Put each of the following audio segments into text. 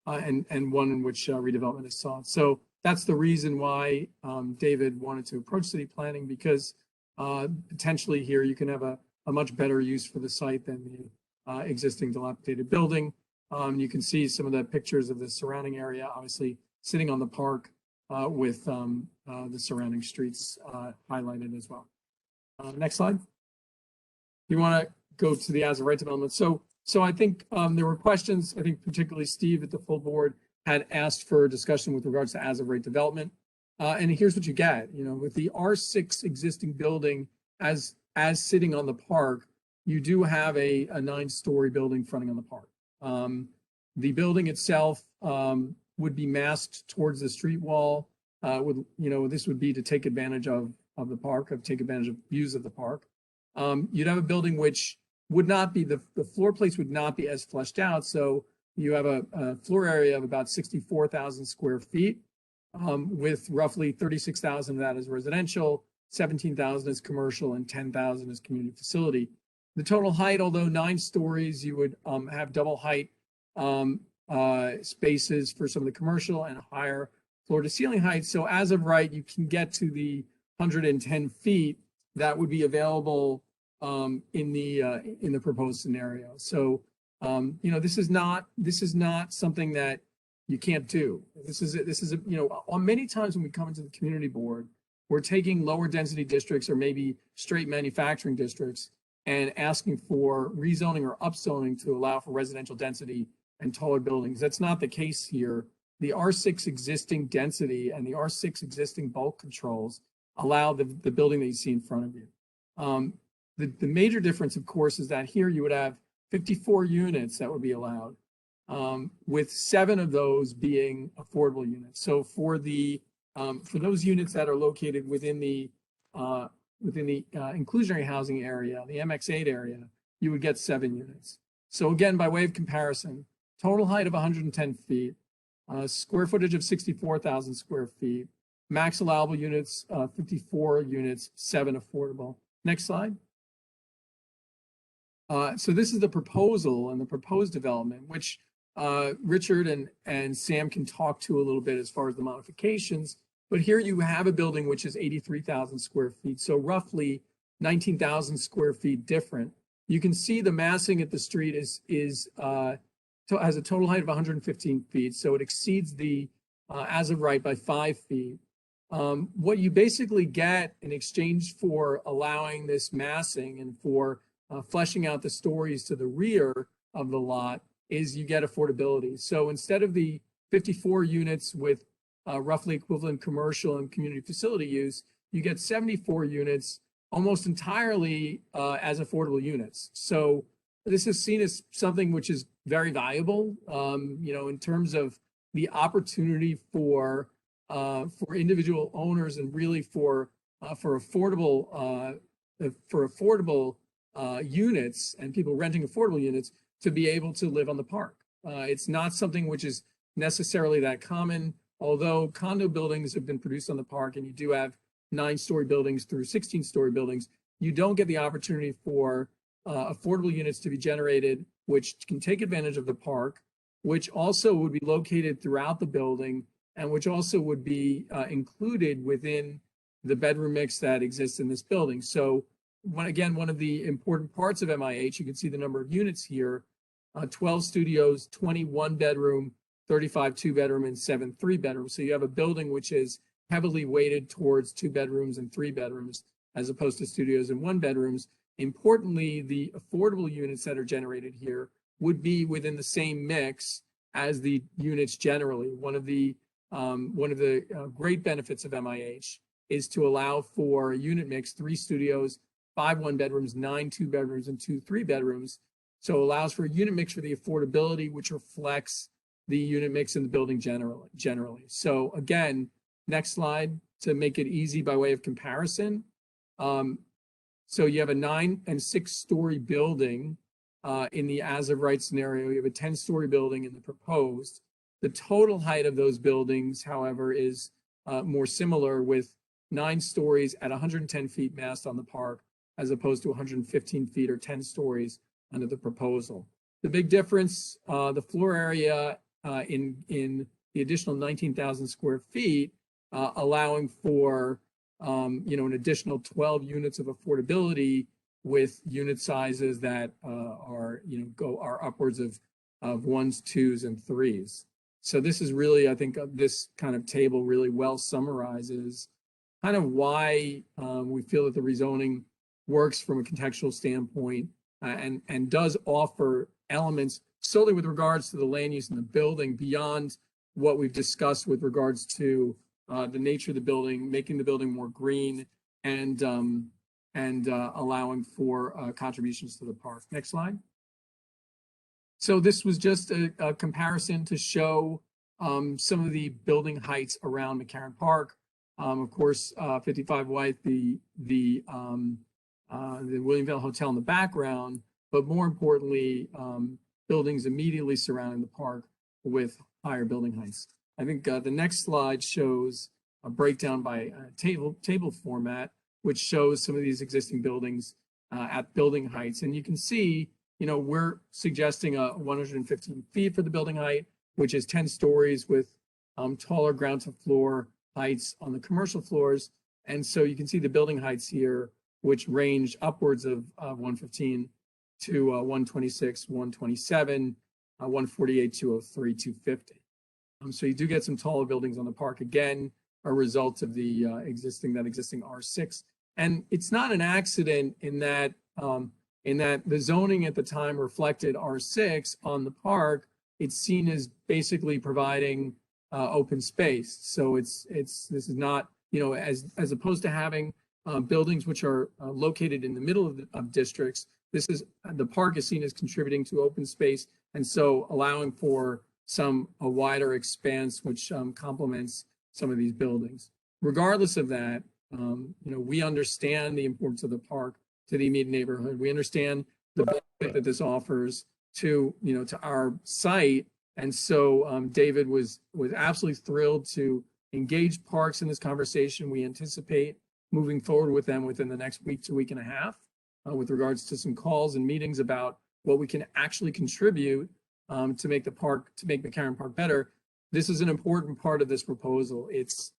and one in which redevelopment is sought. So that's the reason why David wanted to approach city planning, because potentially here you can have a much better use for the site than the existing dilapidated building. You can see some of the pictures of the surrounding area, obviously sitting on the park with the surrounding streets highlighted as well. Next slide. You want to go to the as of right development. So I think there were questions. I think particularly Steve at the full board had asked for a discussion with regards to as of right development. And here's what you get. You know, with the R6 existing building as sitting on the park, you do have a 9-story building fronting on the park. The building itself would be masked towards the street wall. This would be to take advantage of the park, take advantage of views of the park. You'd have a building which would not be, the floor plates would not be as fleshed out. So you have a floor area of about 64,000 square feet, with roughly 36,000 of that as residential, 17,000 as commercial, and 10,000 as community facility. The total height, although 9 stories, you would have double height spaces for some of the commercial and higher floor to ceiling height. So as of right, you can get to the 110 feet that would be available in the proposed scenario. So this is not something that you can't do. This is on many times when we come into the community board, we're taking lower density districts or maybe straight manufacturing districts and asking for rezoning or upzoning to allow for residential density and taller buildings. That's not the case here. The R6 existing density and the R6 existing bulk controls allow the building that you see in front of you. The major difference, of course, is that here you would have 54 units that would be allowed, with 7 of those being affordable units. So for those units that are located within the inclusionary housing area, the MX8 area, you would get 7 units. So again, by way of comparison, total height of 110 feet, square footage of 64,000 square feet, max allowable units, 54 units, 7 affordable. Next slide. So this is the proposal and the proposed development, which Richard and Sam can talk to a little bit as far as the modifications. But here you have a building which is 83,000 square feet, so roughly 19,000 square feet different. You can see the massing at the street has a total height of 115 feet, so it exceeds the as of right by 5 feet. What you basically get in exchange for allowing this massing and for fleshing out the stories to the rear of the lot is you get affordability. So instead of the 54 units with roughly equivalent commercial and community facility use, you get 74 units almost entirely as affordable units. So this is seen as something which is very valuable, in terms of the opportunity for individual owners and really for affordable units and people renting affordable units to be able to live on the park. It's not something which is necessarily that common, although condo buildings have been produced on the park and you do have 9-story buildings through 16-story buildings. You don't get the opportunity for affordable units to be generated, which can take advantage of the park, which also would be located throughout the building, and which also would be included within the bedroom mix that exists in this building. So one of the important parts of MIH, you can see the number of units here, 12 studios, 21 bedroom, 35 2-bedroom, and 7 3-bedroom. So you have a building which is heavily weighted towards 2 bedrooms and 3 bedrooms, as opposed to studios and 1-bedrooms. Importantly, the affordable units that are generated here would be within the same mix as the units generally. One of the great benefits of MIH is to allow for a unit mix, 3 studios, 5 1-bedrooms, 9 2-bedrooms, and 2 3-bedrooms. So it allows for a unit mix for the affordability, which reflects the unit mix in the building generally. So again, next slide to make it easy by way of comparison. So you have a 9 and 6-story building in the as of right scenario. You have a 10-story building in the proposed. The total height of those buildings, however, is more similar, with 9 stories at 110 feet massed on the park, as opposed to 115 feet or 10 stories under the proposal. The big difference, the floor area in the additional 19,000 square feet, allowing for an additional 12 units of affordability with unit sizes that are upwards of ones, twos, and threes. So this is really, I think, this kind of table really well summarizes kind of why we feel that the rezoning works from a contextual standpoint and does offer elements solely with regards to the land use in the building beyond what we've discussed with regards to the nature of the building, making the building more green and allowing for contributions to the park. Next slide. So this was just a comparison to show some of the building heights around McCarran Park. Of course, 55 White, the Williamville Hotel in the background, but more importantly, buildings immediately surrounding the park with higher building heights. I think the next slide shows a breakdown by table format, which shows some of these existing buildings at building heights. And you can see, we're suggesting 115 feet for the building height, which is 10 stories with taller ground to floor heights on the commercial floors. And so you can see the building heights here, which range upwards of 115 to 126, 127, 148, 203, 250. So you do get some taller buildings on the park, again, a result of the existing R6. And it's not an accident in that the zoning at the time reflected R6 on the park. It's seen as basically providing open space. So this is not, as opposed to having buildings which are located in the middle of districts, the park is seen as contributing to open space, and so allowing for a wider expanse which complements some of these buildings. Regardless of that, we understand the importance of the park to the immediate neighborhood. We understand the benefit that this offers to our site, and so David was absolutely thrilled to engage parks in this conversation. We anticipate moving forward with them within the next week to week and a half with regards to some calls and meetings about what we can actually contribute to make McCarran Park better. This is an important part of this proposal. It's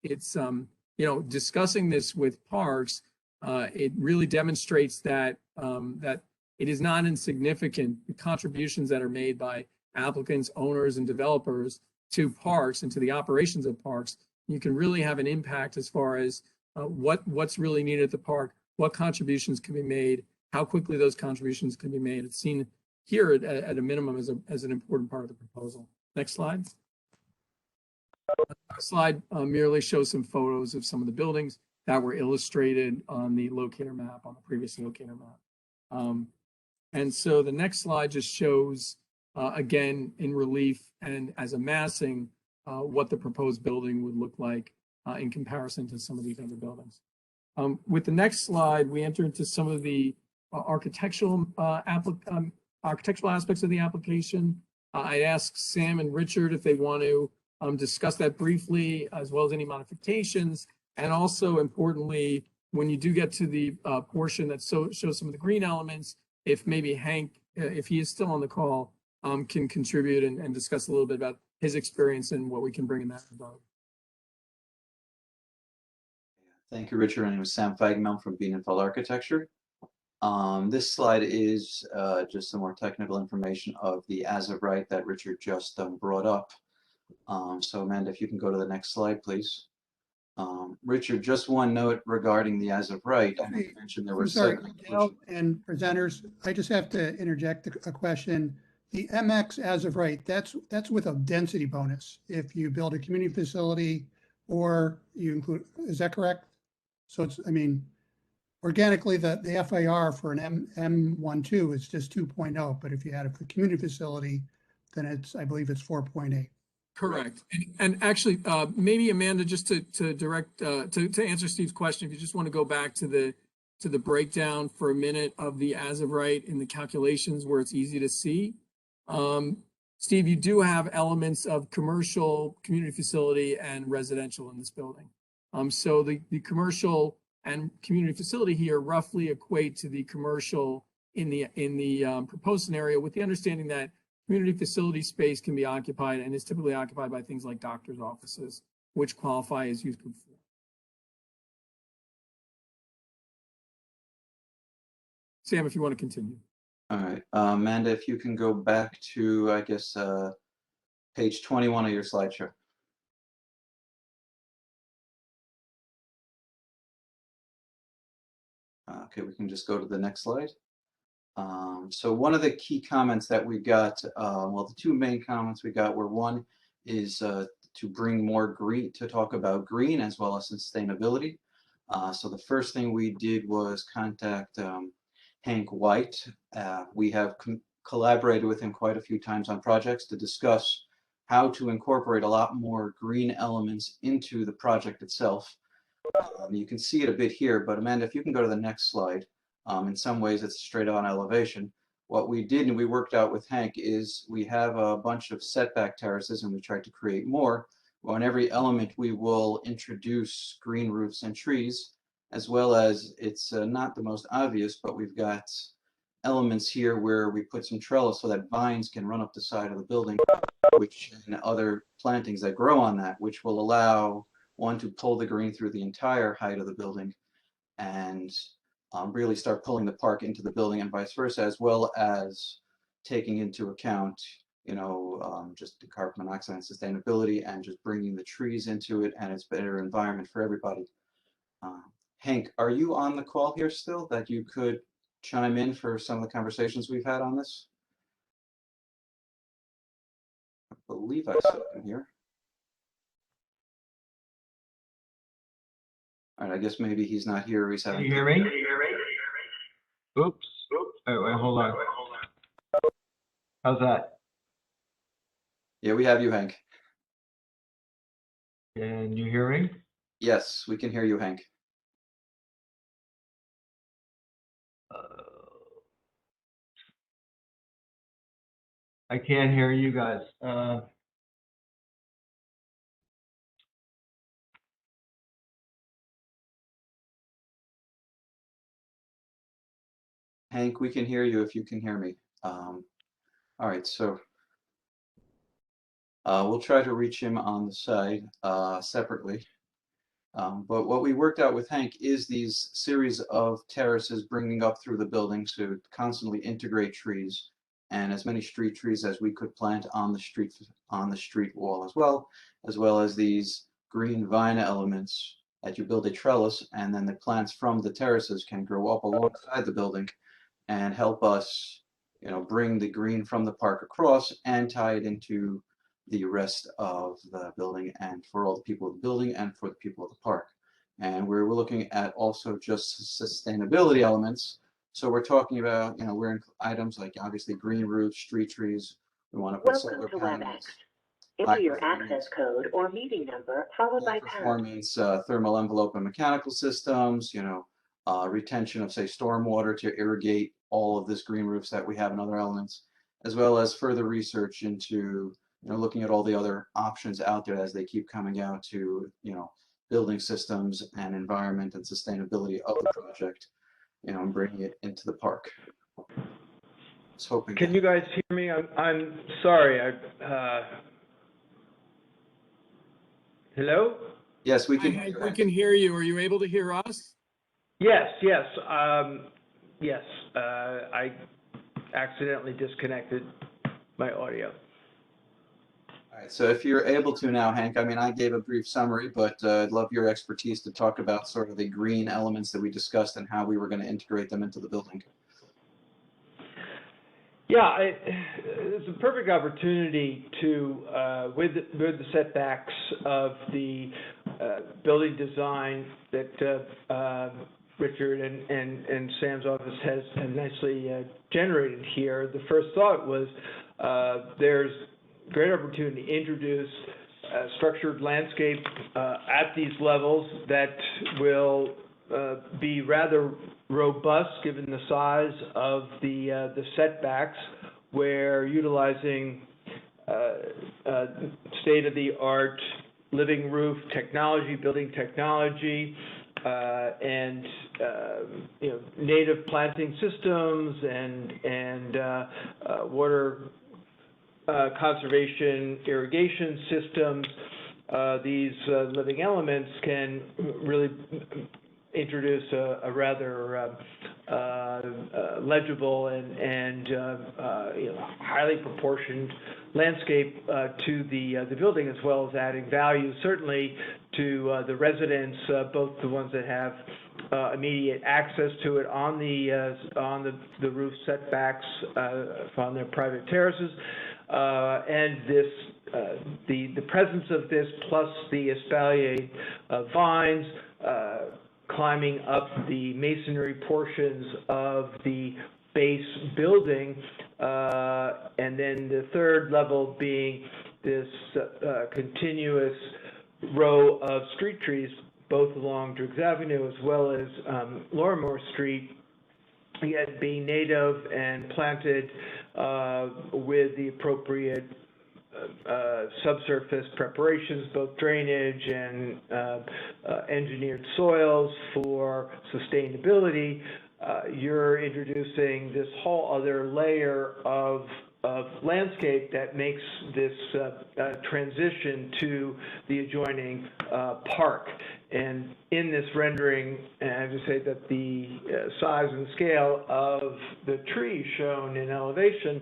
discussing this with parks. It really demonstrates that it is not insignificant, the contributions that are made by applicants, owners, and developers to parks and to the operations of parks. You can really have an impact as far as what's really needed at the park, what contributions can be made, how quickly those contributions can be made. It's seen here at a minimum as an important part of the proposal. Next slide. Next slide merely shows some photos of some of the buildings that were illustrated on the locator map, on the previous locator map. And so the next slide just shows, again, in relief and as a massing, what the proposed building would look like in comparison to some of these other buildings. With the next slide, we enter into some of the architectural aspects of the application. I asked Sam and Richard if they want to discuss that briefly, as well as any modifications. And also, importantly, when you do get to the portion that shows some of the green elements, if maybe Hank, if he is still on the call, can contribute and discuss a little bit about his experience and what we can bring in that regard. Thank you, Richard. My name is Sam Feigenbaum from Bienenfeld Architecture. This slide is just some more technical information of the as of right that Richard just brought up. So Amanda, if you can go to the next slide, please. Richard, just one note regarding the as of right. I mentioned there were seven. And presenters, I just have to interject a question. The MX as of right, that's with a density bonus. If you build a community facility or you include, is that correct? So it's, organically the FAR for an M12 is just 2.0, but if you had a community facility, then I believe it's 4.8. Correct. And actually, maybe Amanda, just to direct, to answer Steve's question, if you just want to go back to the breakdown for a minute of the as of right in the calculations where it's easy to see. Steve, you do have elements of commercial, community facility, and residential in this building. So the commercial and community facility here roughly equate to the commercial in the proposed scenario, with the understanding that Community facility space can be occupied and is typically occupied by things like doctor's offices, which qualify as use group 4. Sam, if you want to continue. All right, Amanda, if you can go back to, I guess, page 21 of your slideshow. Okay, we can just go to the next slide. So one of the key comments that we got, well, the two main comments we got were, one is to bring more green, to talk about green as well as sustainability. So the first thing we did was contact Hank White. We have collaborated with him quite a few times on projects to discuss how to incorporate a lot more green elements into the project itself. You can see it a bit here, but Amanda, if you can go to the next slide. In some ways, it's straight on elevation. What we did, and we worked out with Hank, is we have a bunch of setback terraces, and we tried to create more. Well, in every element, we will introduce green roofs and trees, as well as, it's not the most obvious, but we've got elements here where we put some trellis so that vines can run up the side of the building, which, and other plantings that grow on that, which will allow one to pull the green through the entire height of the building and really start pulling the park into the building, and vice versa, as well as taking into account, you know, just the carbon monoxide and sustainability, and just bringing the trees into it, and it's better environment for everybody. Hank, are you on the call here still, that you could chime in for some of the conversations we've had on this? I believe I saw him here. All right, I guess maybe he's not here, or he's having. Can you hear me? Oops. Wait, hold on. How's that? Yeah, we have you, Hank. Can you hear me? Yes, we can hear you, Hank. I can't hear you guys. Hank, we can hear you if you can hear me. All right, so we'll try to reach him on the side separately. But what we worked out with Hank is these series of terraces bringing up through the building to constantly integrate trees, and as many street trees as we could plant on the street wall, as well as these green vine elements that you build a trellis, and then the plants from the terraces can grow up alongside the building and help us, you know, bring the green from the park across and tie it into the rest of the building, and for all the people of the building and for the people of the park. And we're looking at also just sustainability elements. So we're talking about, you know, we're in items like obviously green roofs, street trees. We want to put solar panels. Enter your access code or meeting number followed by pound. Performance, thermal envelope and mechanical systems, you know, retention of, say, stormwater to irrigate all of this green roofs that we have in other elements, as well as further research into, you know, looking at all the other options out there as they keep coming out to, you know, building systems and environment and sustainability of the project, you know, and bringing it into the park. I was hoping. Can you guys hear me? I'm sorry. Hello? Yes, we can. Hi, Hank, we can hear you. Are you able to hear us? Yes. Yes. I accidentally disconnected my audio. All right, so if you're able to now, Hank, I mean, I gave a brief summary, but I'd love your expertise to talk about sort of the green elements that we discussed and how we were going to integrate them into the building. Yeah, it's a perfect opportunity to, with the setbacks of the building design that Richard and Sam's office has nicely generated here. The first thought was there's great opportunity to introduce structured landscape at these levels that will be rather robust given the size of the setbacks, where utilizing state-of-the-art living roof technology, building technology, and you know, native planting systems and water conservation irrigation systems, these living elements can really introduce a rather legible and highly proportioned landscape to the building, as well as adding value certainly to the residents, both the ones that have immediate access to it on the roof setbacks on their private terraces, and this the presence of this plus the espalier vines climbing up the masonry portions of the base building, and then the third level being this continuous row of street trees, both along Driggs Avenue as well as Lorimore Street, again being native and planted with the appropriate subsurface preparations, both drainage and engineered soils for sustainability. You're introducing this whole other layer of landscape that makes this transition to the adjoining park. And in this rendering, and I have to say that the size and scale of the tree shown in elevation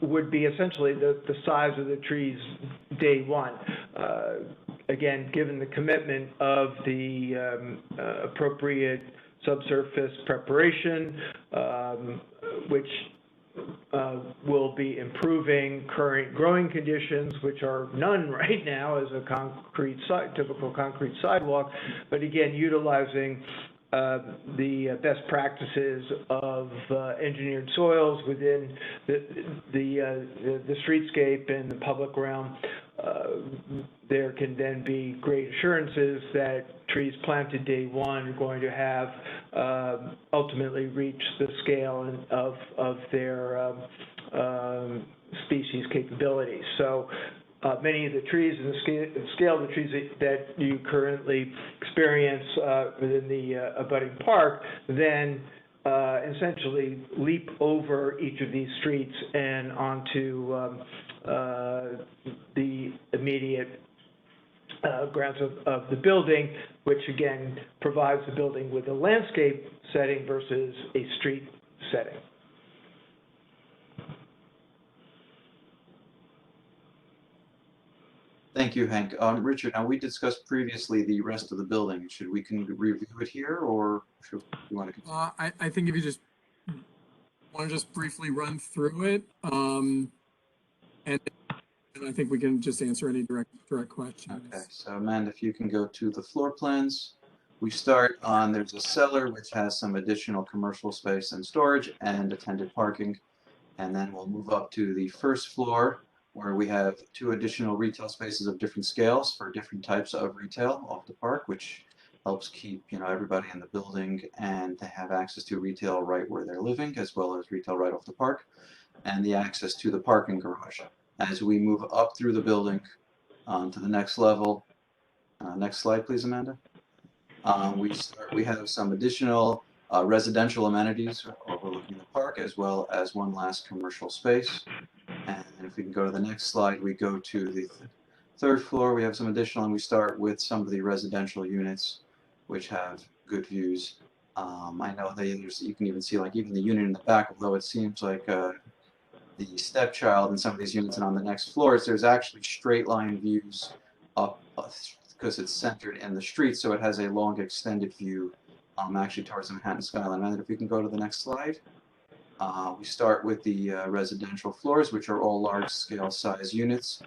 would be essentially the size of the trees day one. Again, given the commitment of the appropriate subsurface preparation, which will be improving current growing conditions, which are none right now as a typical concrete sidewalk, but again, utilizing the best practices of engineered soils within the streetscape and the public realm. There can then be great assurances that trees planted day one are going to have ultimately reach the scale of their species capabilities. So many of the trees and the scale of the trees that you currently experience within the abutting park then essentially leap over each of these streets and onto the immediate grounds of the building, which again provides the building with a landscape setting versus a street setting. Thank you, Hank. Richard, now we discussed previously the rest of the building. Should we review it here, or should you want to? I think if you just want to just briefly run through it, and I think we can just answer any direct questions. Okay, so Amanda, if you can go to the floor plans. We start on, there's a cellar which has some additional commercial space and storage and attended parking. And then we'll move up to the first floor where we have 2 additional retail spaces of different scales for different types of retail off the park, which helps keep everybody in the building and to have access to retail right where they're living, as well as retail right off the park, and the access to the parking garage. As we move up through the building to the next level, next slide please, Amanda. We have some additional residential amenities overlooking the park, as well as one last commercial space. And if we can go to the next slide, we go to the third floor. We have some additional, and we start with some of the residential units, which have good views. I know you can even see even the unit in the back, although it seems like the stepchild in some of these units, and on the next floors, there's actually straight line views up because it's centered in the street, so it has a long extended view actually towards the Manhattan skyline. And if we can go to the next slide. We start with the residential floors, which are all large-scale size units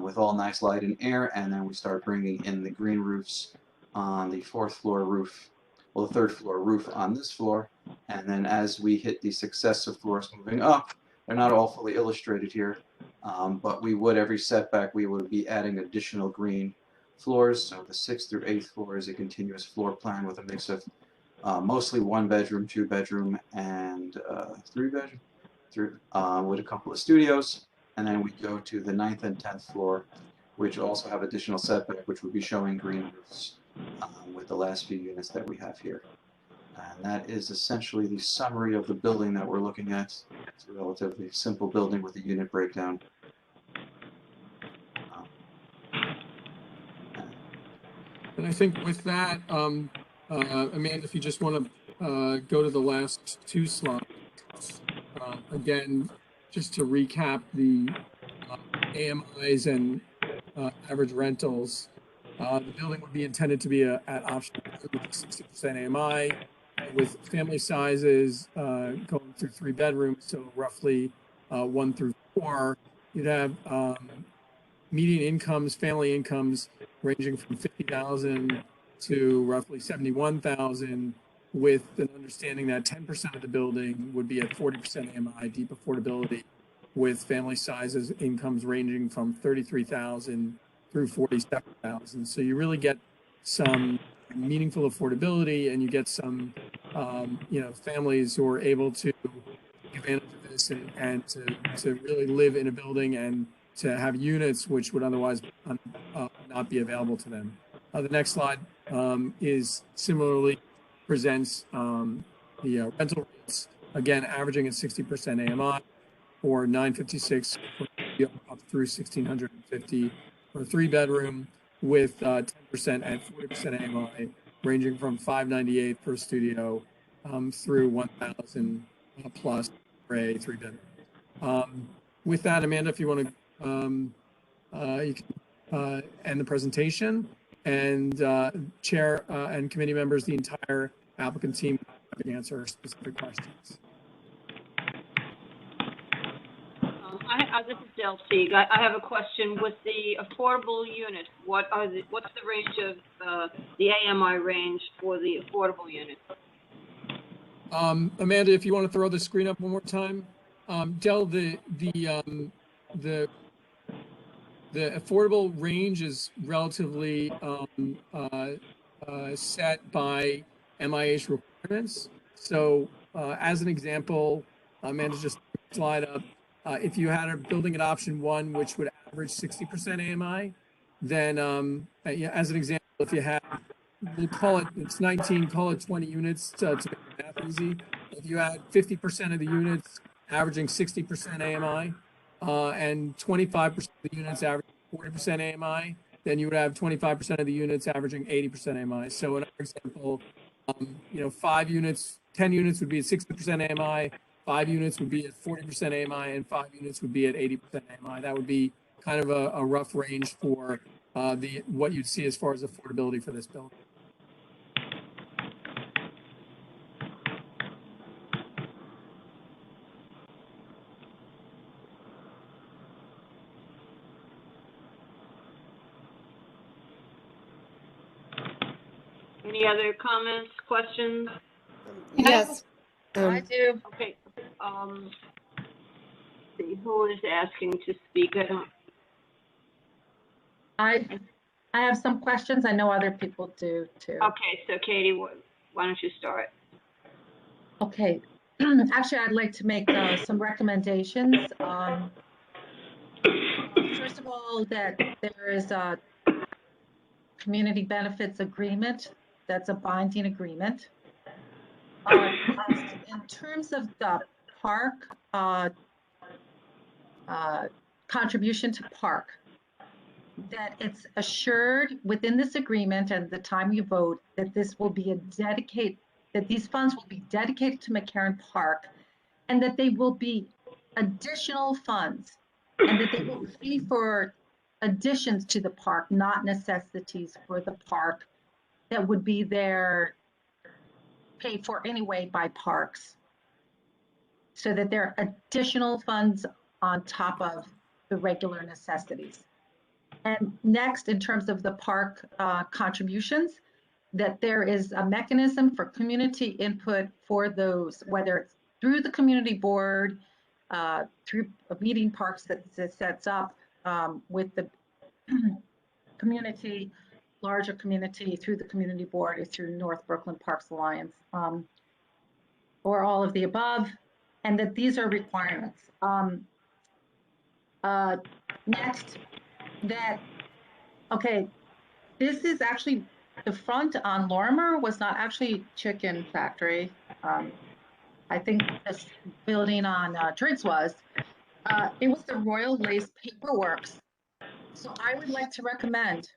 with all nice light and air, and then we start bringing in the green roofs on the 4th floor roof, well, the 3rd floor roof on this floor, and then as we hit the successive floors moving up, they're not all fully illustrated here, but we would, every setback, we would be adding additional green floors. So the 6th through 8th floor is a continuous floor plan with a mix of mostly 1 bedroom, 2 bedroom, and 3 bedroom, with a couple of studios. And then we go to the 9th and 10th floor, which also have additional setback, which would be showing green roofs with the last few units that we have here. And that is essentially the summary of the building that we're looking at. It's a relatively simple building with a unit breakdown. And I think with that, Amanda, if you just want to go to the last two slides, again, just to recap the AMIs and average rentals. The building would be intended to be at option 60% AMI with family sizes going through 3 bedrooms, so roughly 1 through 4. You'd have median incomes, family incomes ranging from 50,000 to roughly 71,000, with an understanding that 10% of the building would be at 40% AMI, deep affordability, with family sizes, incomes ranging from 33,000 through 47,000. So you really get some meaningful affordability, and you get some, families who are able to take advantage of this and to really live in a building and to have units which would otherwise not be available to them. The next slide is similarly presents the rental rates, again, averaging at 60% AMI or $956 up through $1,650 for a 3-bedroom, with 10% and 40% AMI, ranging from $598 per studio through $1,000 plus for a 3-bedroom. With that, Amanda, if you want to, you can end the presentation, and chair and committee members, the entire applicant team can answer specific questions. This is Del Sieg. I have a question with the affordable unit. What's the range of the AMI range for the affordable unit? Amanda, if you want to throw the screen up one more time. Del, the affordable range is relatively set by MIH requirements. So as an example, Amanda just slide up. If you had a building at option 1, which would average 60% AMI, then as an example, if you had, we'll call it's 19, call it 20 units to make the math easy. If you had 50% of the units averaging 60% AMI and 25% of the units averaging 40% AMI, then you would have 25% of the units averaging 80% AMI. So in our example, 5 units, 10 units would be at 60% AMI, 5 units would be at 40% AMI, and 5 units would be at 80% AMI. That would be kind of a rough range for what you'd see as far as affordability for this building. Any other comments, questions? Yes. I do. Okay. See, who is asking to speak? I have some questions. I know other people do too. Okay, so Katie, why don't you start? Okay. Actually, I'd like to make some recommendations. First of all, that there is a community benefits agreement. That's a binding agreement. In terms of the park, contribution to park, that it's assured within this agreement and the time you vote that this will be that these funds will be dedicated to McCarran Park, and that they will be additional funds, and that they will pay for additions to the park, not necessities for the park that would be there paid for anyway by parks, so that there are additional funds on top of the regular necessities. And next, in terms of the park contributions, that there is a mechanism for community input for those, whether it's through the community board, through meeting parks that sets up with the community, larger community, through the community board, or through North Brooklyn Parks Alliance, or all of the above, and that these are requirements. Next, that, okay, this is actually the front on Lorimer was not actually chicken factory. I think this building on Driggs was. It was the Royal Lace Paperworks. So I would like to recommend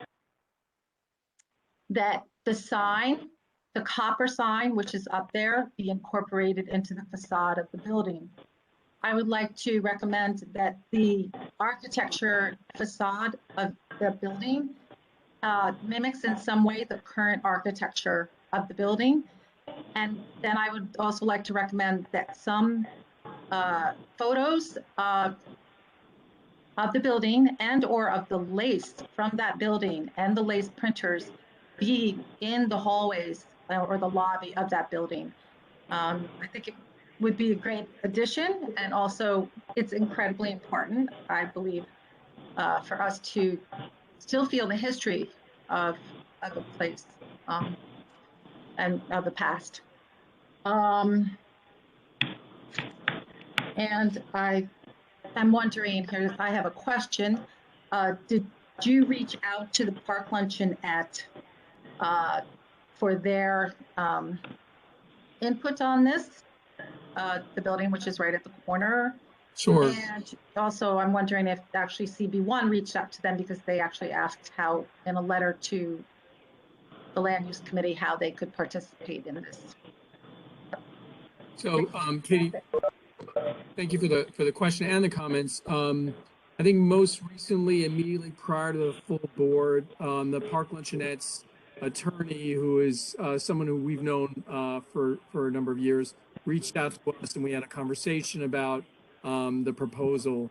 that the sign, the copper sign, which is up there, be incorporated into the facade of the building. I would like to recommend that the architecture facade of the building mimics in some way the current architecture of the building. And then I would also like to recommend that some photos of the building and or of the lace from that building and the lace printers be in the hallways or the lobby of that building. I think it would be a great addition, and also it's incredibly important, I believe, for us to still feel the history of a place and of the past. And I'm wondering here, I have a question. Did you reach out to the Park Luncheon for their input on this? The building, which is right at the corner. Sure. And also, I'm wondering if actually CB1 reached out to them, because they actually asked how, in a letter to the Land Use Committee, how they could participate in this. So, Katie, thank you for the question and the comments. I think most recently, immediately prior to the full board, the Park Luncheonette's attorney, who is someone who we've known for a number of years, reached out to us, and we had a conversation about the proposal.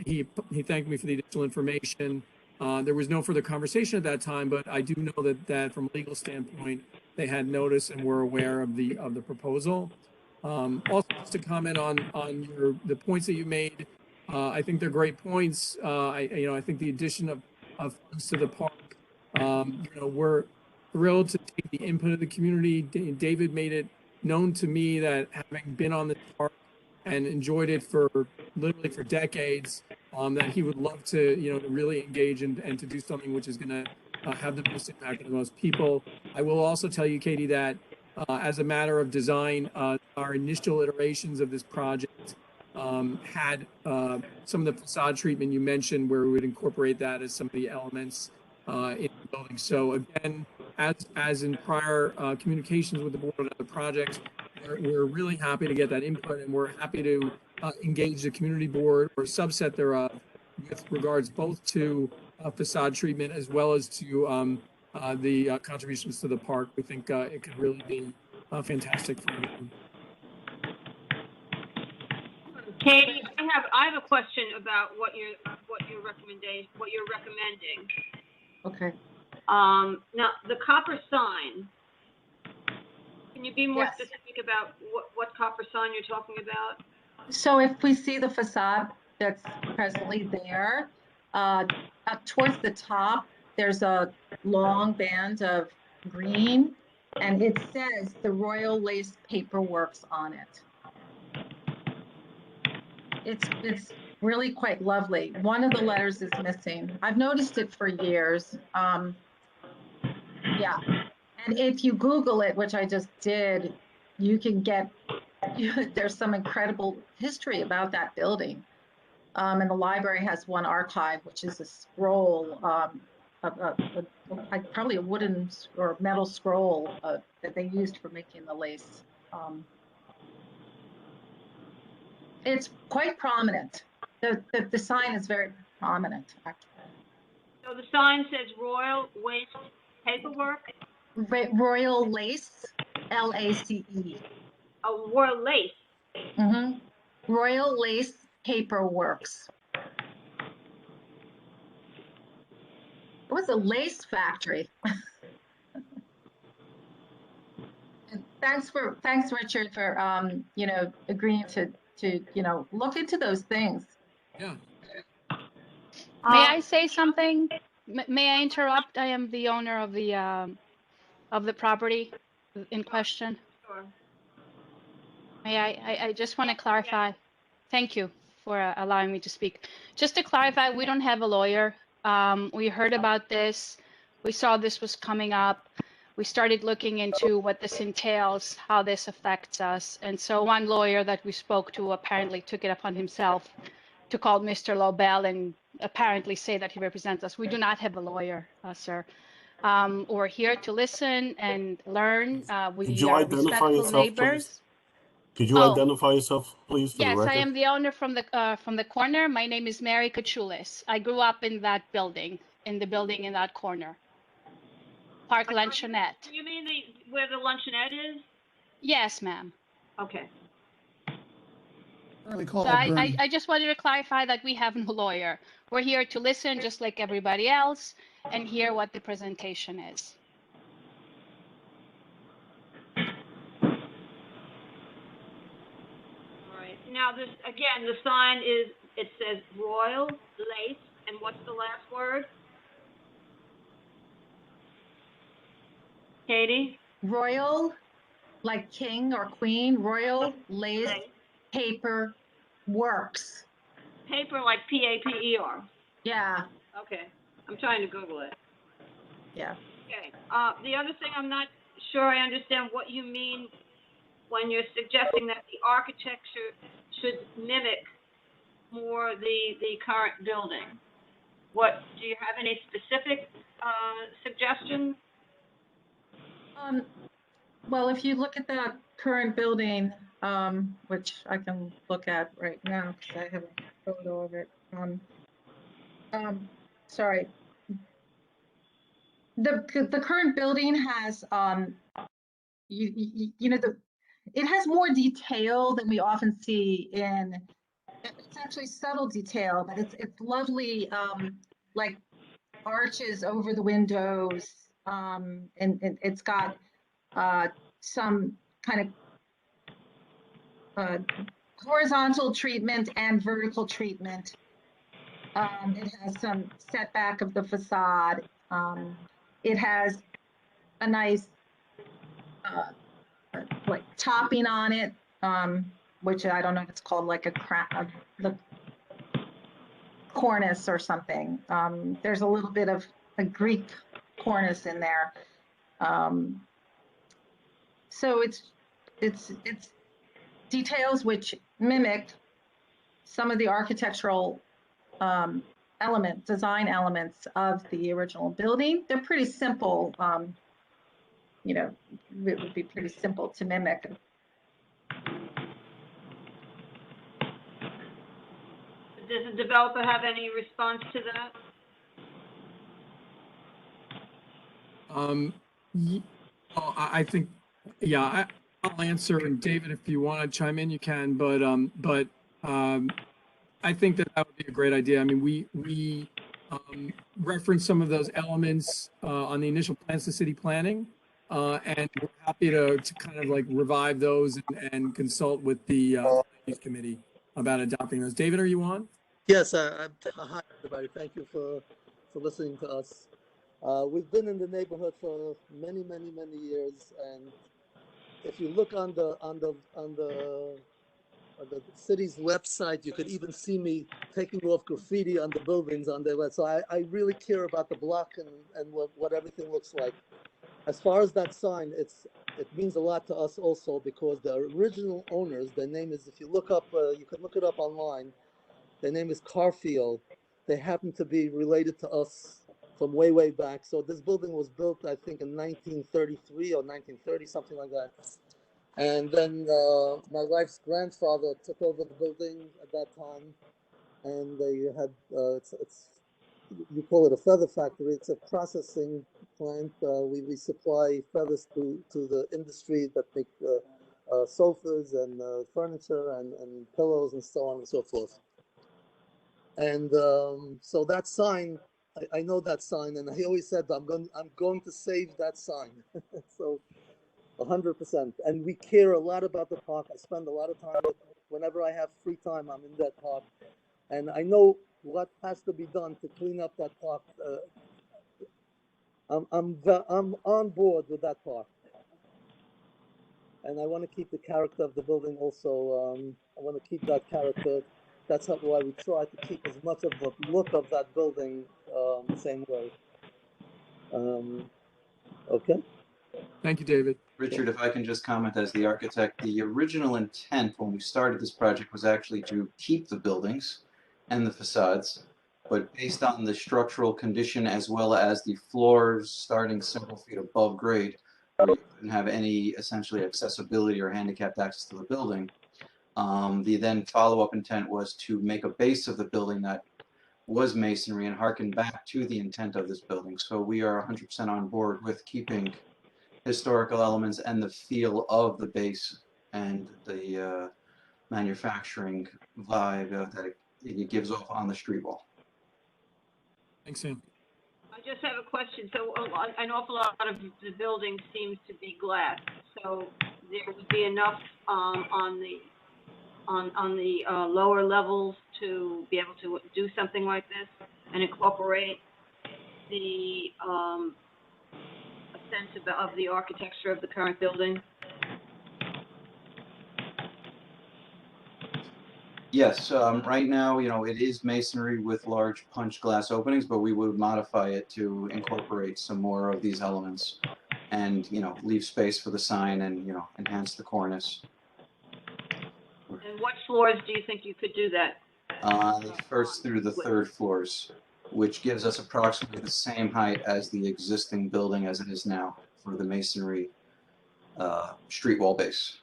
He thanked me for the additional information. There was no further conversation at that time, but I do know that from a legal standpoint, they had notice and were aware of the proposal. Also, just to comment on the points that you made, I think they're great points. I think the addition of funds to the park, we're thrilled to take the input of the community. David made it known to me that, having been on the park and enjoyed it literally for decades, that he would love to, to really engage and to do something which is going to have the most impact on the most people. I will also tell you, Katie, that as a matter of design, our initial iterations of this project had some of the facade treatment you mentioned, where we would incorporate that as some of the elements in the building. So again, as in prior communications with the board on other projects, we're really happy to get that input, and we're happy to engage the community board or subset thereof with regards both to facade treatment as well as to the contributions to the park. We think it could really be fantastic for everyone. Katie, I have a question about what you're recommending. Okay. Now, the copper sign, can you be more Yes. specific about what copper sign you're talking about? So if we see the facade that's presently there, up towards the top, there's a long band of green, and it says the Royal Lace Paperworks on it. It's really quite lovely. One of the letters is missing. I've noticed it for years. Yeah, and if you Google it, which I just did, you can get, there's some incredible history about that building. And the library has one archive, which is a scroll, probably a wooden or metal scroll that they used for making the lace. It's quite prominent. The sign is very prominent, actually. So the sign says Royal Waste Paperwork? Royal Lace, L-A-C-E. Oh, Royal Lace. Mm-hmm. Royal Lace Paperworks. It was a lace factory. And thanks, Richard, for agreeing to look into those things. Yeah. May I say something? May I interrupt? I am the owner of the property in question. Sure. May I just want to clarify. Thank you for allowing me to speak. Just to clarify, we don't have a lawyer. We heard about this. we saw this was coming up. We started looking into what this entails, how this affects us. And so one lawyer that we spoke to apparently took it upon himself to call Mr. Lobel and apparently say that he represents us. We do not have a lawyer, sir. We're here to listen and learn. Could We you are identify respectful yourself, please? neighbors. Could you Oh, identify yourself, please, for the yes, I record? am the owner from the corner. My name is Mary Kachulis. I grew up in that building, in the building in that corner. Park Luncheonette. You mean where the luncheonette is? Yes, ma'am. Okay. Currently called So Bernie. I just wanted to clarify that we have no lawyer. We're here to listen just like everybody else and hear what the presentation is. All right. Now this, again, the sign is, it says Royal Lace, and what's the last word? Katie? Royal, like king or queen, royal lace paper works. Paper like P-A-P-E-R. Yeah, Okay. I'm trying to Google it. yeah. Okay. The other thing, I'm not sure I understand what you mean when you're suggesting that the architecture should mimic more the current building. What, do you have any specific suggestions? Well, if you look at that current building, which I can look at right now because I have a photo of it. Sorry. The current building has it has more detail than we often see in. It's actually subtle detail, but it's lovely, like arches over the windows, and it's got some kind of horizontal treatment and vertical treatment. It has some setback of the facade. It has a nice like topping on it, which I don't know if it's called, like the cornice or something. There's a little bit of a Greek cornice in there. So it's details which mimic some of the architectural design elements of the original building. They're pretty simple. You know, it would be pretty simple to mimic. Does the developer have any response to that? I think, yeah, I'll answer, and David, if you want to chime in, you can, but I think that would be a great idea. I mean, we referenced some of those elements on the initial plans to city planning, and we're happy to kind of like revive those and consult with the youth committee about adopting those. David, are you on? Yes, hi everybody. Thank you for listening to us. We've been in the neighborhood for many years, and if you look on the city's website, you could even see me taking off graffiti on the buildings on their website. So I really care about the block and what everything looks like. As far as that sign, it means a lot to us also, because the original owners, their name is, if you look up, you can look it up online. Their name is Carfield. They happen to be related to us from way back. So this building was built, I think, in 1933 or 1930, something like that. And then my wife's grandfather took over the building at that time, and they had you call it a feather factory. It's a processing plant. We supply feathers to the industry that make sofas and furniture and pillows and so on and so forth. And so that sign, I know that sign, and I always said I'm going to save that sign. So 100%. And we care a lot about the park. I spend a lot of time whenever I have free time, I'm in that park, and I know what has to be done to clean up that park. I'm on board with that park, and I want to keep the character of the building also. I want to keep that character. That's why we try to keep as much of the look of that building the same way. Okay. Thank you, David. Richard, if I can just comment as the architect, the original intent when we started this project was actually to keep the buildings and the facades, but based on the structural condition as well as the floors starting several feet above grade, we didn't have any essentially accessibility or handicapped access to the building. The then follow-up intent was to make a base of the building that was masonry and harken back to the intent of this building. So we are 100% on board with keeping historical elements and the feel of the base and the manufacturing vibe that it gives off on the street wall. Thanks, Sam. I just have a question. So an awful lot of the building seems to be glass. So there would be enough on the lower levels to be able to do something like this and incorporate the a sense of the architecture of the current building. Yes, right now, it is masonry with large punch glass openings, but we would modify it to incorporate some more of these elements and, leave space for the sign and, enhance the cornice. And what floors do you think you could do that? The first through the third floors, which gives us approximately the same height as the existing building as it is now for the masonry street wall base.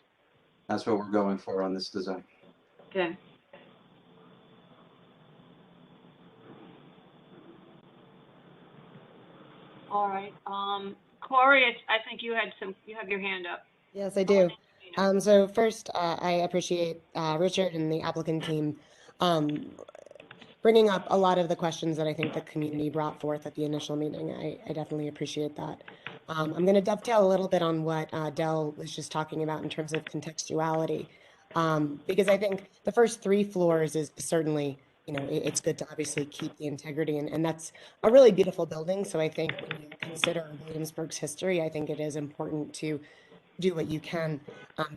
That's what we're going for on this design. Okay. All right. Corey, I think you have your hand up. Yes, I do. So first, I appreciate Richard and the applicant team bringing up a lot of the questions that I think the community brought forth at the initial meeting. I definitely appreciate that. I'm going to dovetail a little bit on what Del was just talking about in terms of contextuality, because I think the first 3 floors is certainly, it's good to obviously keep the integrity, and that's a really beautiful building. So I think when you consider Williamsburg's history, I think it is important to do what you can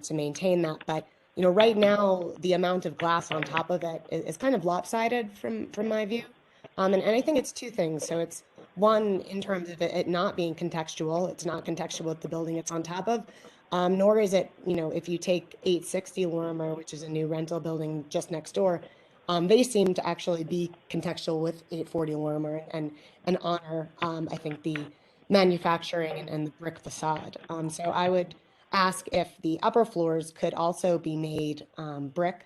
to maintain that. But right now the amount of glass on top of it is kind of lopsided from my view, and I think it's 2 things. So it's one, in terms of it not being contextual. It's not contextual with the building it's on top of, nor is it, if you take 860 Lorimer, which is a new rental building just next door, they seem to actually be contextual with 840 Lorimer and honor, I think, the manufacturing and the brick facade. So I would ask if the upper floors could also be made brick.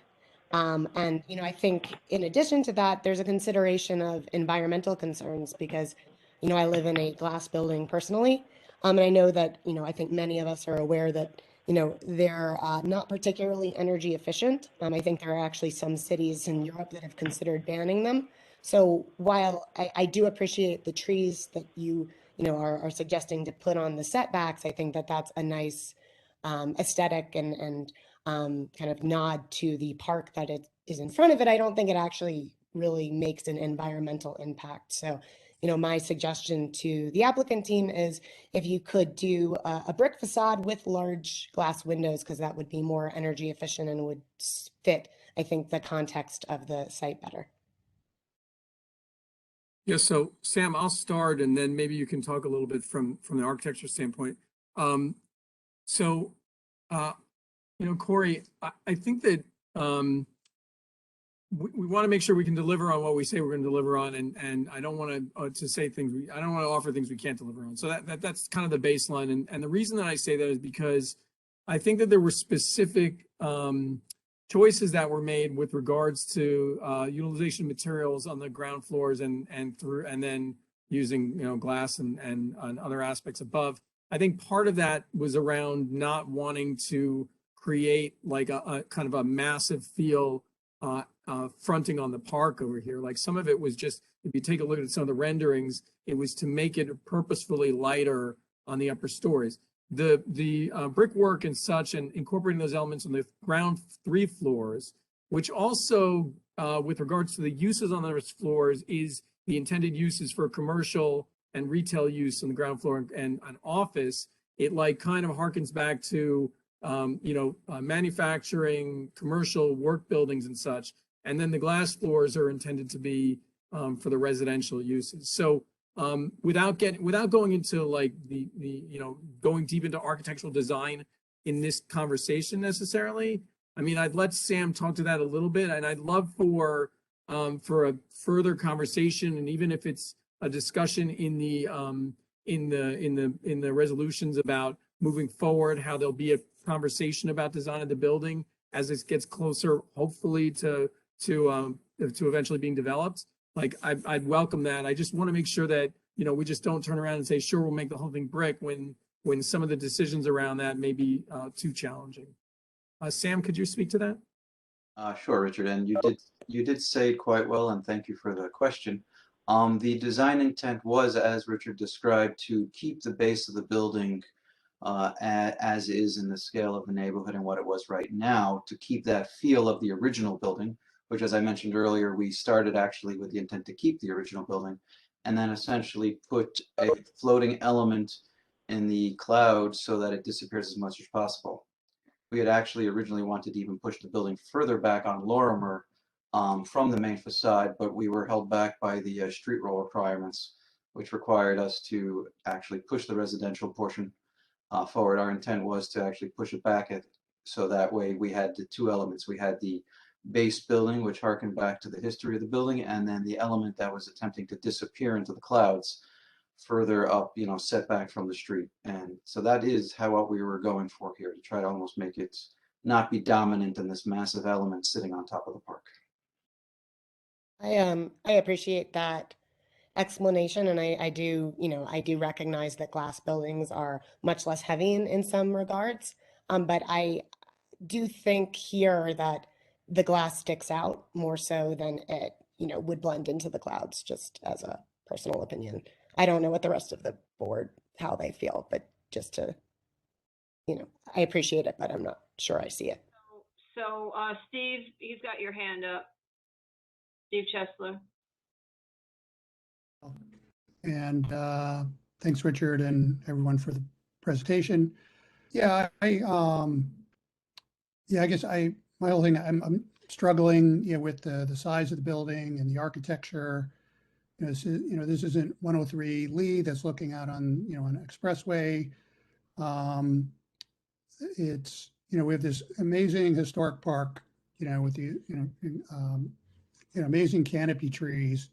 And, I think in addition to that, there's a consideration of environmental concerns because, I live in a glass building personally. And I know that, I think many of us are aware that, they're not particularly energy efficient. I think there are actually some cities in Europe that have considered banning them. So while I do appreciate the trees that you are suggesting to put on the setbacks, I think that that's a nice aesthetic and kind of nod to the park that it is in front of it. I don't think it actually really makes an environmental impact. So, my suggestion to the applicant team is if you could do a brick facade with large glass windows, because that would be more energy efficient and would fit, I think, the context of the site better. Yeah, so Sam, I'll start and then maybe you can talk a little bit from the architecture standpoint. Corey, I think that we want to make sure we can deliver on what we say we're going to deliver on, and I don't want to say things I don't want to offer things we can't deliver on. So that's kind of the baseline, and the reason that I say that is because I think that there were specific choices that were made with regards to utilization of materials on the ground floors and then using glass and other aspects above. I think part of that was around not wanting to create like a kind of a massive feel fronting on the park over here. Like some of it was just, if you take a look at some of the renderings, it was to make it purposefully lighter on the upper stories. The brickwork and such, and incorporating those elements on the ground 3 floors, which also with regards to the uses on those floors is the intended uses for commercial and retail use on the ground floor and an office. It like kind of harkens back to manufacturing, commercial work buildings and such. And then the glass floors are intended to be for the residential uses. So without going into like going deep into architectural design in this conversation necessarily. I mean, I'd let Sam talk to that a little bit, and I'd love for a further conversation, and even if it's a discussion in the resolutions about moving forward, how there'll be a conversation about design of the building as it gets closer, hopefully to eventually being developed. Like I'd welcome that. I just want to make sure that, we just don't turn around and say, sure, we'll make the whole thing brick when some of the decisions around that may be too challenging. Sam, could you speak to that? Sure, Richard, and you did say it quite well, and thank you for the question. The design intent was, as Richard described, to keep the base of the building as is in the scale of the neighborhood and what it was right now, to keep that feel of the original building, which, as I mentioned earlier, we started actually with the intent to keep the original building, and then essentially put a floating element in the cloud so that it disappears as much as possible. We had actually originally wanted to even push the building further back on Lorimer from the main facade, but we were held back by the street roll requirements, which required us to actually push the residential portion forward. Our intent was to actually push it back so that way we had the two elements. We had the base building, which harkened back to the history of the building, and then the element that was attempting to disappear into the clouds further up, set back from the street. And so that is what we were going for here, to try to almost make it not be dominant in this massive element sitting on top of the park. I appreciate that explanation, and I do, I do recognize that glass buildings are much less heavy in some regards. But I do think here that the glass sticks out more so than it, would blend into the clouds, just as a personal opinion. I don't know what the rest of the board, how they feel, but just to, I appreciate it, but I'm not sure I see it. So Steve, you've got your hand up. Steve Chesler. And thanks, Richard, and everyone for the presentation. Yeah, I guess my whole thing, I'm struggling, with the size of the building and the architecture. This isn't 103 Lee that's looking out on, an expressway. It's, we have this amazing historic park, with the, amazing canopy trees.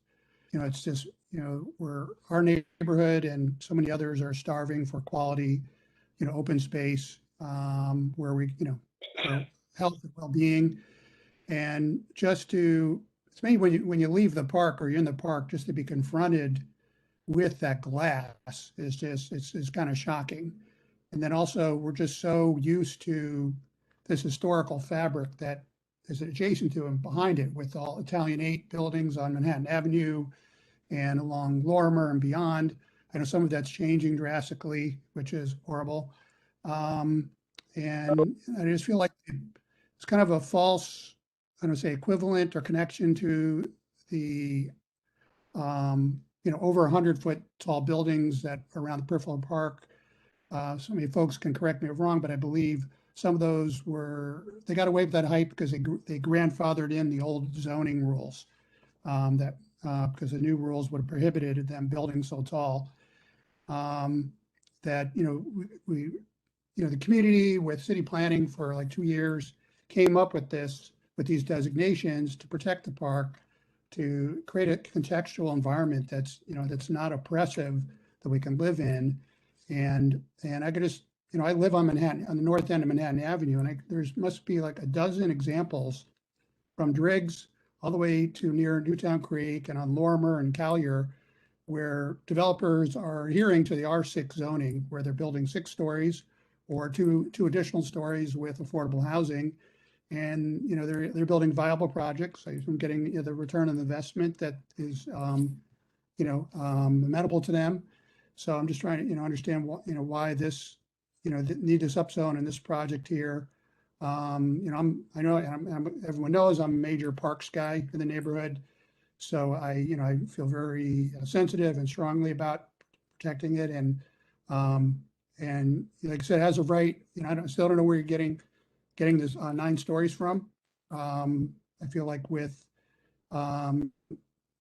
It's just, where our neighborhood and so many others are starving for quality, open space, where we, for health and well-being. And it's maybe when you leave the park or you're in the park, just to be confronted with that glass is just, it's kind of shocking. And then also we're just so used to this historical fabric that is adjacent to and behind it, with all Italian 8 buildings on Manhattan Avenue and along Lorimer and beyond. I know some of that's changing drastically, which is horrible. And I just feel like it's kind of a false, I don't say equivalent or connection to the, over 100-foot tall buildings that are around the peripheral park. So many folks can correct me if wrong, but I believe some of those they got away with that height because they grandfathered in the old zoning rules, because the new rules would have prohibited them building so tall. That, we the community with city planning for like 2 years came up with these designations to protect the park, to create a contextual environment that's, that's not oppressive, that we can live in. And I could just, I live on Manhattan, on the north end of Manhattan Avenue, and there's must be like a dozen examples from Driggs all the way to near Newtown Creek and on Lorimer and Collier, where developers are adhering to the R6 zoning, where they're building 6 stories or two additional stories with affordable housing. And, they're building viable projects. I'm getting the return on investment that is, amenable to them. So I'm just trying to, understand what, why this, need this upzone in this project here. I know everyone knows I'm a major parks guy in the neighborhood. So I feel very sensitive and strongly about protecting it. And like I said, as of right, I still don't know where you're getting this 9 stories from. I feel like with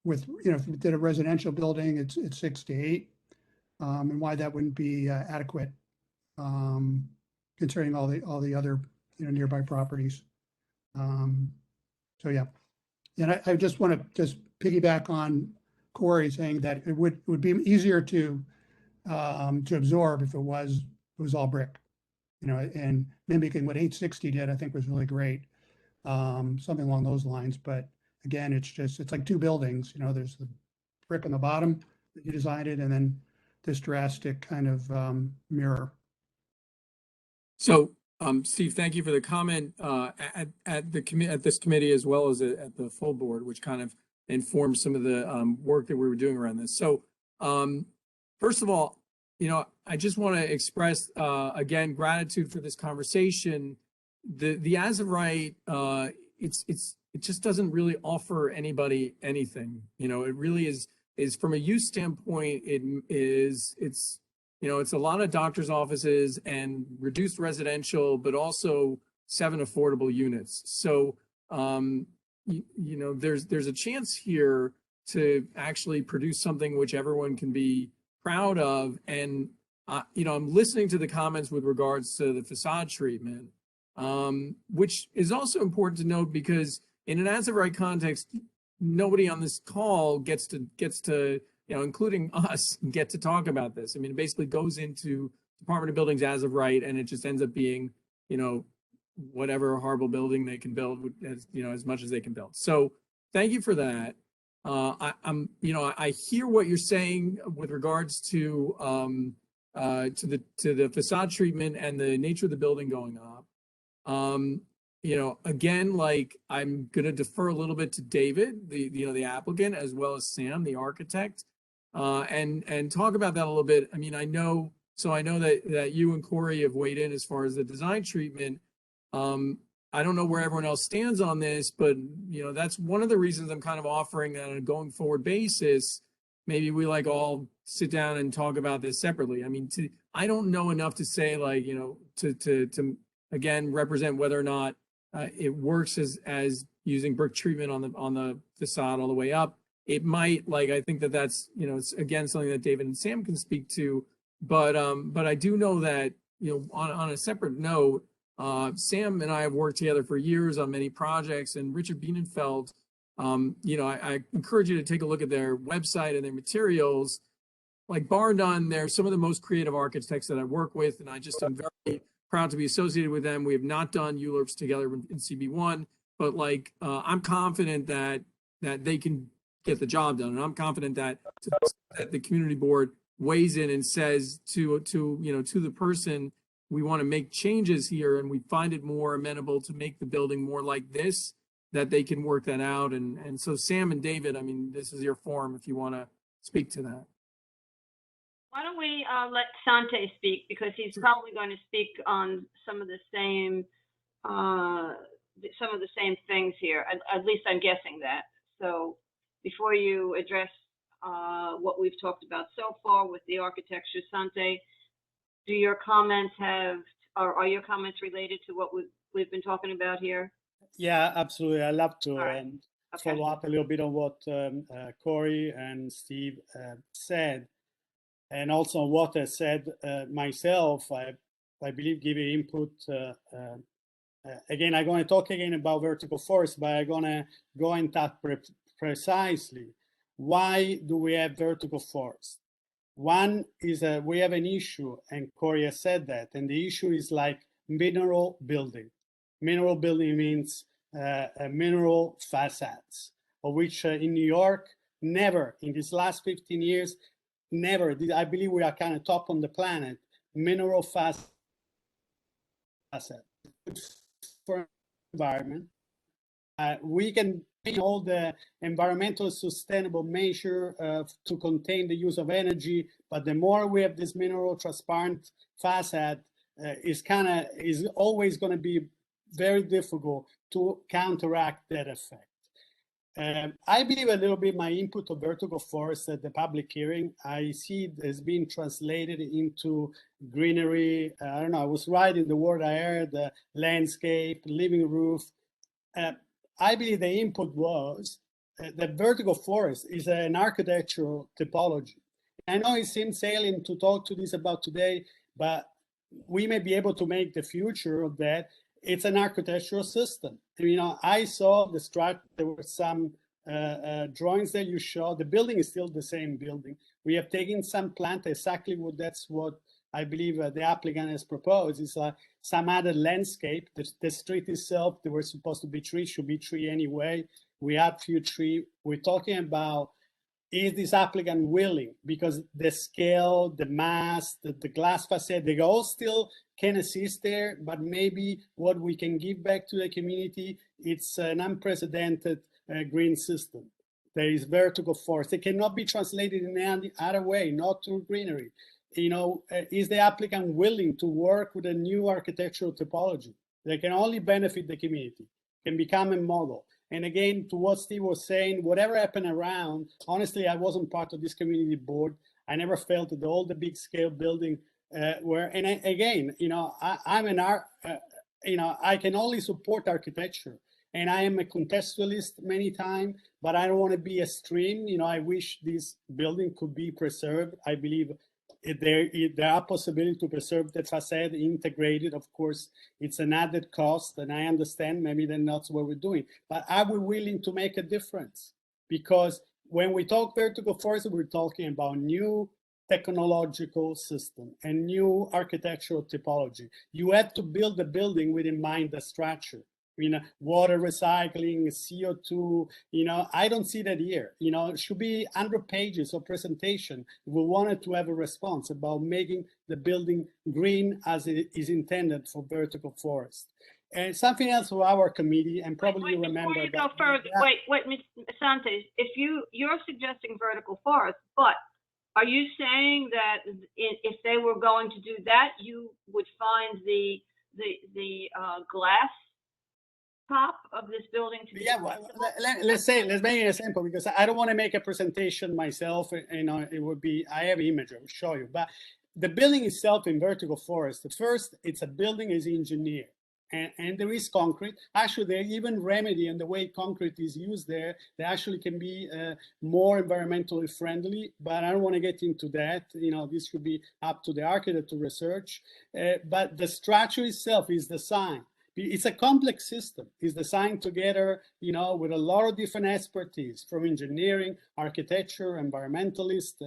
with, if you did a residential building, it's 6 to 8, and why that wouldn't be adequate, considering all the other, nearby properties. So yeah, and I just want to just piggyback on Corey saying that it would be easier to absorb if it was all brick, and mimicking what 860 did, I think was really great. Something along those lines. But again, it's like two buildings, there's the brick on the bottom that you designed it, and then this drastic kind of mirror. So, Steve, thank you for the comment at this committee as well as at the full board, which kind of informed some of the work that we were doing around this. So, first of all, I just want to express again gratitude for this conversation. The as of right, it just doesn't really offer anybody anything. It really is from a use standpoint. It's a lot of doctor's offices and reduced residential, but also 7 affordable units. So, there's a chance here to actually produce something which everyone can be proud of. And, I'm listening to the comments with regards to the facade treatment, which is also important to note because in an as of right context, nobody on this call gets to, including us, get to talk about this. I mean, it basically goes into Department of Buildings as of right, and it just ends up being, whatever horrible building they can build, as much as they can build. So thank you for that. I hear what you're saying with regards to the facade treatment and the nature of the building going up. Again, like I'm going to defer a little bit to David, the applicant, as well as Sam, the architect, and talk about that a little bit. I mean, I know that you and Corey have weighed in as far as the design treatment. I don't know where everyone else stands on this, but that's one of the reasons I'm kind of offering that on a going forward basis. Maybe we all sit down and talk about this separately. I mean, I don't know enough to say to again represent whether or not it works as using brick treatment on the facade all the way up. It might, I think that's it's again something that David and Sam can speak to, but I do know that on a separate note, Sam and I have worked together for years on many projects, and Richard Bienenfeld, I encourage you to take a look at their website and their materials. Bar none, they're some of the most creative architects that I work with, and I just am very proud to be associated with them. We have not done ULURPs together in CB1, but I'm confident that they can get the job done, and I'm confident that the community board weighs in and says to the person, we want to make changes here, and we find it more amenable to make the building more like this, that they can work that out. And so Sam and David, I mean, this is your forum if you want to speak to that. Why don't we let Sante speak, because he's probably going to speak on some of the same things here. At least I'm guessing that. So before you address what we've talked about so far with the architecture, Sante, are your comments related to what we've been talking about here? Yeah, absolutely. I'd love to Right. follow up a little bit on what Corey and Steve said, and also what I said myself. I believe giving input. Again, I'm going to talk again about vertical forest, but I'm going to go into that precisely. Why do we have vertical forest? One is we have an issue, and Corey has said that, and the issue is mineral building. Mineral building means mineral facades, of which in New York, never in these last 15 years, never did, I believe we are kind of top on the planet, mineral facade for environment. We can take all the environmental sustainable measure to contain the use of energy, but the more we have this mineral transparent facade, is always going to be very difficult to counteract that effect. I believe a little bit my input of vertical forest at the public hearing, I see it has been translated into greenery. I don't know, I was right in the word I heard, landscape, living roof. I believe the input was the vertical forest is an architectural typology. I know it seems alien to talk to this about today, but we may be able to make the future of that. It's an architectural system. You know, I saw the structure, there were some drawings that you showed. The building is still the same building. We have taken some plant, exactly that's what I believe the applicant has proposed, is some added landscape. The street itself, there were supposed to be trees, should be tree anyway. We have few trees. We're talking about, is this applicant willing? Because the scale, the mass, the glass facade, they all still can assist there, but maybe what we can give back to the community, it's an unprecedented green system. There is vertical forest. It cannot be translated in any other way, not through greenery. You know, is the applicant willing to work with a new architectural typology that can only benefit the community, can become a model? And again, to what Steve was saying, whatever happened around, honestly, I wasn't part of this community board. I never felt that all the big scale building were, and again, you know, I'm an art, you know, I can only support architecture. And I am a contextualist many times, but I don't want to be extreme. You know, I wish this building could be preserved. I believe there are possibilities to preserve the facade integrated. Of course, it's an added cost, and I understand maybe then that's what we're doing. But are we willing to make a difference? Because when we talk vertical forest, we're talking about new technological system and new architectural typology. You have to build the building with in mind the structure. You know, water recycling, CO2, you know, I don't see that here. You know, it should be 100 pages of presentation. We wanted to have a response about making the building green as it is intended for vertical forest. And something else for our committee, and probably you remember Before you that. go further, wait, Ms. Santos, if you're suggesting vertical forest, but are you saying that if they were going to do that, you would find the glass top of this building to be let's make an example, because I don't want to make a presentation myself. You know, it would be, I have an image, I'll show you. But the building itself in vertical forest, first, it's a building is engineered. And there is concrete. Actually, there even remedy in the way concrete is used there. They actually can be more environmentally friendly, but I don't want to get into that. You know, this could be up to the architect to research. But the structure itself is designed. It's a complex system. It's designed together, you know, with a lot of different expertise from engineering, architecture, environmentalists,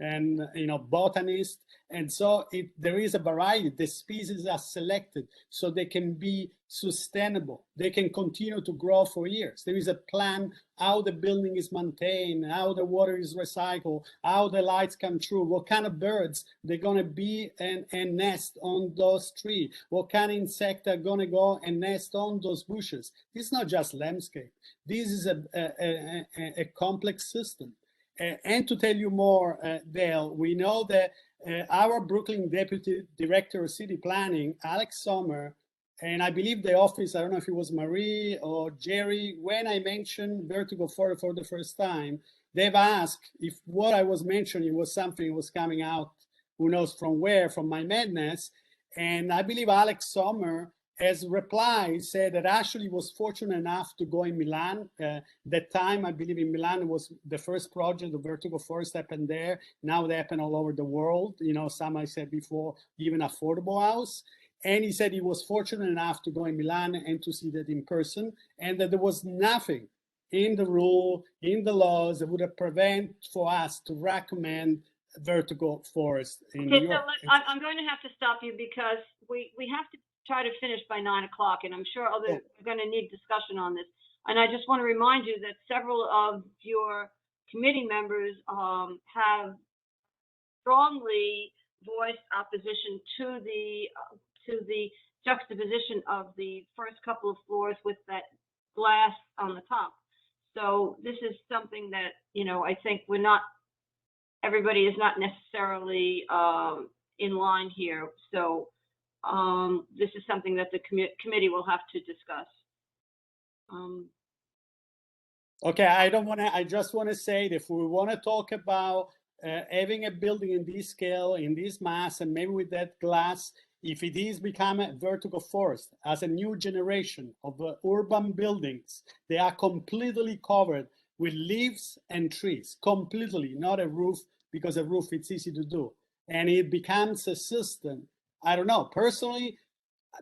and you know, botanists. And so there is a variety. The species are selected so they can be sustainable. They can continue to grow for years. There is a plan how the building is maintained, how the water is recycled, how the lights come through, what kind of birds they're going to be and nest on those trees, what kind of insects are going to go and nest on those bushes. This is not just landscape. This is a complex system. And to tell you more, Dale, we know that our Brooklyn Deputy Director of City Planning, Alex Sommer, and I believe the office, I don't know if it was Marie or Jerry, when I mentioned vertical forest for the first time, they've asked if what I was mentioning was something that was coming out, who knows from where, from my madness. And I believe Alex Sommer has replied, said that actually was fortunate enough to go in Milan. That time, I believe in Milan was the first project, the vertical forest happened there. Now they happen all over the world. You know, some I said before, even affordable house. And he said he was fortunate enough to go in Milan and to see that in person, and that there was nothing in the rule, in the laws that would have prevent for us to recommend vertical forest in New York. So I'm going to have to stop you because we have to try to finish by 9 o'clock, and I'm sure we're going to need discussion on this. And I just want to remind you that several of your committee members have strongly voiced opposition to the juxtaposition of the first couple of floors with that glass on the top. So this is something that, you know, I think everybody is not necessarily in line here. So this is something that the committee will have to discuss. Okay, I just want to say that if we want to talk about having a building in this scale, in this mass, and maybe with that glass, if it is become a vertical forest as a new generation of urban buildings, they are completely covered with leaves and trees, completely, not a roof, because a roof it's easy to do. And it becomes a system. I don't know, personally,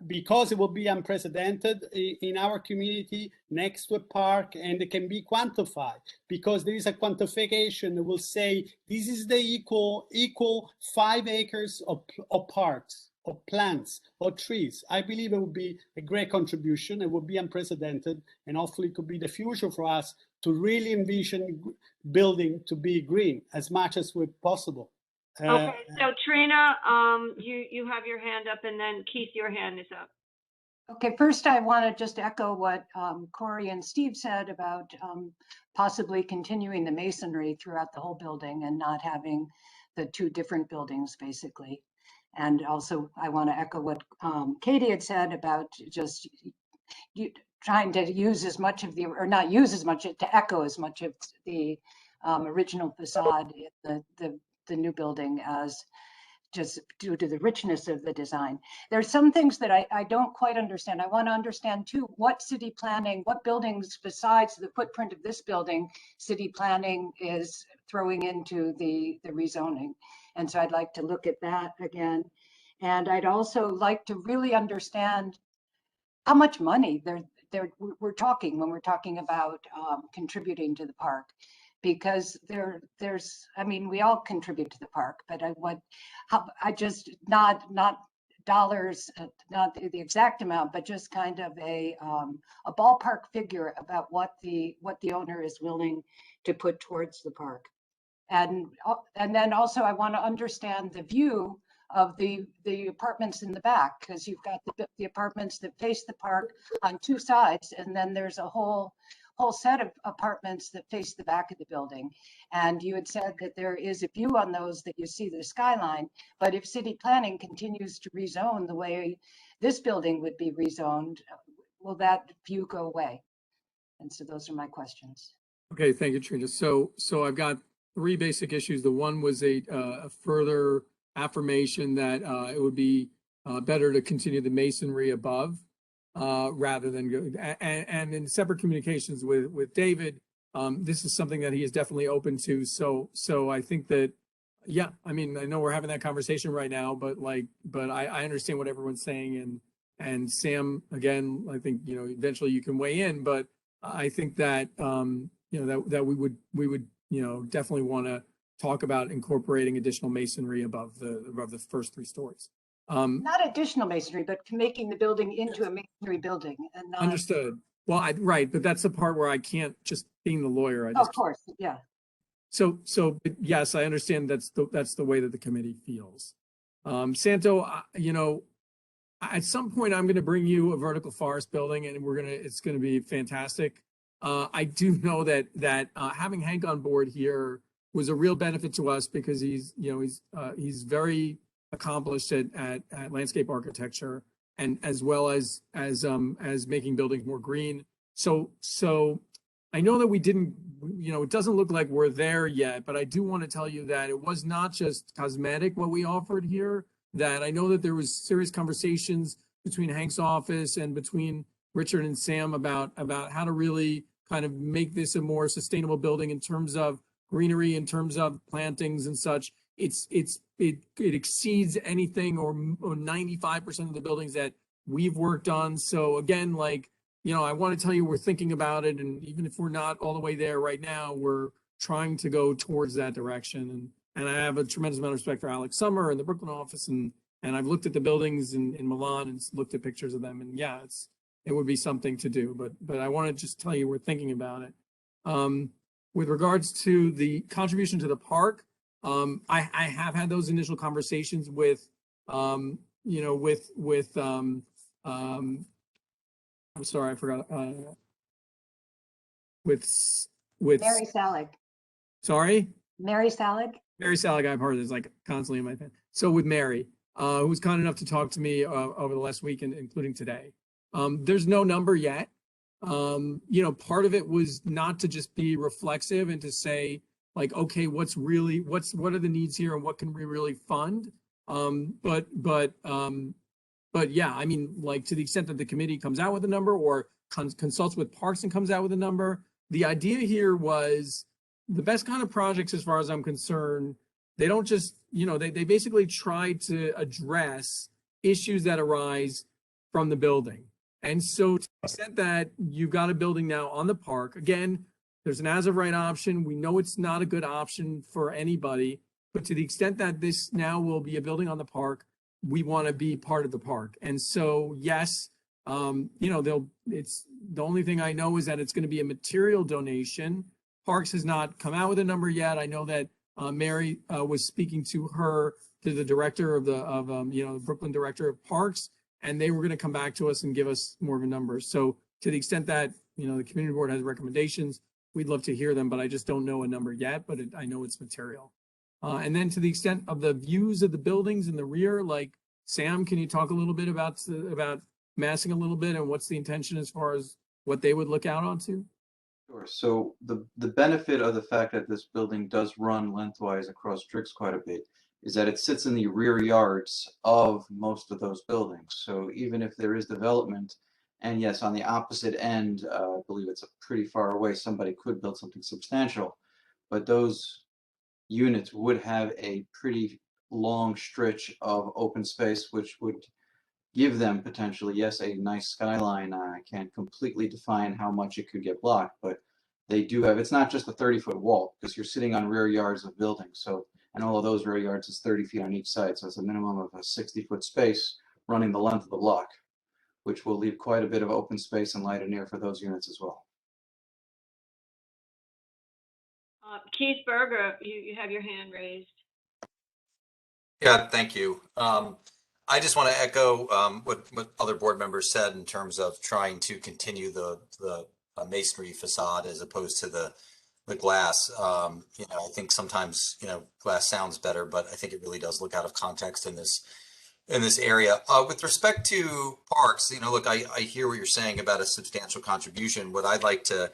because it will be unprecedented in our community next to a park, and it can be quantified because there is a quantification that will say this is the equal 5 acres of parks, of plants, or trees. I believe it would be a great contribution. It would be unprecedented, and hopefully it could be the future for us to really envision building to be green as much as possible. Okay, so Trina, you have your hand up, and then Keith, your hand is up. Okay, first I want to just echo what Corey and Steve said about possibly continuing the masonry throughout the whole building and not having the 2 different buildings, basically. And also I want to echo what Katie had said about just trying to use as much of the, or not use as much, to echo as much of the original facade in the new building, as just due to the richness of the design. There's some things that I don't quite understand. I want to understand too, what city planning, what buildings besides the footprint of this building, city planning is throwing into the rezoning. And so I'd like to look at that again. And I'd also like to really understand how much money we're talking when we're talking about contributing to the park. Because there's, I mean, we all contribute to the park, but I just not dollars, not the exact amount, but just kind of a ballpark figure about what the owner is willing to put towards the park. And then also I want to understand the view of the apartments in the back, because you've got the apartments that face the park on 2 sides, and then there's a whole set of apartments that face the back of the building. And you had said that there is a view on those that you see the skyline, but if city planning continues to rezone the way this building would be rezoned, will that view go away? And so those are my questions. Okay, thank you, Trina. So I've got 3 basic issues. The one was a further affirmation that it would be better to continue the masonry above rather than go, and in separate communications with David, this is something that he is definitely open to. So I think that, yeah, I mean, I know we're having that conversation right now, but I understand what everyone's saying, and Sam, again, I think, eventually you can weigh in, but I think that, that we would, definitely want to talk about incorporating additional masonry above the first 3 stories. Not additional masonry, but making the building into a masonry building and not. Understood. Well, right, but that's the part where I can't, just being the lawyer, I Oh, just. of course, yeah. So but yes, I understand that's the way that the committee feels. Santo, at some point I'm going to bring you a vertical forest building, and it's going to be fantastic. I do know that having Hank on board here was a real benefit to us, because he's very accomplished at landscape architecture, and as well as making buildings more green. So I know that we didn't, it doesn't look like we're there yet, but I do want to tell you that it was not just cosmetic what we offered here, that I know that there was serious conversations between Hank's office and between Richard and Sam about how to really kind of make this a more sustainable building in terms of greenery, in terms of plantings and such. It exceeds anything or 95% of the buildings that we've worked on. So again, I want to tell you, we're thinking about it. And even if we're not all the way there right now, we're trying to go towards that direction. And I have a tremendous amount of respect for Alex Summer and the Brooklyn office. And I've looked at the buildings in Milan and looked at pictures of them. And yeah, it would be something to do. But I want to just tell you, we're thinking about it. With regards to the contribution to the park, I have had those initial conversations with, I'm sorry, I forgot, with Mary Salig. Sorry? Mary Salig. Mary Salig, I've heard is constantly in my head. So with Mary, who was kind enough to talk to me over the last week, including today. There's no number yet. Part of it was not to just be reflexive and to say, okay, what are the needs here and what can we really fund? But yeah, I mean, to the extent that the committee comes out with a number or consults with parks and comes out with a number, the idea here was the best kind of projects, as far as I'm concerned, they don't just, they basically try to address issues that arise from the building. And so to the extent that you've got a building now on the park, again, there's an as of right option. We know it's not a good option for anybody, but to the extent that this now will be a building on the park, we want to be part of the park. And so, yes, it's the only thing I know is that it's going to be a material donation. Parks has not come out with a number yet. I know that Mary was speaking to the director of the Brooklyn director of parks, and they were going to come back to us and give us more of a number. So to the extent that, the community board has recommendations, we'd love to hear them, but I just don't know a number yet, but I know it's material. And then to the extent of the views of the buildings in the rear, like Sam, can you talk a little bit about massing a little bit and what's the intention as far as what they would look out onto? Sure. So the benefit of the fact that this building does run lengthwise across Drix quite a bit is that it sits in the rear yards of most of those buildings. So even if there is development, and yes, on the opposite end, I believe it's pretty far away, somebody could build something substantial, but those units would have a pretty long stretch of open space, which would give them potentially, yes, a nice skyline. I can't completely define how much it could get blocked, but they do have, it's not just a 30-foot wall, because you're sitting on rear yards of buildings. So, and all of those rear yards is 30 feet on each side. So it's a minimum of a 60-foot space running the length of the block, which will leave quite a bit of open space and light and air for those units as well. Keith Berger, you have your hand raised. Yeah, thank you. I just want to echo what other board members said in terms of trying to continue the masonry facade as opposed to the glass. I think sometimes glass sounds better, but I think it really does look out of context in this area. With respect to parks, look, I hear what you're saying about a substantial contribution. What I'd like to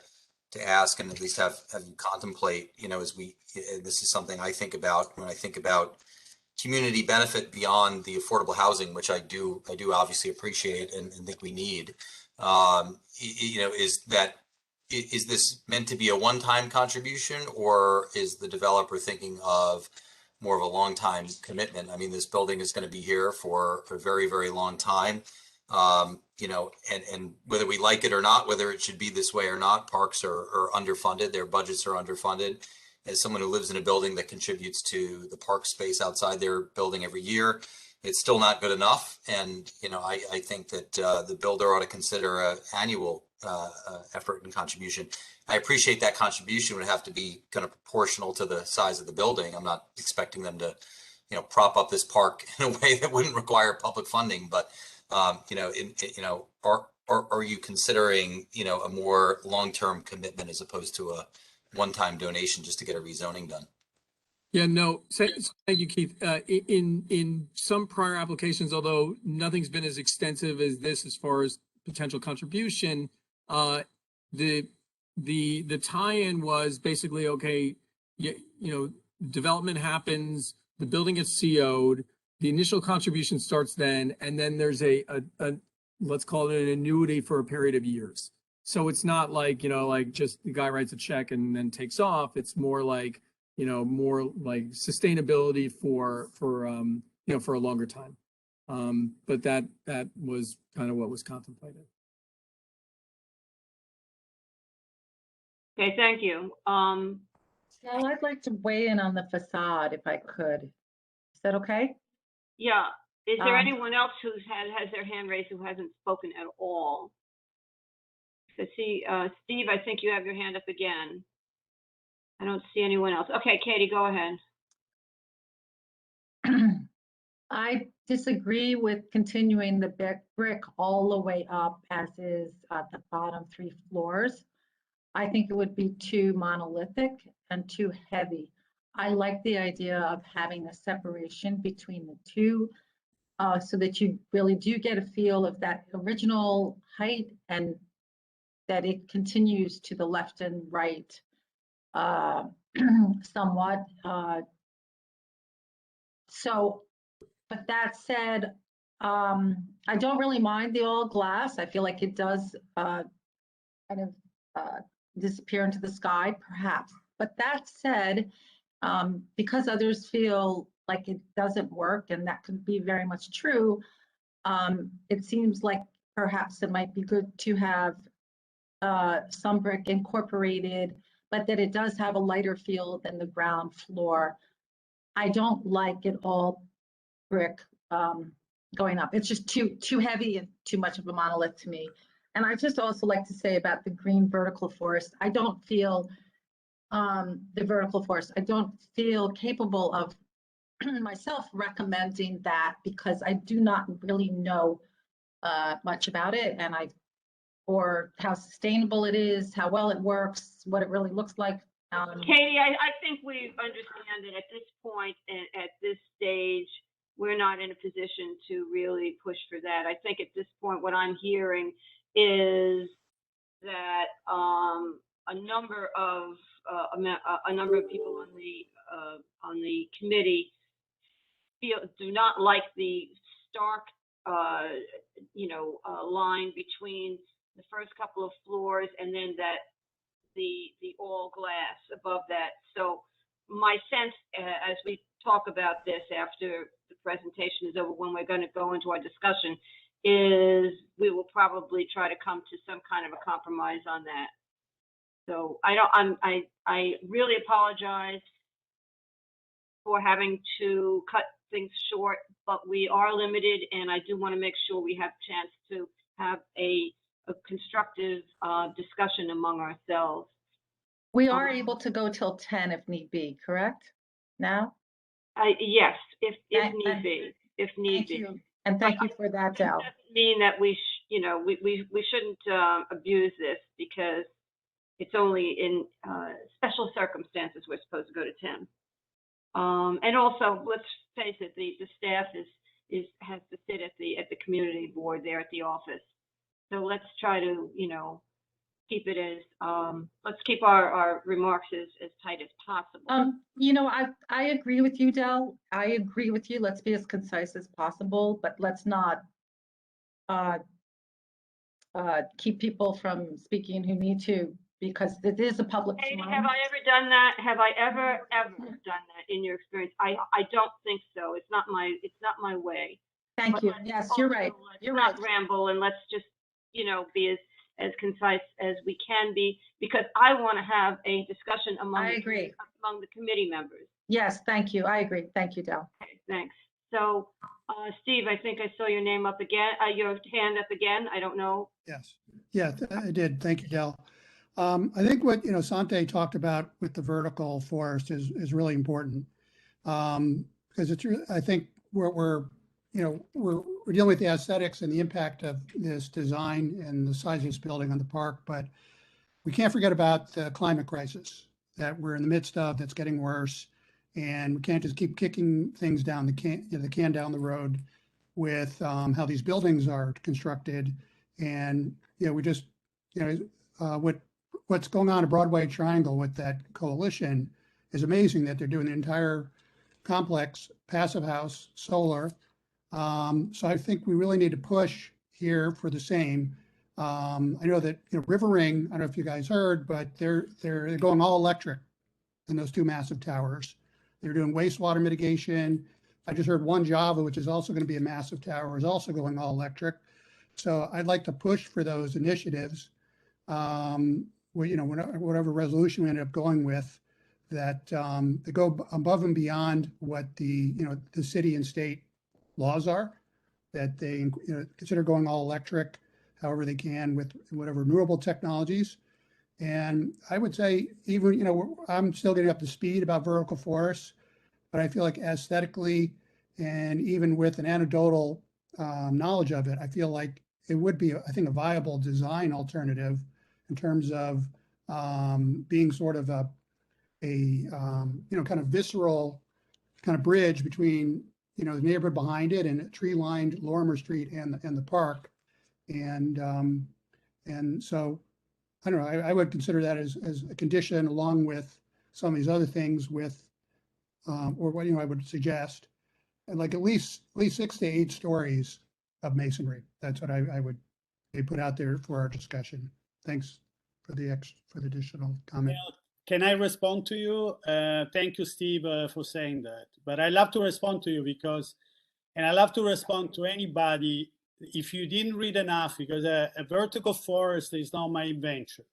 ask, and at least have you contemplate, this is something I think about when I think about community benefit beyond the affordable housing, which I do obviously appreciate and think we need. Is this meant to be a one-time contribution, or is the developer thinking of more of a long-time commitment? I mean, this building is going to be here for a very, very long time. And whether we like it or not, whether it should be this way or not, parks are underfunded, their budgets are underfunded. As someone who lives in a building that contributes to the park space outside their building every year, it's still not good enough. And, I think that the builder ought to consider an annual effort and contribution. I appreciate that contribution would have to be kind of proportional to the size of the building. I'm not expecting them to, prop up this park in a way that wouldn't require public funding. But, are you considering, a more long-term commitment as opposed to a one-time donation just to get a rezoning done? Yeah, no, thank you, Keith. In some prior applications, although nothing's been as extensive as this as far as potential contribution, the tie-in was basically, okay, development happens, the building gets CO'd, the initial contribution starts then, and then there's a let's call it an annuity for a period of years. So it's not like, like just the guy writes a check and then takes off. It's more like, more like sustainability for a longer time. But that was kind of what was contemplated. Okay, thank you. Well, I'd like to weigh in on the facade if I could. Is that okay? Yeah. Is there anyone else who has their hand raised who hasn't spoken at all? So see, Steve, I think you have your hand up again. I don't see anyone else. Okay, Katie, go ahead. I disagree with continuing the brick all the way up as is at the bottom 3 floors. I think it would be too monolithic and too heavy. I like the idea of having a separation between the two so that you really do get a feel of that original height and that it continues to the left and right somewhat. But that said, I don't really mind the all glass. I feel like it does kind of disappear into the sky? Perhaps. But that said, because others feel like it doesn't work, and that could be very much true, it seems like perhaps it might be good to have some brick incorporated, but that it does have a lighter feel than the ground floor. I don't like it all brick going up. It's just too heavy and too much of a monolith to me. And I just also like to say about the green vertical forest, I don't feel the vertical forest, I don't feel capable of myself recommending that because I do not really know much about it, and or how sustainable it is, how well it works, what it really looks like. Katie, I think we understand that at this point and at this stage, we're not in a position to really push for that. I think at this point, what I'm hearing is that a number of people on the committee do not like the stark line between the first couple of floors and then the all glass above that. So my sense, as we talk about this after the presentation is over, when we're going to go into our discussion, is we will probably try to come to some kind of a compromise on that. So I really apologize for having to cut things short, but we are limited, and I do want to make sure we have a chance to have a constructive discussion among ourselves. We are able to go till 10 if need be, correct? Now? Yes, if need be. If need be. And thank you for that, Del. It doesn't mean that we shouldn't abuse this, because it's only in special circumstances we're supposed to go to 10. And also, let's face it, the staff has to sit at the community board there at the office. So let's try to, keep it as, let's keep our remarks as tight as possible. I agree with you, Del. I agree with you. Let's be as concise as possible, but let's not keep people from speaking who need to, because it is a public forum. Have I ever done that? Have I ever done that in your experience? I don't think so. It's not my way. Thank you. Yes, you're right. You're right. Not ramble, and let's just, be as concise as we can be, because I want to have a discussion among the committee members. Yes, thank you. I agree. Thank you, Del. Okay, thanks. So, Steve, I think I saw your name up again, your hand up again. I don't know. Yes. Yeah, I did. Thank you, Del. I think what, Sante talked about with the vertical forest is really important. Because I think we're dealing with the aesthetics and the impact of this design and the size of this building on the park, but we can't forget about the climate crisis that we're in the midst of, that's getting worse. And we can't just keep kicking things down the can down the road with how these buildings are constructed. And, we just, what's going on at Broadway Triangle with that coalition is amazing, that they're doing the entire complex, passive house, solar. So I think we really need to push here for the same. I know that River Ring, I don't know if you guys heard, but they're going all electric in those two massive towers. They're doing wastewater mitigation. I just heard One Java, which is also going to be a massive tower, is also going all electric. So I'd like to push for those initiatives. Whatever resolution we end up going with, that they go above and beyond what the city and state laws are, that they consider going all electric however they can with whatever renewable technologies. And I would say, even, I'm still getting up to speed about vertical forests, but I feel like aesthetically, and even with an anecdotal knowledge of it, I feel like it would be, I think, a viable design alternative in terms of being sort of a kind of visceral kind of bridge between, the neighborhood behind it and tree-lined Lorimer Street and the park. And so, I don't know, I would consider that as a condition, along with some of these other things with, or what, I would suggest, and like at least 6 to 8 stories of masonry. That's what I would put out there for our discussion. Thanks for the additional comment. Well, can I respond to you? Thank you, Steve, for saying that. But I love to respond to you and I love to respond to anybody if you didn't read enough, because a vertical forest is not my invention.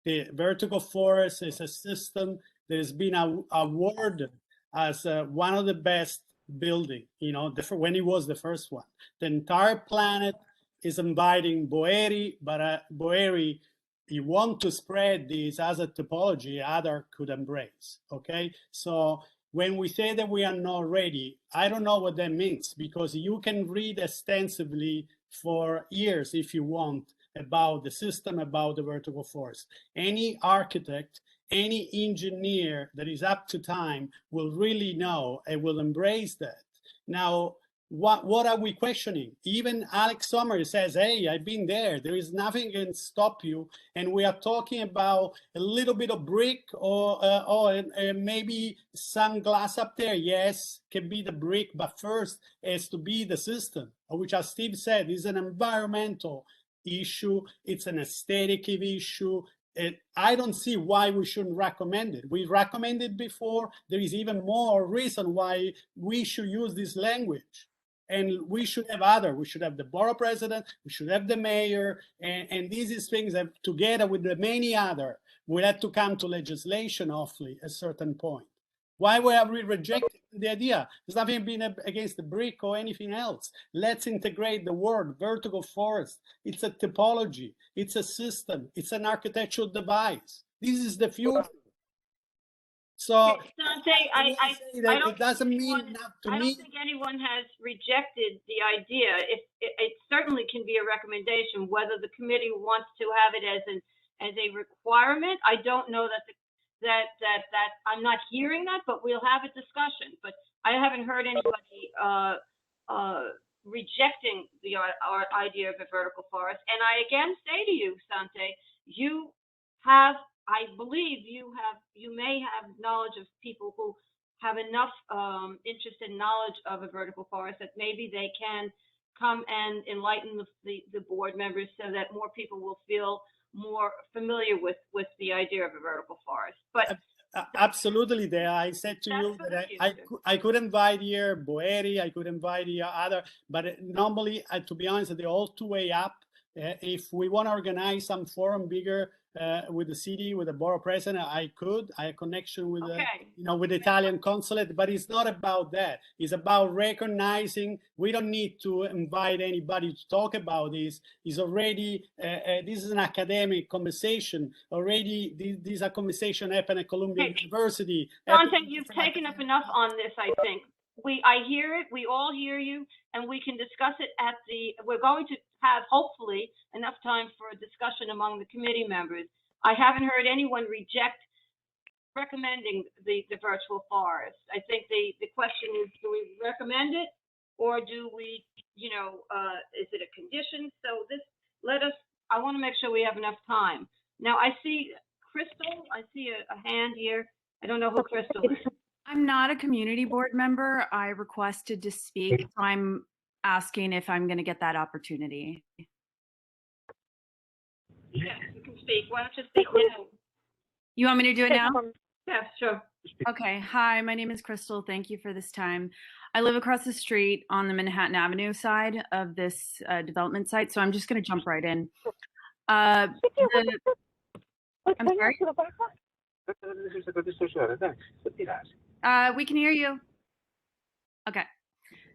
The vertical forest is a system that has been awarded as one of the best building, when it was the first one. The entire planet is inviting Boeri, but Boeri, you want to spread this as a topology other could embrace, okay? So when we say that we are not ready, I don't know what that means, because you can read extensively for years if you want about the system, about the vertical forest. Any architect, any engineer that is up to time will really know and will embrace that. Now, what are we questioning? Even Alex Sommer says, hey, I've been there. There is nothing can stop you. And we are talking about a little bit of brick or maybe some glass up there. Yes, can be the brick, but first has to be the system, which, as Steve said, is an environmental issue. It's an aesthetic issue. And I don't see why we shouldn't recommend it. We recommended before. There is even more reason why we should use this language. And we should have we should have the borough president, we should have the mayor, and these is things that together with the many other will have to come to legislation, hopefully, at a certain point. Why were we rejecting the idea? There's nothing being against the brick or anything else. Let's integrate the word vertical forest. It's a typology, it's a system, it's an architectural device. This is the future. So Dante, I don't it doesn't mean anyone, enough to I me. don't think anyone has rejected the idea. It certainly can be a recommendation. Whether the committee wants to have it as a requirement, I don't know that I'm not hearing that, but we'll have a discussion. But I haven't heard anybody rejecting the idea of a vertical forest. And I again say to you, Sante, you have, I believe you may have knowledge of people who have enough interest and knowledge of a vertical forest that maybe they can come and enlighten the board members so that more people will feel more familiar with the idea of a vertical forest. But absolutely, there. I said to you that I could invite here Boeri, I could invite here other, but normally, to be honest, they're all two-way up. If we want to organize some forum bigger with the city, with the borough president, I have connection with with the Italian consulate, but it's not about that. It's about recognizing we don't need to invite anybody to talk about this. It's already this is an academic conversation. Already, these are conversation happen at Columbia University. Dante, you've taken up enough on this, I think. I hear it, we all hear you, and we can discuss it we're going to have, hopefully, enough time for a discussion among the committee members. I haven't heard anyone reject recommending the virtual forest. I think the question is, do we recommend it, or do we, is it a condition? So I want to make sure we have enough time. Now, I see Crystal, I see a hand here. I don't know who Crystal is. I'm not a community board member. I requested to speak, so I'm asking if I'm going to get that opportunity. Yes, you can speak. Why don't you speak now? You want me to do it now? Yeah, sure. Okay. Hi, my name is Crystal. Thank you for this time. I live across the street on the Manhattan Avenue side of this development site, so I'm just going to jump right in. I'm sorry? We can hear you. Okay.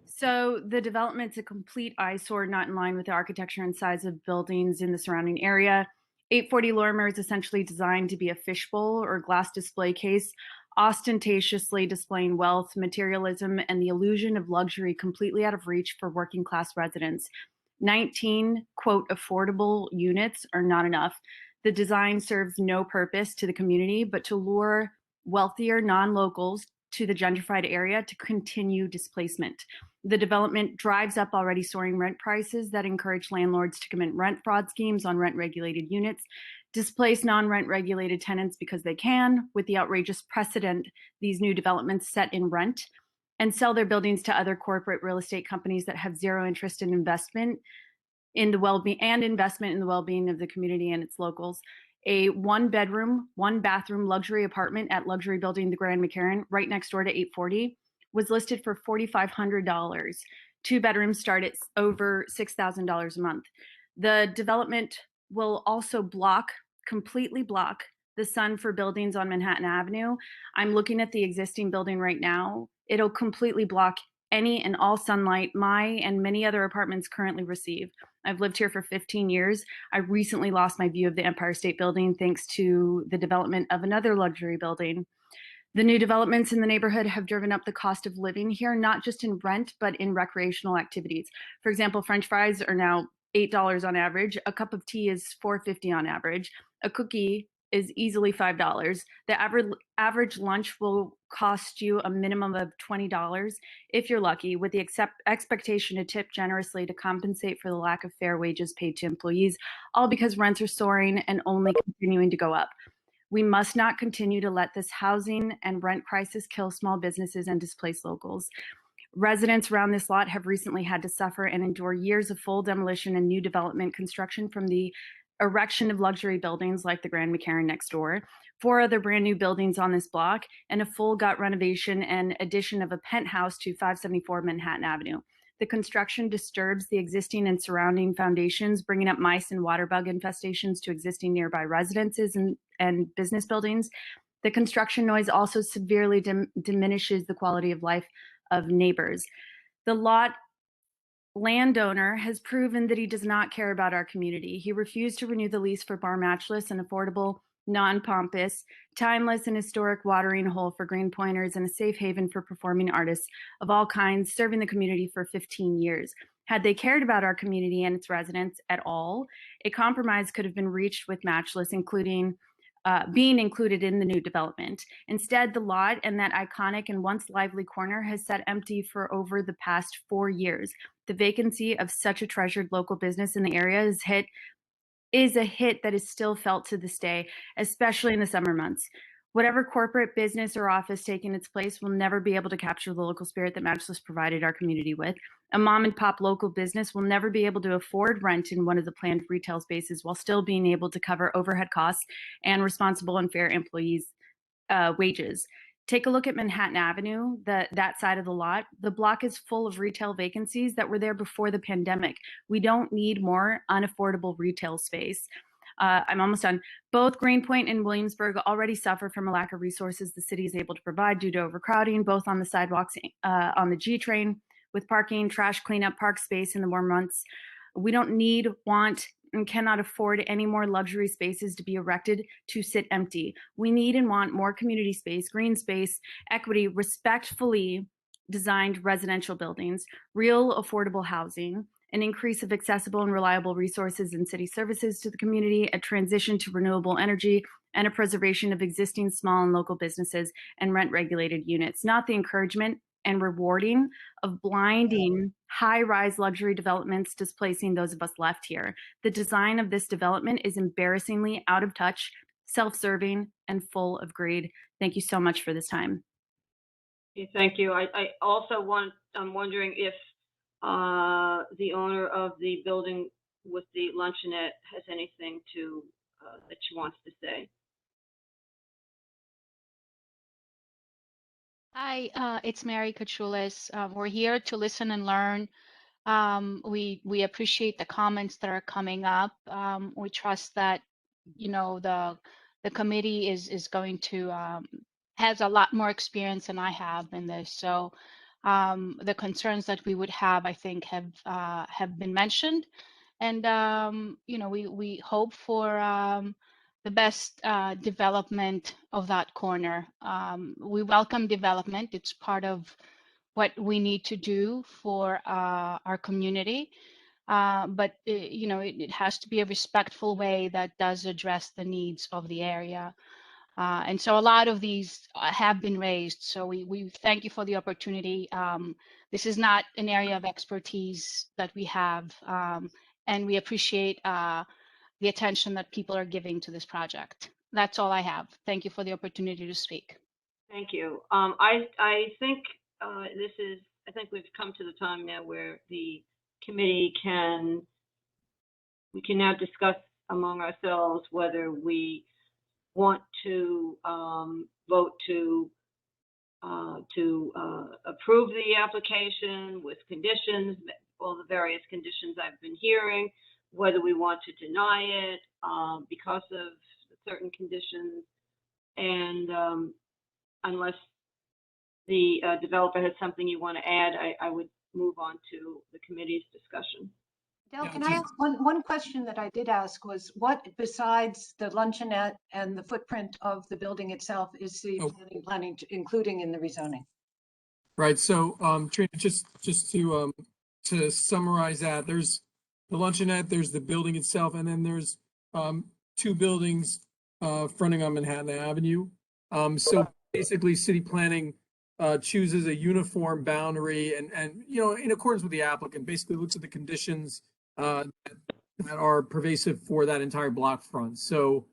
So the development's a complete eyesore, not in line with the architecture and size of buildings in the surrounding area. 840 Lorimer is essentially designed to be a fishbowl or glass display case, ostentatiously displaying wealth, materialism, and the illusion of luxury completely out of reach for working class residents. 19, quote, affordable units are not enough. The design serves no purpose to the community, but to lure wealthier non-locals to the gentrified area to continue displacement. The development drives up already soaring rent prices that encourage landlords to commit rent fraud schemes on rent-regulated units, displace non-rent regulated tenants because they can, with the outrageous precedent these new developments set in rent, and sell their buildings to other corporate real estate companies that have zero interest in investment in the well-being and investment in the well-being of the community and its locals. a 1-bedroom, 1-bathroom luxury apartment at luxury building the Grand McCarran right next door to 840 was listed for $4,500. 2 bedrooms start at over $6,000 a month. The development will also completely block the sun for buildings on Manhattan Avenue. I'm looking at the existing building right now. It'll completely block any and all sunlight my and many other apartments currently receive. I've lived here for 15 years. I recently lost my view of the Empire State Building thanks to the development of another luxury building. The new developments in the neighborhood have driven up the cost of living here, not just in rent, but in recreational activities. For example, French fries are now $8 on average. A cup of tea is $4.50 on average. A cookie is easily $5. The average lunch will cost you a minimum of $20 if you're lucky, with the expectation to tip generously to compensate for the lack of fair wages paid to employees, all because rents are soaring and only continuing to go up. We must not continue to let this housing and rent crisis kill small businesses and displace locals. Residents around this lot have recently had to suffer and endure years of full demolition and new development construction, from the erection of luxury buildings like the Grand McCarran next door, 4 other brand new buildings on this block, and a full gut renovation and addition of a penthouse to 574 Manhattan Avenue. The construction disturbs the existing and surrounding foundations, bringing up mice and water bug infestations to existing nearby residences and business buildings. The construction noise also severely diminishes the quality of life of neighbors. The lot landowner has proven that he does not care about our community. He refused to renew the lease for Bar Matchless, an affordable, non-pompous, timeless, and historic watering hole for green pointers and a safe haven for performing artists of all kinds, serving the community for 15 years. Had they cared about our community and its residents at all, a compromise could have been reached with Matchless, including being included in the new development. Instead, the lot and that iconic and once lively corner has sat empty for over the past 4 years. The vacancy of such a treasured local business in the area is a hit that is still felt to this day, especially in the summer months. Whatever corporate business or office taking its place will never be able to capture the local spirit that Matchless provided our community with. A mom and pop local business will never be able to afford rent in one of the planned retail spaces while still being able to cover overhead costs and responsible and fair employees' wages. Take a look at Manhattan Avenue, that side of the lot. The block is full of retail vacancies that were there before the pandemic. We don't need more unaffordable retail space. I'm almost done. Both Greenpoint and Williamsburg already suffer from a lack of resources the city is able to provide due to overcrowding, both on the sidewalks, on the G train, with parking, trash cleanup, park space in the warm months. We don't need, want, and cannot afford any more luxury spaces to be erected to sit empty. We need and want more community space, green space, equity, respectfully designed residential buildings, real affordable housing, an increase of accessible and reliable resources and city services to the community, a transition to renewable energy, and a preservation of existing small and local businesses and rent-regulated units, not the encouragement and rewarding of blinding high-rise luxury developments displacing those of us left here. The design of this development is embarrassingly out of touch, self-serving, and full of greed. Thank you so much for this time. Okay, thank you. I also I'm wondering if the owner of the building with the luncheonette has anything that she wants to say. Hi, it's Mary Kachulis. We're here to listen and learn. We appreciate the comments that are coming up. We trust that, you know, the committee is going to has a lot more experience than I have in this. So the concerns that we would have, I think, have been mentioned, and you know, we hope for the best development of that corner. We welcome development. It's part of what we need to do for our community. But you know, it has to be a respectful way that does address the needs of the area. And so a lot of these have been raised. So we thank you for the opportunity. This is not an area of expertise that we have, and we appreciate the attention that people are giving to this project. That's all I have. Thank you for the opportunity to speak. Thank you. I think I think we've come to the time now where the committee we can now discuss among ourselves whether we want to vote to approve the application with conditions, all the various conditions I've been hearing, whether we want to deny it because of certain conditions, and unless the developer has something you want to add, I would move on to the committee's discussion. Del, can I ask one question that I did ask was what besides the luncheonette and the footprint of the building itself is the planning including in the rezoning? Right. So, Trina, just to summarize that, there's the luncheonette, there's the building itself, and then there's two buildings fronting on Manhattan Avenue. So basically, city planning chooses a uniform boundary, and you know, in accordance with the applicant, basically looks at the conditions that are pervasive for that entire block front. So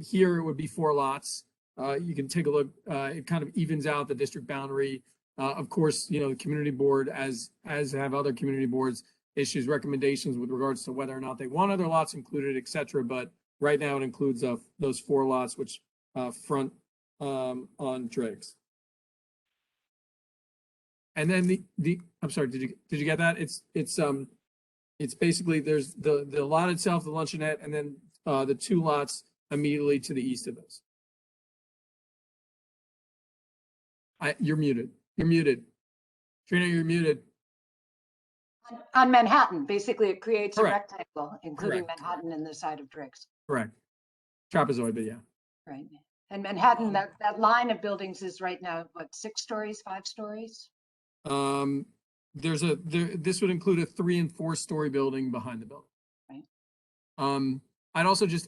here it would be 4 lots. You can take a look. It kind of evens out the district boundary. Of course, you know, the community board, as have other community boards, issues recommendations with regards to whether or not they want other lots included, et cetera. But right now it includes those 4 lots, which front on Driggs. And then I'm sorry, did you get that? It's basically there's the lot itself, the luncheonette, and then the 2 lots immediately to the east of us. You're muted. You're muted. Trina, you're muted. On Manhattan, basically it creates Correct. a rectangle, including Correct. Manhattan in the side of Driggs. Correct. Trapezoid, but yeah. Right. And Manhattan, that line of buildings is right now, what, 6 stories, 5 stories? This would include a 3- and 4-story building behind the building. Right. I'd also just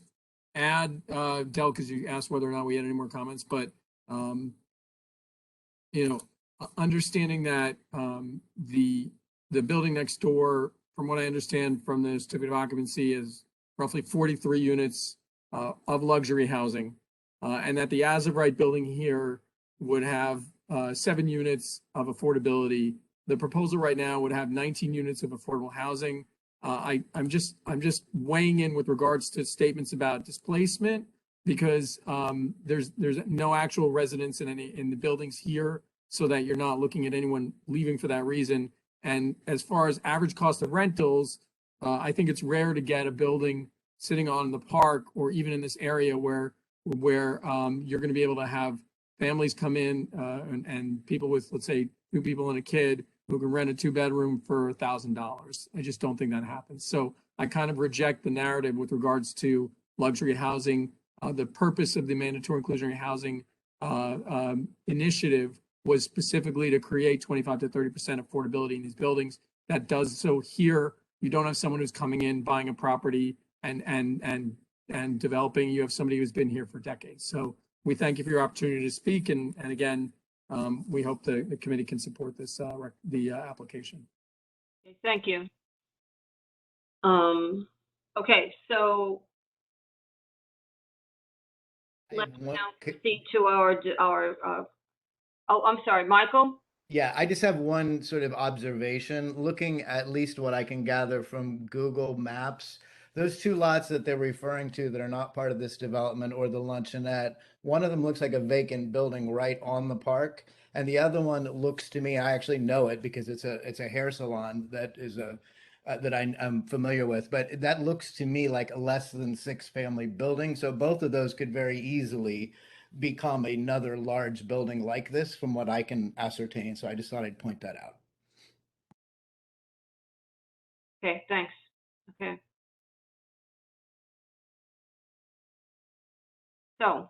add, Del, because you asked whether or not we had any more comments, but you know, understanding that the building next door, from what I understand from the certificate of occupancy, is roughly 43 units of luxury housing, and that the as of right building here would have 7 units of affordability. The proposal right now would have 19 units of affordable housing. I'm just weighing in with regards to statements about displacement, because there's no actual residents in the buildings here, so that you're not looking at anyone leaving for that reason. And as far as average cost of rentals, I think it's rare to get a building sitting on the park or even in this area where you're going to be able to have families come in and people with, let's say, 2 people and a kid who can rent a 2-bedroom for $1,000. I just don't think that happens. So I kind of reject the narrative with regards to luxury housing. The purpose of the mandatory inclusionary housing initiative was specifically to create 25 to 30% affordability in these buildings. That does so here. You don't have someone who's coming in, buying a property and developing. You have somebody who's been here for decades. So we thank you for your opportunity to speak. And again, we hope the committee can support this, the application. Okay, thank you. Okay, so let's now proceed to our oh, I'm sorry, Michael? Yeah, I just have one sort of observation. Looking at least what I can gather from Google Maps, those 2 lots that they're referring to that are not part of this development or the luncheonette, one of them looks like a vacant building right on the park, and the other one looks to me, I actually know it because it's a hair salon that is that I'm familiar with, but that looks to me like a less than 6-family building. So both of those could very easily become another large building like this from what I can ascertain. So I just thought I'd point that out. Okay, thanks. Okay. So.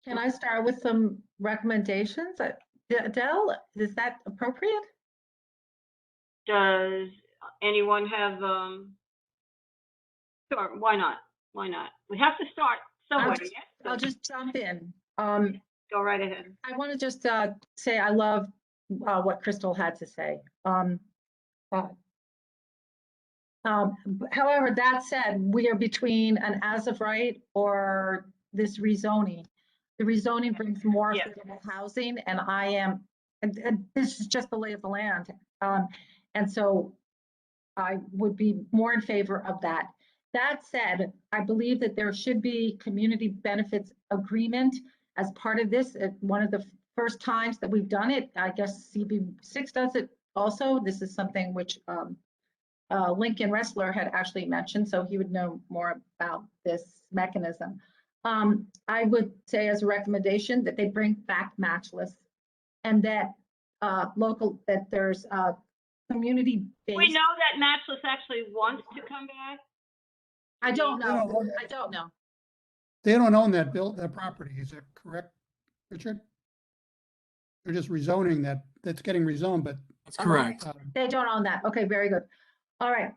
Can I start with some recommendations? Del, is that appropriate? Does anyone have, sure, why not? Why not? We have to start somewhere. I'll just jump in. Go right ahead. I want to just say I love what Crystal had to say. However, that said, we are between an as of right or this rezoning. The rezoning brings more affordable housing, and and this is just the lay of the land. And so I would be more in favor of that. That said, I believe that there should be community benefits agreement as part of this. One of the first times that we've done it, I guess CB6 does it also. This is something which Lincoln Ressler had actually mentioned, so he would know more about this mechanism. I would say as a recommendation that they bring back matchless, and that that there's community based. We know that Matchless actually wants to come back. I don't know. No. I don't know. They don't own that property, is that correct, Richard? They're just rezoning that's getting rezoned, but. That's correct. They don't own that. Okay, very good. All right,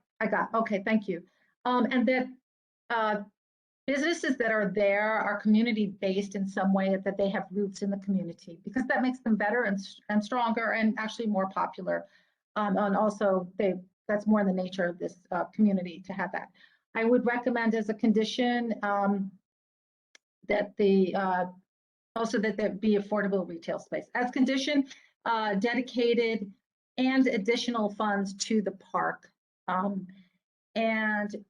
okay, thank you. And that businesses that are there are community based in some way, that they have roots in the community, because that makes them better and stronger and actually more popular. And also that's more in the nature of this community to have that. I would recommend as a condition that also that there be affordable retail space. As condition, dedicated and additional funds to the park. And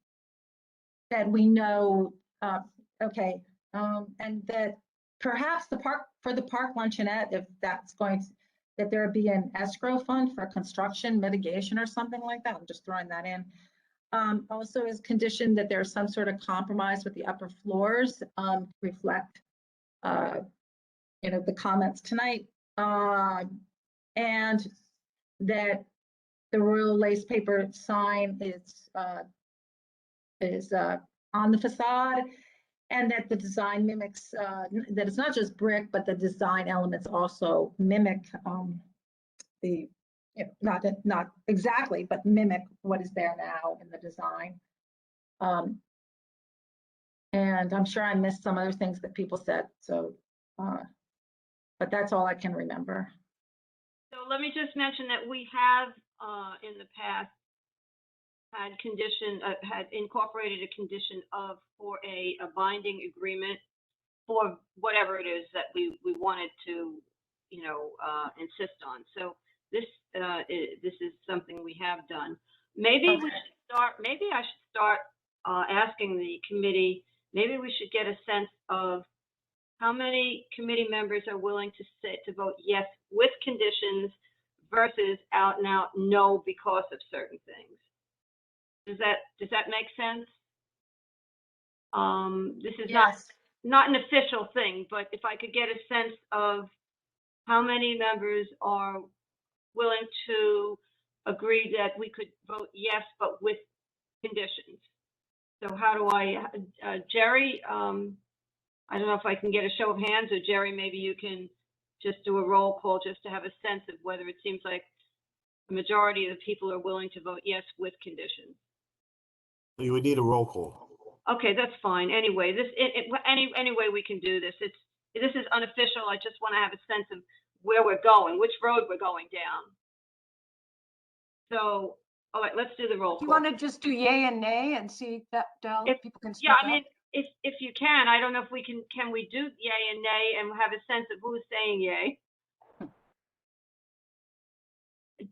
that we know, and that perhaps for the park luncheonette, if that's that there be an escrow fund for construction mitigation or something like that. I'm just throwing that in. Also is conditioned that there's some sort of compromise with the upper floors, reflect, the comments tonight, and that the royal lace paper sign is on the facade, and that the design mimics, that it's not just brick, but the design elements also mimic not exactly, but mimic what is there now in the design. And I'm sure I missed some other things that people said, so, but that's all I can remember. So let me just mention that we have in the past had incorporated a condition for a binding agreement for whatever it is that we wanted to, insist on. So this is something we have done. Maybe we should start. Maybe I should start asking the committee. Maybe we should get a sense of how many committee members are willing to vote yes with conditions versus out and out no because of certain things. Does that make sense? This is not an official thing, but if I could get a sense of how many members are willing to agree that we could vote yes, but with conditions. So how do I, Jerry, I don't know if I can get a show of hands, or Jerry, maybe you can just do a roll call just to have a sense of whether it seems like the majority of the people are willing to vote yes with conditions. You would need a roll call. Okay, that's fine. Anyway, any way we can do this. This is unofficial. I just want to have a sense of where we're going, which road we're going down. So, all right, let's do the roll call. You want to just do yay and nay and see that people can speak Yeah, up? I mean, if you can, I don't know if we can we do yay and nay and have a sense of who's saying yay?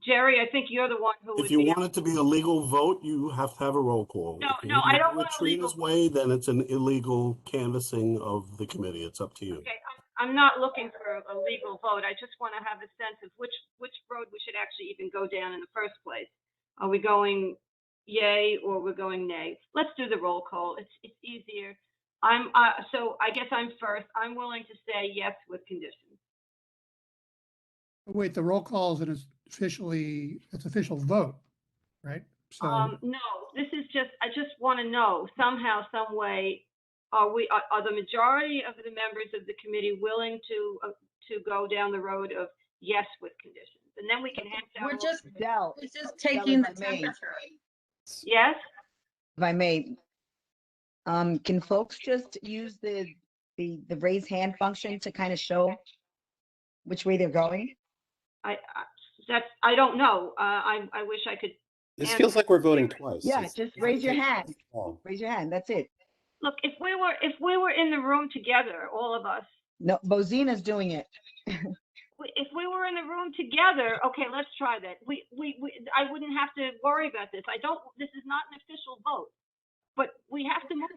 Jerry, I think you're the one who would If you want it to be a legal vote, you have to have a roll call. No, I don't want a legal Trina's way, then it's an illegal canvassing of the committee. It's up to you. Okay, I'm not looking for a legal vote. I just want to have a sense of which road we should actually even go down in the first place. Are we going yay or we're going nay? Let's do the roll call. It's easier. So I guess I'm first. I'm willing to say yes with conditions. Wait, the roll call is it's official vote, right? So no, this is I just want to know somehow, some way, are the majority of the members of the committee willing to go down the road of yes with conditions, and then we can hand down. We're just taking the temperature. Yes. If I may, can folks just use the raise hand function to kind of show which way they're going? I don't know. I wish I could. This feels like we're voting twice. Yeah, just raise your hand. Raise your hand. That's it. Look, if we were in the room together, all of us. No, Bozina's doing it. if we were in the room together, okay, let's try that. I wouldn't have to worry about this. This is not an official vote, but we have to move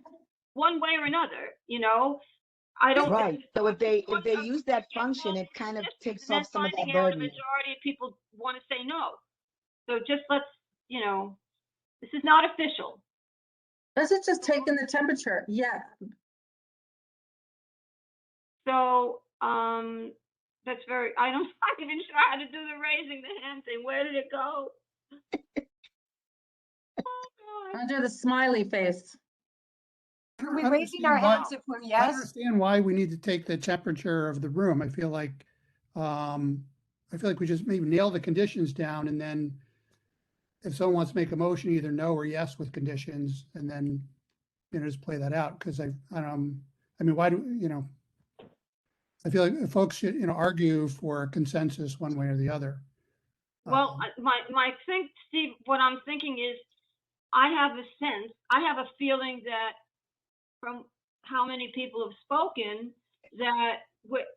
one way or another, you know? I don't. Right. So if they use that function, it kind of takes off some of that burden. The majority of people want to say no. So just let's, you know, this is not official. This is just taking the temperature. Yeah. So, that's I'm not even sure how to do the raising the hand thing. Where did it go? Oh, God. Under the smiley face. Are we I don't raising our understand why- hands if we're I don't yes? understand why we need to take the temperature of the room. I feel like we just maybe nail the conditions down, and then if someone wants to make a motion, either no or yes with conditions, and then, you know, just play that out. Because I mean, why do, you know, I feel like folks should, you know, argue for consensus one way or the other. Well, Steve, what I'm thinking is, I have a feeling that from how many people have spoken, that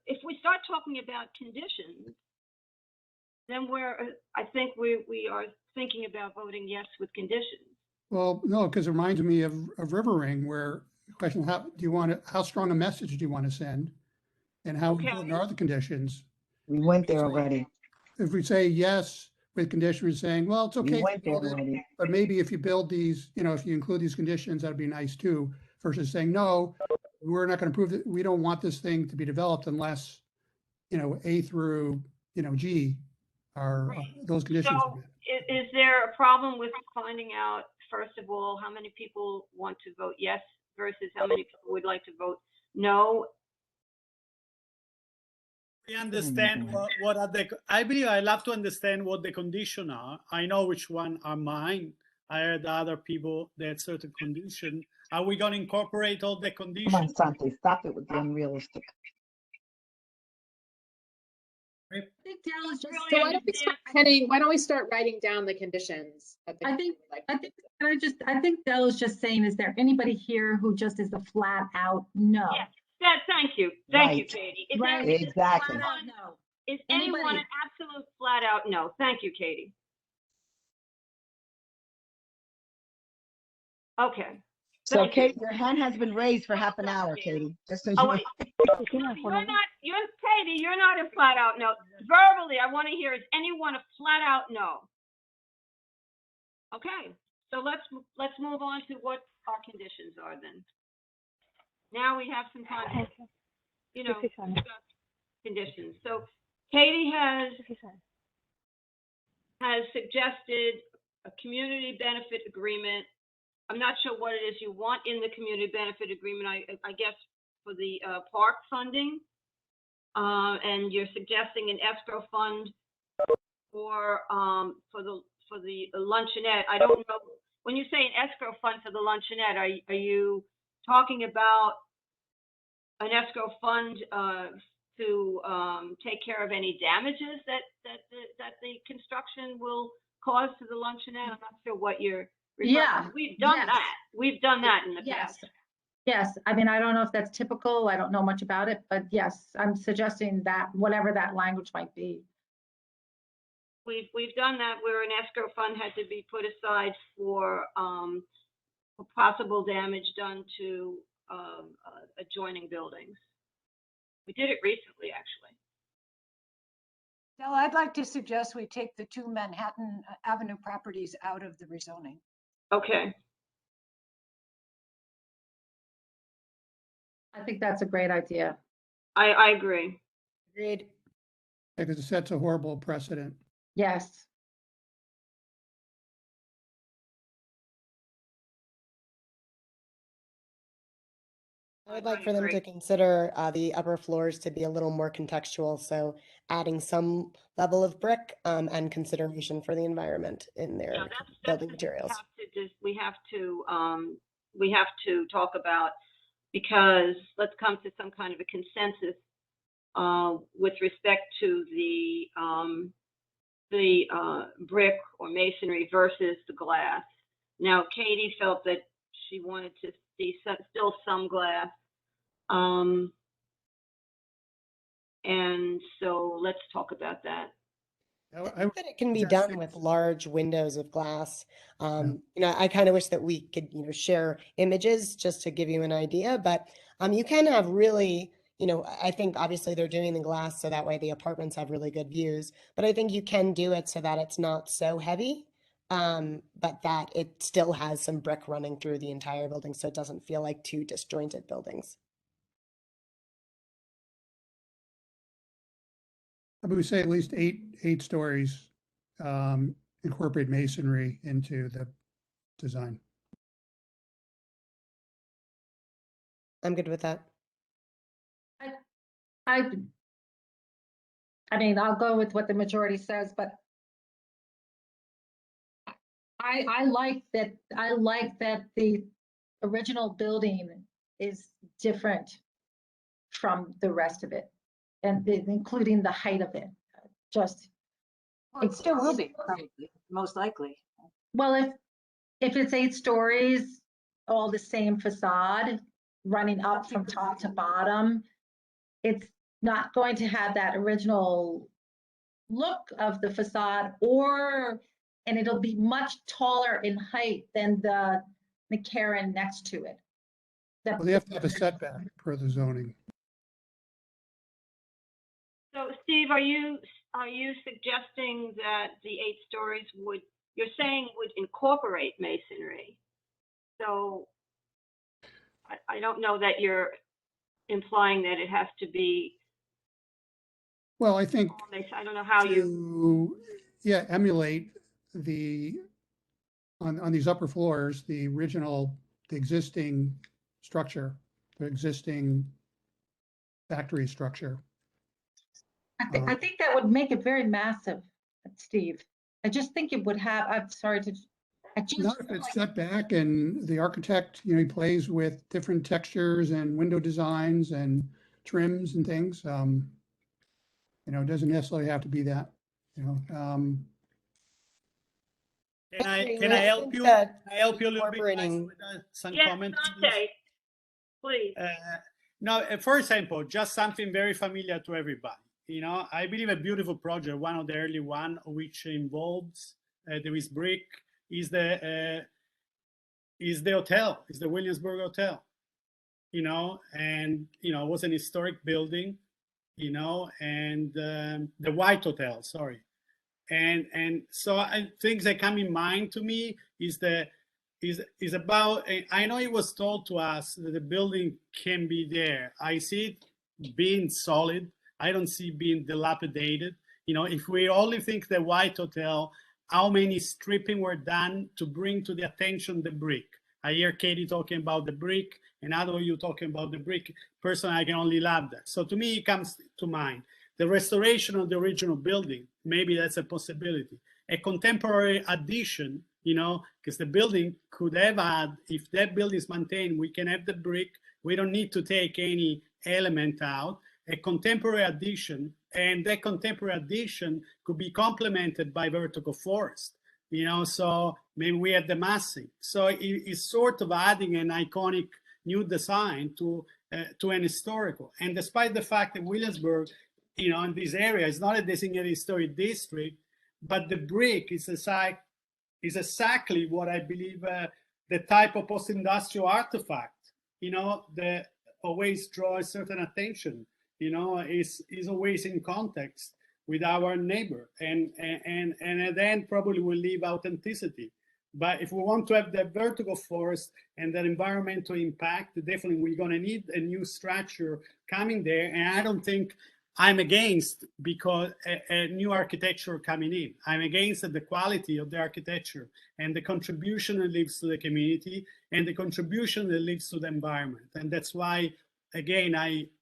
if we start talking about conditions, then I think we are thinking about voting yes with conditions. Well, no, because it reminds me of River Ring, where the question, how strong a message do you want to send? And how important are the conditions? We went there already. If we say yes with conditions, we're saying, well, it's okay, We went there to build it, already. but maybe if you build these, you know, if you include these conditions, that'd be nice too, versus saying, no, we're not going to prove that, we don't want this thing to be developed unless, you know, A through, you know, G are those conditions. So is there a problem with finding out, first of all, how many people want to vote yes versus how many people would like to vote no? We understand what are the, I believe I love to understand what the conditions are. I know which one are mine. I heard other people that certain condition. Are we going to incorporate all the conditions? Come on, Santi, stop it with the unrealistic. I think Dale is just. So why don't we start heading? Why don't we start writing down the conditions? I think Dell is just saying, is there anybody here who just is a flat out no? Yes. Thank you, Katie. Is Right. there Exactly. flat out no? Is anyone an absolute flat out no? Thank you, Katie. Okay. So, Katie, your hand has been raised for half an hour, Katie. Just so you know. Katie, you're not a flat out no. Verbally, I want to hear, is anyone a flat out no? Okay, so let's move on to what our conditions are then. Now we have some time to, you know, discuss conditions. So Katie has suggested a community benefit agreement. I'm not sure what it is you want in the community benefit agreement. I guess for the park funding, and you're suggesting an escrow fund for the luncheonette. I don't know, when you say an escrow fund for the luncheonette, are you talking about an escrow fund to take care of any damages that the construction will cause to the luncheonette? I'm not sure what you're referring to. We've done that. We've done that in the past. Yes, I mean, I don't know if that's typical. I don't know much about it, but yes, I'm suggesting that whatever that language might be. We've done that where an escrow fund had to be put aside for possible damage done to adjoining buildings. We did it recently, actually. Del, I'd like to suggest we take the 2 Manhattan Avenue properties out of the rezoning. Okay. I think that's a great idea. I agree. Agreed. Because it sets a horrible precedent. Yes. I would like for them to consider the upper floors to be a little more contextual, so adding some level of brick and consideration for the environment in their building materials. We have to talk about, because let's come to some kind of a consensus with respect to the brick or masonry versus the glass. Now, Katie felt that she wanted to see still some glass. And so let's talk about that. I think that it can be done with large windows of glass. I kind of wish that we could, share images just to give you an idea, but you can have really, I think obviously they're doing the glass so that way the apartments have really good views, but I think you can do it so that it's not so heavy, but that it still has some brick running through the entire building so it doesn't feel like two disjointed buildings. I would say at least eight stories incorporate masonry into the design. I'm good with that. I mean, I'll go with what the majority says, but I like that the original building is different from the rest of it, and including the height of it. Just Well, it still will be, probably, most likely. well, if it's 8 stories, all the same facade running up from top to bottom, it's not going to have that original look of the facade, and it'll be much taller in height than the McCarran next to it. Well, they have to have a setback per the zoning. So Steve, are you suggesting that the 8 stories would incorporate masonry? So I don't know that you're implying that it has to be. Well, I think I don't know how you. Emulate on these upper floors, the existing structure, the existing factory structure. I think that would make it very massive, Steve. I just think it would have, I'm sorry to. Not if it's set back and the architect, he plays with different textures and window designs and trims and things. It doesn't necessarily have to be that, Can I I help think you? that Can I help you a little bit guys, incorporating- with some Yes, comments? on this? Dante, please. No, for example, just something very familiar to everybody. I believe a beautiful project, one of the early one, which involves there is brick, is the hotel, is the Williamsburg Hotel. And it was an historic building, and the White Hotel, sorry. And so things that come in mind to me is about, I know it was told to us that the building can be there. I see it being solid. I don't see it being dilapidated. If we only think the White Hotel, how many stripping were done to bring to the attention the brick? I hear Katie talking about the brick, and other you talking about the brick. Personally, I can only love that. So to me, it comes to mind. The restoration of the original building, maybe that's a possibility. A contemporary addition, because the building could have had, if that building is maintained, we can have the brick. We don't need to take any element out. A contemporary addition, and that contemporary addition could be complemented by vertical forest. So maybe we have the massing. So it's sort of adding an iconic new design to an historical. And despite the fact that Williamsburg, in this area is not a designated historic district, but the brick is exactly what I believe the type of post-industrial artifact, that always draws certain attention, is always in context with our neighbor, and then probably will leave authenticity. But if we want to have the vertical forest and that environmental impact, definitely we're going to need a new structure coming there. And I don't think I'm against because a new architecture coming in. I'm against the quality of the architecture and the contribution it leaves to the community and the contribution that leaves to the environment. And that's why, again,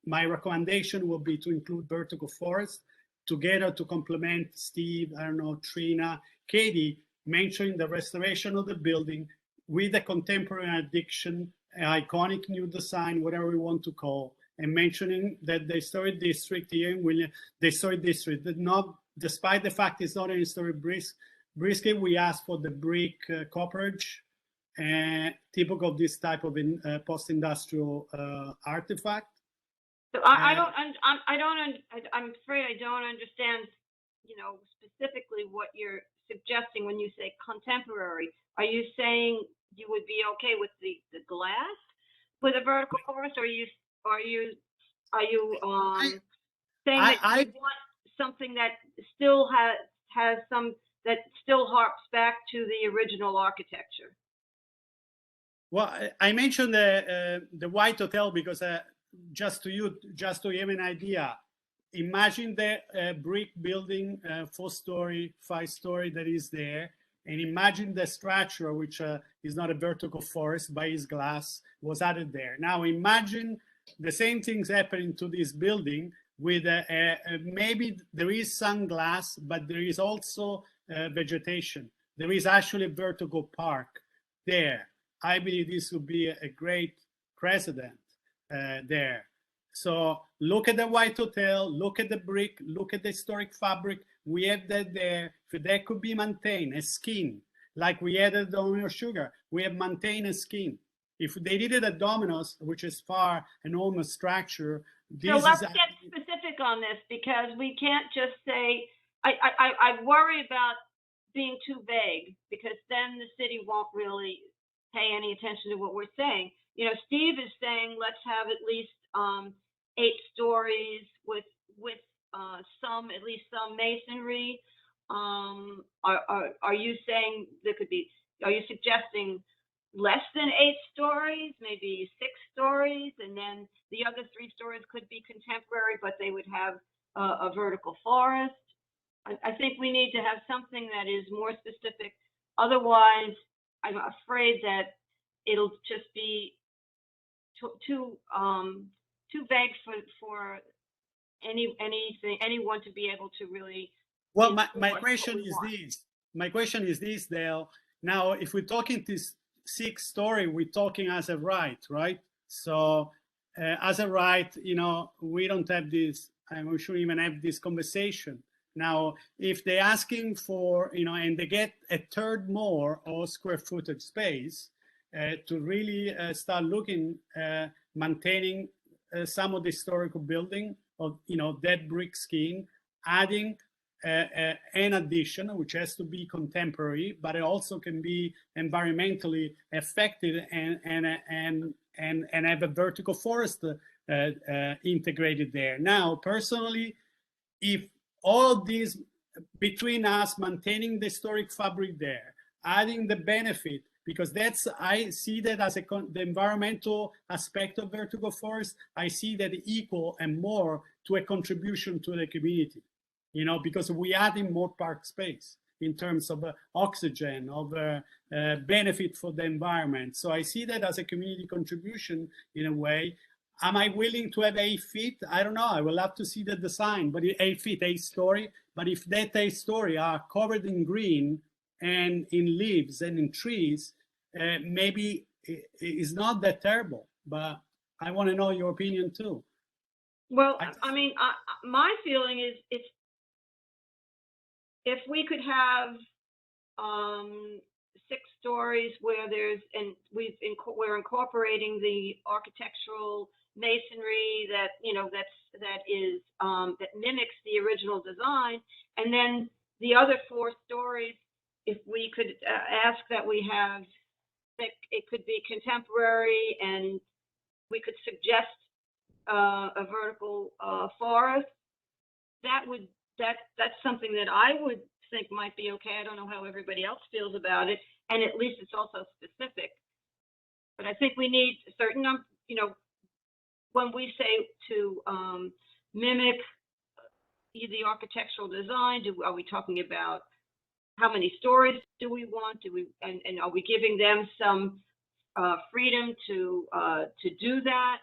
my recommendation will be to include vertical forest together to complement Steve, Trina, Katie, mentioning the restoration of the building with a contemporary addition, iconic new design, whatever we want to call, and mentioning that the historic district here in William, the historic district did not, despite the fact it's not an historic brisket, we asked for the brick coverage, typical of this type of post-industrial artifact. So I'm afraid I don't understand, specifically what you're suggesting when you say contemporary. Are you saying you would be okay with the glass with a vertical forest, or are you saying that you want something that still has some, that still harps back to the original architecture? Well, I mentioned the White Hotel because just to give an idea, imagine the brick building, 4-story, 5-story that is there, and imagine the structure, which is not a vertical forest, but is glass, was added there. Now imagine the same things happening to this building with maybe there is some glass, but there is also vegetation. There is actually a vertical park there. I believe this would be a great precedent there. So look at the White Hotel, look at the brick, look at the historic fabric. We have that there. That could be maintained, a skin, like we added Domino Sugar. We have maintained a skin. If they did it at Domino's, which is far enormous structure, So let's get specific on this, because we can't just say, I worry about being too vague, because then the city won't really pay any attention to what we're saying. Steve is saying, let's have at least 8 stories with at least some masonry. Are you saying are you suggesting less than 8 stories, maybe 6 stories, and then the other 3 stories could be contemporary, but they would have a vertical forest? I think we need to have something that is more specific. Otherwise, I'm afraid that it'll just be too vague for anyone to be able to really. Well, my question is this, Dale. Now, if we're talking this 6-story, we're talking as a right? So as a right, we don't have this, and we shouldn't even have this conversation. Now, if they're asking for, and they get a third more of square footage space to really start looking, maintaining some of the historical building of, that brick skin, adding an addition, which has to be contemporary, but it also can be environmentally effective and have a vertical forest integrated there. Now, personally, if all of these between us maintaining the historic fabric there, adding the benefit, because I see that as the environmental aspect of vertical forest, I see that equal and more to a contribution to the community, because we adding more park space in terms of oxygen, of benefit for the environment. So I see that as a community contribution in a way. Am I willing to have 8 feet? I don't know. I will have to see the design, but 8 feet, 8-story. But if that 8-story are covered in green and in leaves and in trees, maybe it's not that terrible. But I want to know your opinion too. Well, my feeling is if we could have 6 stories where we're incorporating the architectural masonry that that mimics the original design, and then the other 4 stories, if we could ask that we have, that it could be contemporary, and we could suggest a vertical forest, that's something that I would think might be okay. I don't know how everybody else feels about it, and at least it's also specific. But I think we need a certain number, when we say to mimic the architectural design, are we talking about how many stories do we want? And are we giving them some freedom to do that?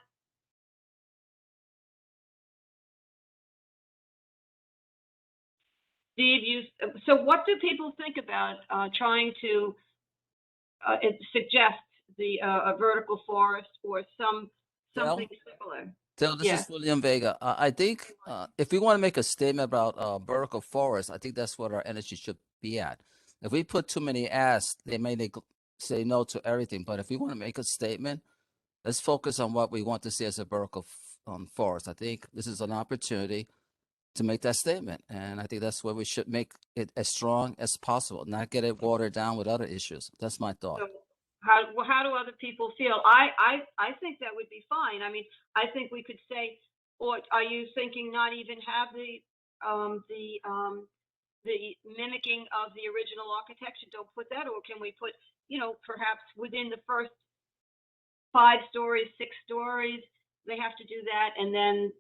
Steve, so what do people think about trying to suggest a vertical forest or something similar? Dale, this is William Vega. I think if we want to make a statement about vertical forest, I think that's what our energy should be at. If we put too many asks, they may say no to everything. But if we want to make a statement, let's focus on what we want to see as a vertical forest. I think this is an opportunity to make that statement. And I think that's where we should make it as strong as possible, not get it watered down with other issues. That's my thought. So how do other people feel? I think that would be fine. I mean, I think we could say, or are you thinking not even have the mimicking of the original architecture? Don't put that, or can we put, perhaps within the first 5 stories, 6 stories, they have to do that, and then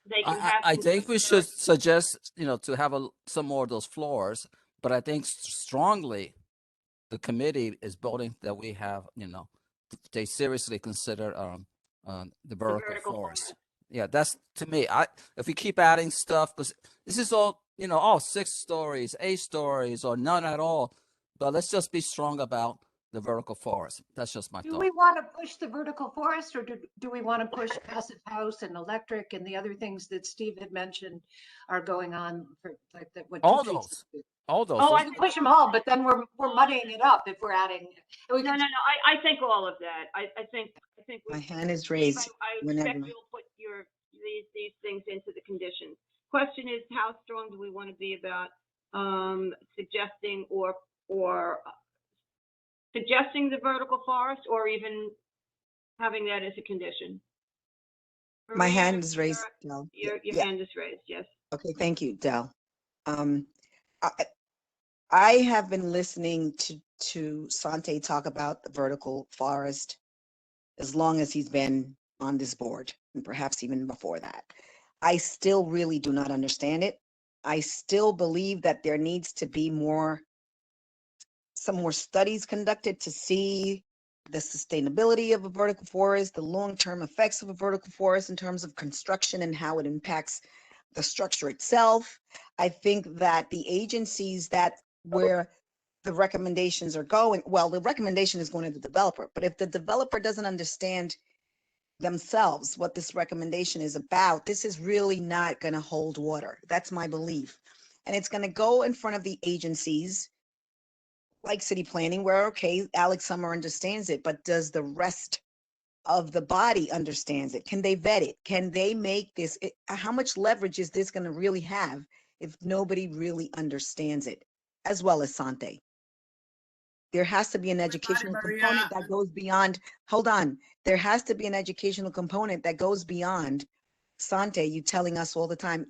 they can have. I think we should suggest, to have some more of those floors, but I think strongly the committee is voting that we have, they seriously consider the vertical forest. Yeah, that's to me. If we keep adding stuff, because this is all, 6 stories, 8 stories, or none at all, but let's just be strong about the vertical forest. That's just my Do thought. we want to push the vertical forest, or do we want to push passive house and electric and the other things that Steve had mentioned are going on for like that? What All Two Trees those. do? All those. Oh, I can push them all, but then we're muddying it up if we're adding. No. I think all of that. I think. My hand is raised I whenever. expect you'll put these things into the conditions. Question is, how strong do we want to be about suggesting or suggesting the vertical forest, or even having that as a condition? My Maria, hand is raised, Del. Your Yeah. hand is raised, yes. Okay, thank you, Del. I have been listening to Sante talk about the vertical forest as long as he's been on this board, and perhaps even before that. I still really do not understand it. I still believe that there needs to be some more studies conducted to see the sustainability of a vertical forest, the long-term effects of a vertical forest in terms of construction and how it impacts the structure itself. I think that the agencies where the recommendations are going, well, the recommendation is going to the developer, but if the developer doesn't understand themselves what this recommendation is about, this is really not going to hold water. That's my belief. And it's going to go in front of the agencies like city planning, where, okay, Alex Summer understands it, but does the rest of the body understands it? Can they vet it? Can they make this, how much leverage is this going to really have if nobody really understands it, as well as Sante? There has to be an educational component that goes beyond, hold on, there has to be an educational component that goes beyond Sante, you telling us all the time.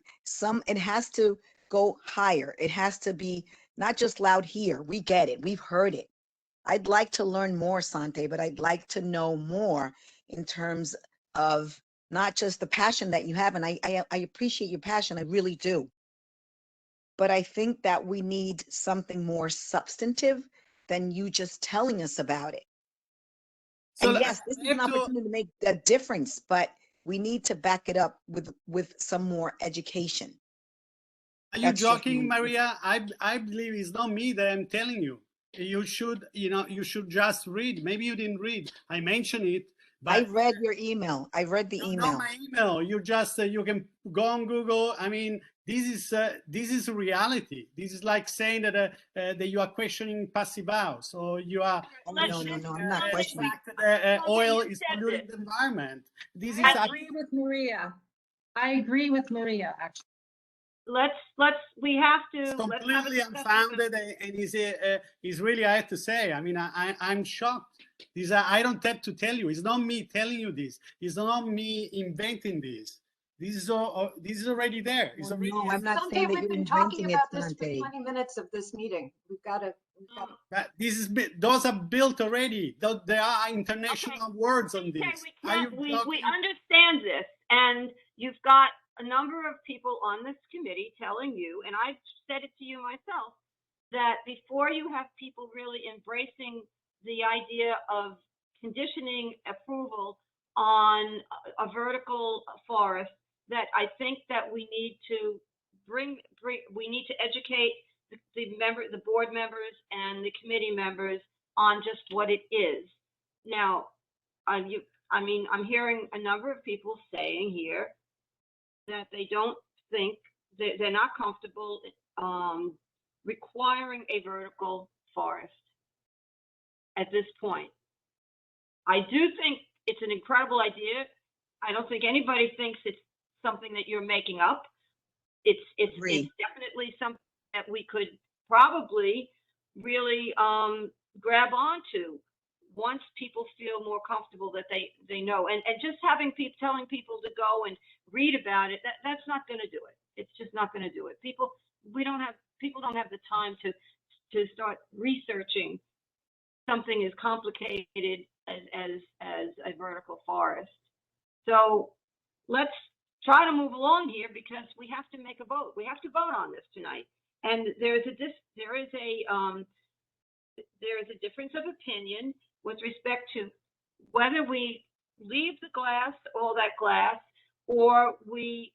It has to go higher. It has to be not just loud here. We get it. We've heard it. I'd like to learn more, Sante, but I'd like to know more in terms of not just the passion that you have. And I appreciate your passion. I really do. But I think that we need something more substantive than you just telling us about it. So and yes, this is an opportunity to make a difference, but we need to back it up with some more education. Are you joking, Maria? I believe it's not me that I'm telling you. You should just read. Maybe you didn't read. I mentioned it. But I read your email. I read the email. Not my email. You just you can go on Google. I mean, this is reality. This is like saying that that you are questioning passive house, or you are. No, I'm not questioning. That oil is polluting the environment. This is. I agree with Maria. I agree with Maria, actually. We have to. It's completely unfounded, and is really, I have to say, I mean, I'm shocked. I don't have to tell you. It's not me telling you this. It's not me inventing this. This is already there. It's already. No, I'm not saying that We've you're been talking inventing it, about this for Sante. 20 minutes of this meeting. We've got to. But those are built already. There are international words on this. We understand this, and you've got a number of people on this committee telling you, and I've said it to you myself, that before you have people really embracing the idea of conditioning approval on a vertical forest, that I think that we need to we need to educate the board members and the committee members on just what it is. Now, I'm hearing a number of people saying here that they don't think that they're not comfortable requiring a vertical forest at this point. I do think it's an incredible idea I don't think anybody thinks it's something that you're making up. It's Agree. definitely something that we could probably really grab onto once people feel more comfortable that they know. And just having people telling people to go and read about it, that's not going to do it. It's just not going to do it. People don't have the time to start researching something as complicated as a vertical forest. So let's try to move along here because we have to make a vote. We have to vote on this tonight. And there is a difference of opinion with respect to whether we leave the glass, all that glass, or we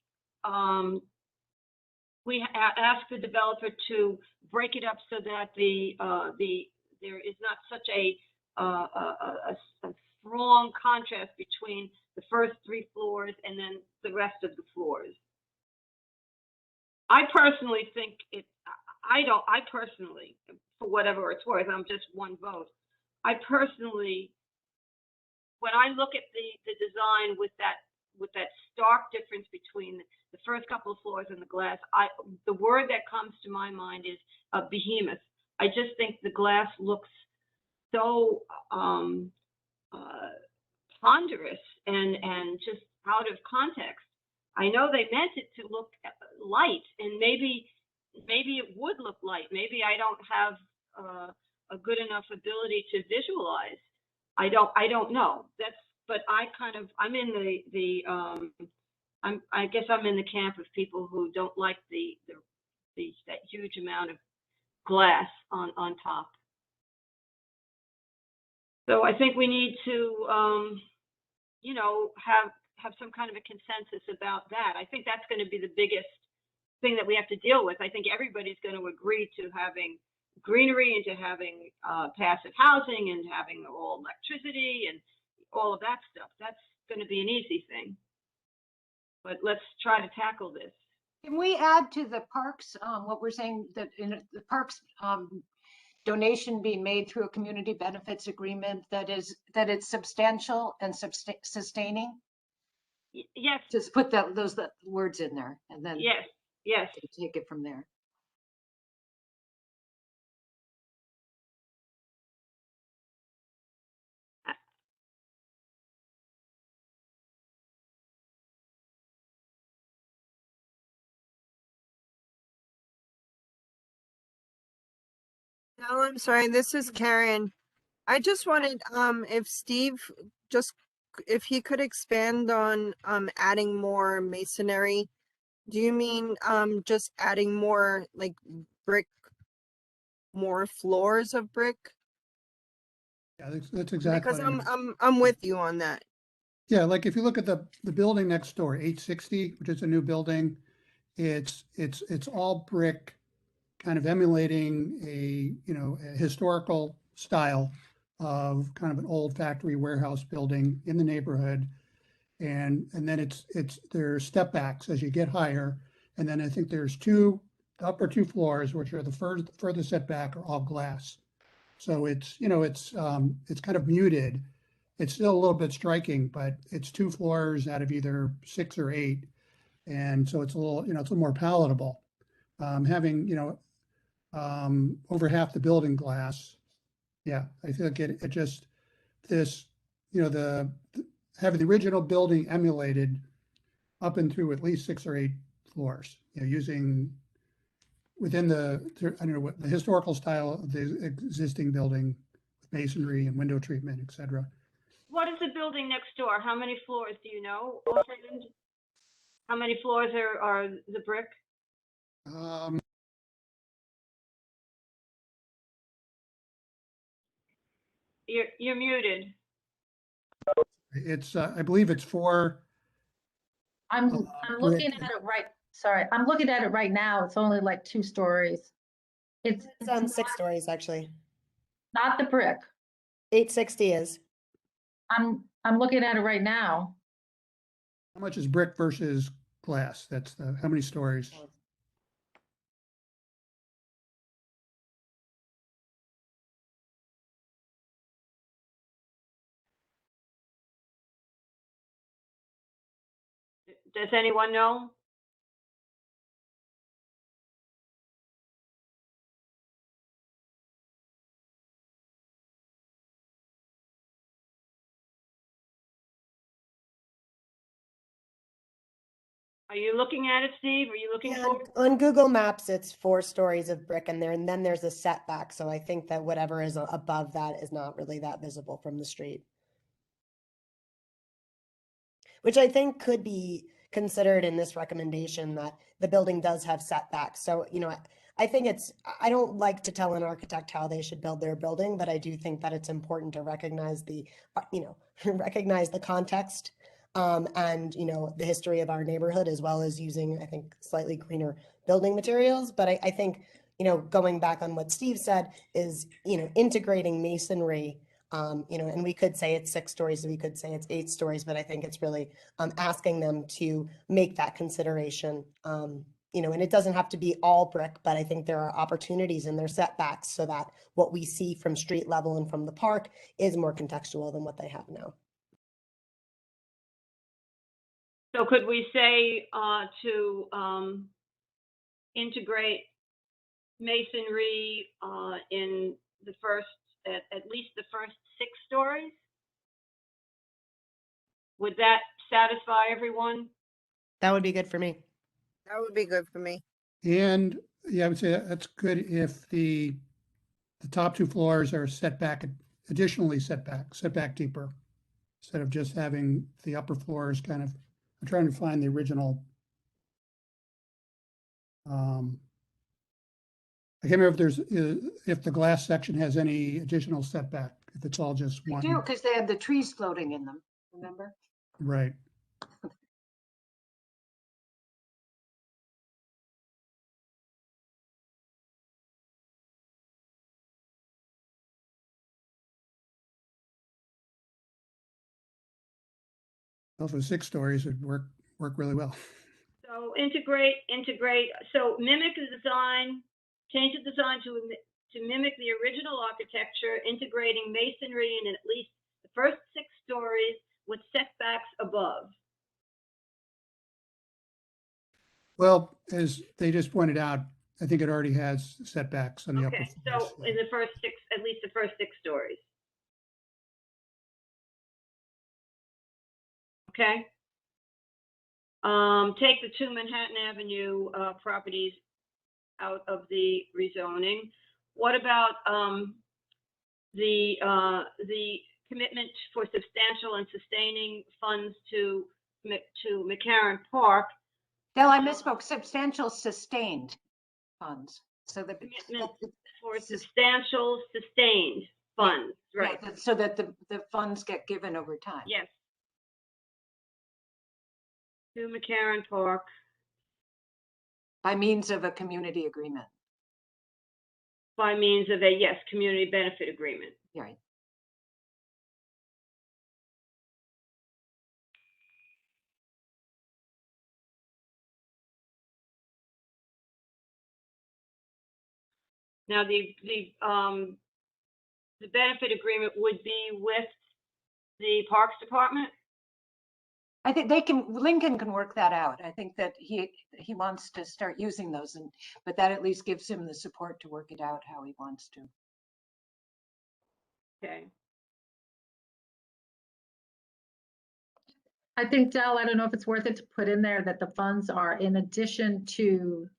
ask the developer to break it up so that there is not such a strong contrast between the first 3 floors and then the rest of the floors. I personally think I personally, for whatever it's worth, I'm just one vote. I personally, when I look at the design with that stark difference between the first couple of floors and the glass, the word that comes to my mind is a behemoth. I just think the glass looks so ponderous and just out of context. I know they meant it to look light, and maybe it would look light. Maybe I don't have a good enough ability to visualize. I don't know. But I'm in I guess I'm in the camp of people who don't like that huge amount of glass on top. So I think we need to have some kind of a consensus about that. I think that's going to be the biggest thing that we have to deal with. I think everybody's going to agree to having greenery and to having passive housing and having all electricity and all of that stuff. That's going to be an easy thing. But let's try to tackle this. Can we add to the parks what we're saying, that in the parks donation being made through a community benefits agreement that it's substantial and sustaining? Yes. Just put those words in there, and then yes, take it from there. No, I'm sorry. This is Karen. I just wanted, if Steve if he could expand on adding more masonry. Do you mean just adding more like brick, more floors of brick? Yeah, that's exactly. Because what I mean. I'm with you on that. Yeah, like if you look at the building next door, 860, which is a new building, it's all brick, kind of emulating a historical style of kind of an old factory warehouse building in the neighborhood. And then there's step backs as you get higher. And then I think there's the upper 2 floors, which are the furthest setback, are all glass. So it's kind of muted. It's still a little bit striking, but it's 2 floors out of either 6 or 8. And so it's a little more palatable. Having, over half the building glass. Yeah, I think it just, this, having the original building emulated up and through at least 6 or 8 floors, using within the historical style of the existing building, with masonry and window treatment, et cetera. What is the building next door? How many floors do you know? Offhand? How many floors are the brick? You're muted. It's I believe it's 4. I'm looking at it right. Sorry, I'm looking at it right now. It's only like 2 stories. It's 6 stories actually. Not the brick. 860 is. I'm looking at it right now. How much is brick versus glass? That's how many stories? Does anyone know? Are you looking at it, Steve? Are you looking Yeah, for it? on Google Maps, it's 4 stories of brick in there, and then there's a setback. So I think that whatever is above that is not really that visible from the street. Which I think could be considered in this recommendation, that the building does have setbacks. So, you know, I think I don't like to tell an architect how they should build their building, but I do think that it's important to recognize the, recognize the context, and, the history of our neighborhood, as well as using, I think, slightly greener building materials. But I think, going back on what Steve said is, integrating masonry, and we could say it's 6 stories, we could say it's 8 stories, but I think it's really asking them to make that consideration. And it doesn't have to be all brick, but I think there are opportunities in their setbacks so that what we see from street level and from the park is more contextual than what they have now. So could we say to integrate masonry in the first, at least the first 6 stories? Would that satisfy everyone? That would be good for me. That would be good for me. And yeah, I would say that's good if the top 2 floors are additionally set back deeper, instead of just having the upper floors kind of. I'm trying to find the original. I can't remember if the glass section has any additional setback, if it's all just They one. do, because they have the trees floating in them, remember? Right. Well, for 6 stories, it'd work really well. So integrate, so mimic the design, change the design to mimic the original architecture, integrating masonry in at least the first 6 stories with setbacks above. Well, as they just pointed out, I think it already has setbacks on the upper Okay, floors. so in the first 6, at least the first 6 stories. Okay. Take the 2 Manhattan Avenue properties out of the rezoning. What about the commitment for substantial and sustaining funds to McCarran Park? Del, I misspoke, substantial sustained funds. So the commitment for substantial sustained funds, right? Yeah, so that the funds get given over time. Yes. To McCarran Park. By means of a community agreement. By means of a, yes, community benefit agreement. Right. Now the benefit agreement would be with the Parks Department? I think Lincoln can work that out. I think that he wants to start using those, but that at least gives him the support to work it out how he wants to. Okay. I think, Del, I don't know if it's worth it to put in there that the funds are in addition to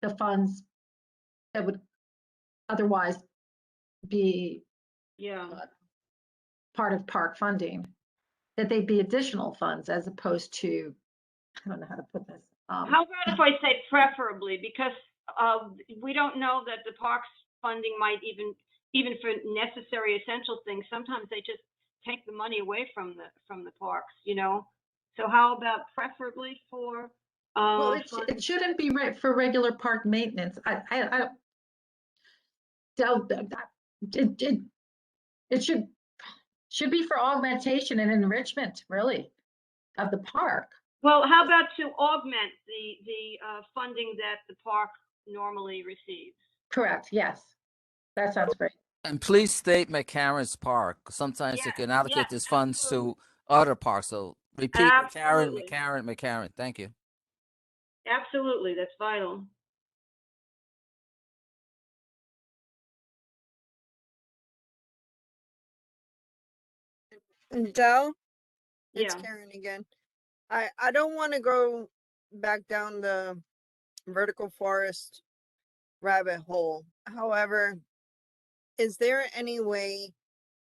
the funds that would otherwise be part of park funding, that they'd be additional funds as opposed to, I don't know how to put this. How about if I say preferably, because we don't know that the parks funding might even for necessary essential things, sometimes they just take the money away from the parks, So how about preferably for well, it shouldn't be for regular park maintenance. I it should be for augmentation and enrichment, really, of the park. Well, how about to augment the funding that the park normally receives? Correct. Yes, that sounds great. And please state McCarran's Park. Sometimes you can allocate these funds to other parks. So Repeat McCarran, Absolutely. McCarran. Thank you. Absolutely, that's vital. And Del, it's Yeah. Karen again. I don't want to go back down the vertical forest rabbit hole. However, is there any way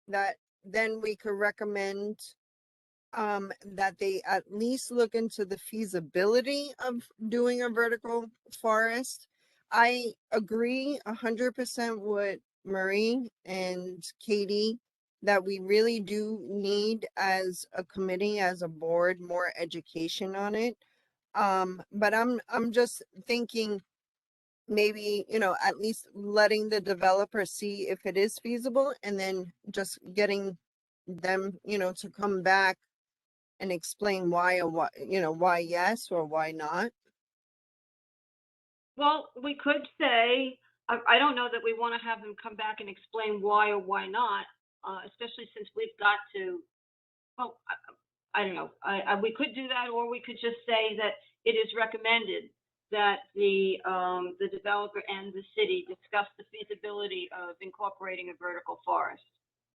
that then we could recommend that they at least look into the feasibility of doing a vertical forest? I agree 100% with Marie and Katie that we really do need as a committee, as a board, more education on it. But I'm just thinking maybe, you know, at least letting the developer see if it is feasible and then just getting them, you know, to come back and explain why or what, you know, why yes or why not. Well, we could say, I don't know that we want to have them come back and explain why or why not, especially since we've got to, well, I don't know. We could do that, or we could just say that it is recommended that the developer and the city discuss the feasibility of incorporating a vertical forest.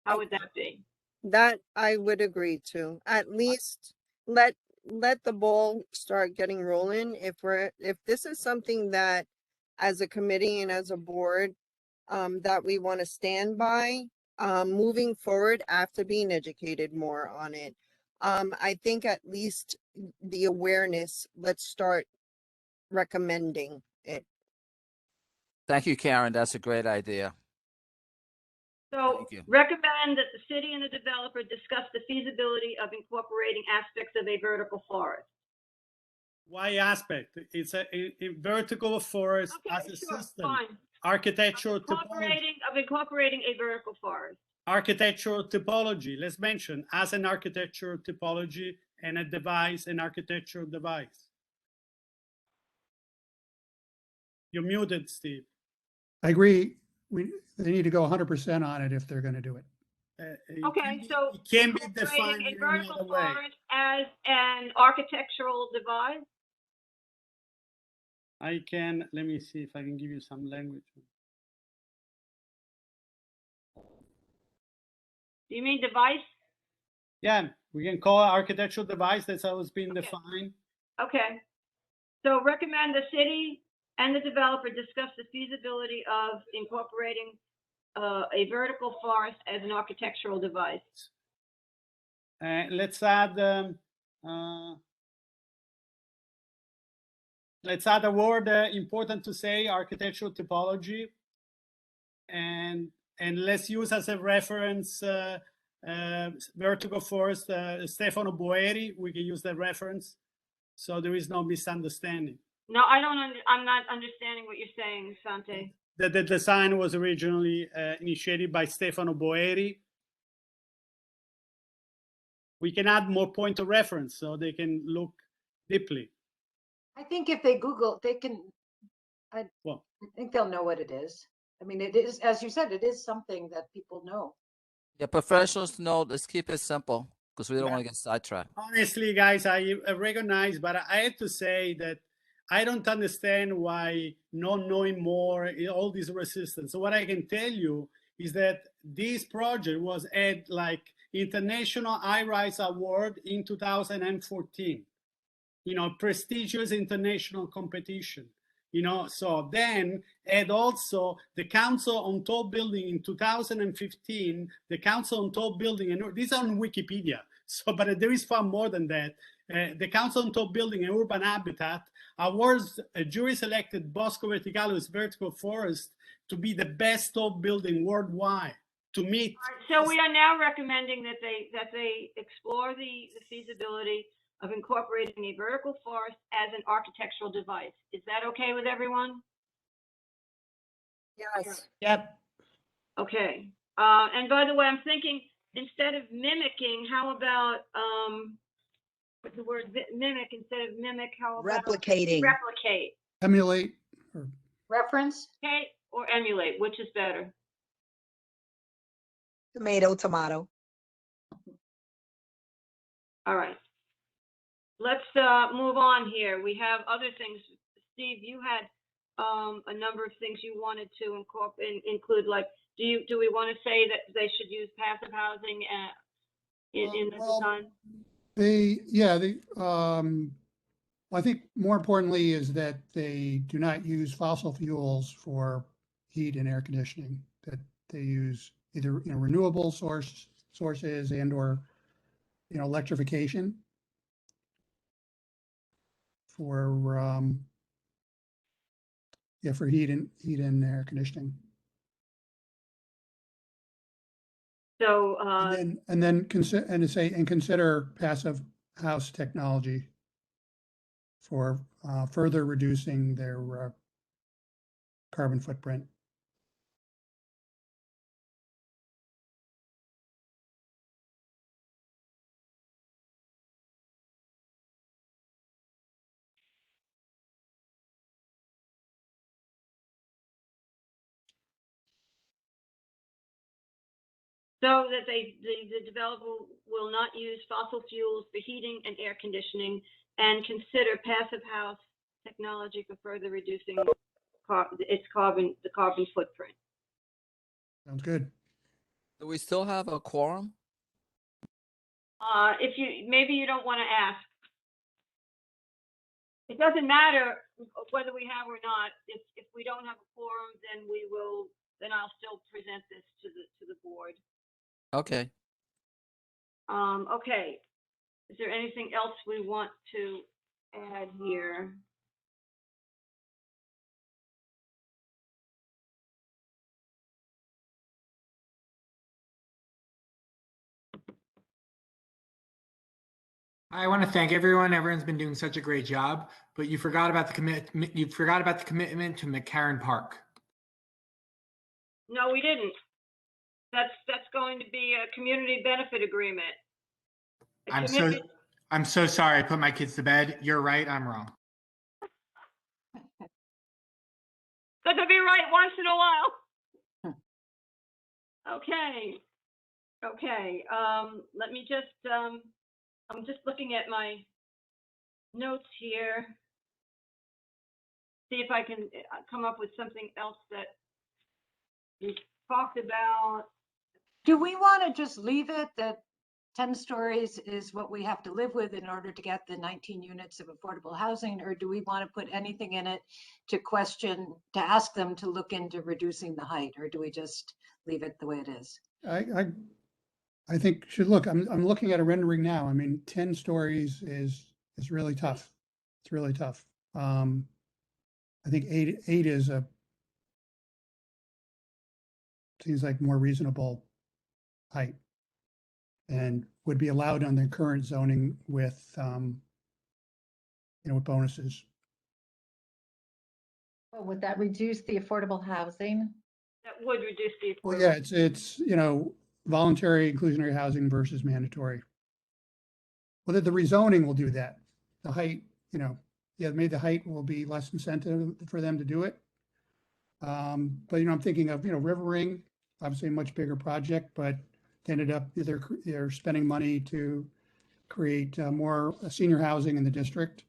How would that be? That I would agree to. At least let the ball start getting rolling. If this is something that as a committee and as a board that we want to stand by moving forward after being educated more on it. I think at least the awareness, let's start recommending it. Thank you, Karen. That's a great idea. So Thank you. recommend that the city and the developer discuss the feasibility of incorporating aspects of a vertical forest. Why aspect? It's a vertical forest as a system. Architectural topology. Incorporating a vertical forest. Architectural topology. Let's mention as an architectural topology and a device, an architectural device. You're muted, Steve. I agree. They need to go 100% on it if they're going to do it. Okay, so it can be incorporating defined a in vertical another way. forest as an architectural device. I can, let me see if I can give you some language. Do you mean device? Yeah, we can call it architectural device. That's how it's been defined. Okay. So recommend the city and the developer discuss the feasibility of incorporating a vertical forest as an architectural device. Let's add a word important to say, architectural typology, and let's use as a reference vertical forest, Stefano Boeri. We can use that reference, so there is no misunderstanding. No, I don't. I'm not understanding what you're saying, Sante. That the design was originally initiated by Stefano Boeri. We can add more point of reference so they can look deeply. I think if they Google, they can, I think they'll know what it is. I mean, it is, as you said, it is something that people know. Yeah, professionals know. Let's keep it simple because we don't want to get sidetracked. Honestly, guys, I recognize, but I have to say that I don't understand why not knowing more, all this resistance. So what I can tell you is that this project was at like International iRights Award in 2014, you know, prestigious international competition, you know. So then, and also the Council on Tall Building in 2015, the Council on Tall Building, and this is on Wikipedia, so, but there is far more than that. The Council on Tall Building and Urban Habitat awards a jury-selected Bosco Verticalis vertical forest to be the best tall building worldwide. To meet. So we are now recommending that they explore the feasibility of incorporating a vertical forest as an architectural device. Is that okay with everyone? Yes. Yep. Okay. And by the way, I'm thinking instead of mimicking, how about what's the word mimic instead of mimic? How about Replicating. Replicate. Emulate. Reference. Okay, or emulate, which is better? Tomato, tomato. All right. let's move on here. We have other things. Steve, you had a number of things you wanted to include, like, do we want to say that they should use passive housing in the design? I think more importantly is that they do not use fossil fuels for heat and air conditioning, that they use either, renewable sources and or, electrification for, for heat and air conditioning. So, consider passive house technology for further reducing their carbon footprint. so that the developer will not use fossil fuels for heating and air conditioning, and consider passive house technology for further reducing the carbon footprint. Sounds good. Do we still have a quorum? If maybe you don't want to ask. It doesn't matter whether we have or not. If we don't have a quorum, then I'll still present this to the board. Okay. Okay. Is there anything else we want to add here? I want to thank everyone. Everyone's been doing such a great job, but you forgot about the commitment. You forgot about the commitment to McCarran Park. No, we didn't. That's going to be a community benefit agreement. I'm so sorry. I put my kids to bed. You're right. I'm wrong. Good to be right once in a while. Okay. Okay. Let me just. I'm just looking at my notes here. See if I can come up with something else that we talked about. Do we want to just leave it that 10 stories is what we have to live with in order to get the 19 units of affordable housing? Or do we want to put anything in it to ask them to look into reducing the height? Or do we just leave it the way it is? I think should look, I'm looking at a rendering now. I mean, 10 stories is really tough. It's really tough. I think eight is seems like more reasonable height and would be allowed on their current zoning with, with bonuses. Well, would that reduce the affordable housing? That would reduce the affordable. Well, yeah, it's voluntary inclusionary housing versus mandatory. Well, the rezoning will do that. The height, maybe the height will be less incentive for them to do it. But I'm thinking of River Ring, obviously a much bigger project, but ended up they're spending money to create more senior housing in the district.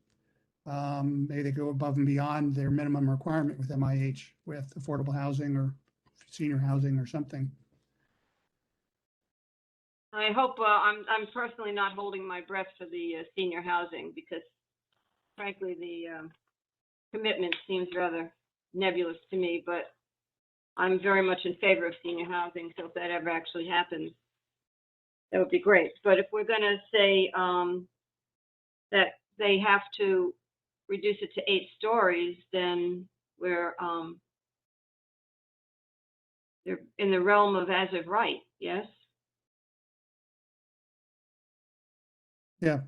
Maybe they go above and beyond their minimum requirement with MIH, with affordable housing or senior housing or something. I hope I'm personally not holding my breath for the senior housing, because frankly the commitment seems rather nebulous to me, but I'm very much in favor of senior housing, so if that ever actually happens, that would be great. But if we're going to say that they have to reduce it to 8 stories, then we're they're in the realm of as of right, yes? Yeah,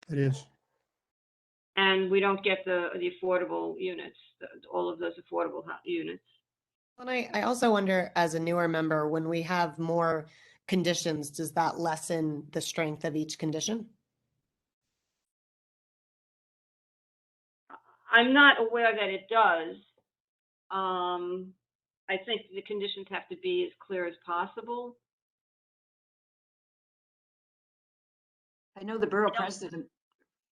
it is. And we don't get the affordable units, all of those affordable units. And I also wonder, as a newer member, when we have more conditions, does that lessen the strength of each condition? I'm not aware that it does. I think the conditions have to be as clear as possible. I know the borough president.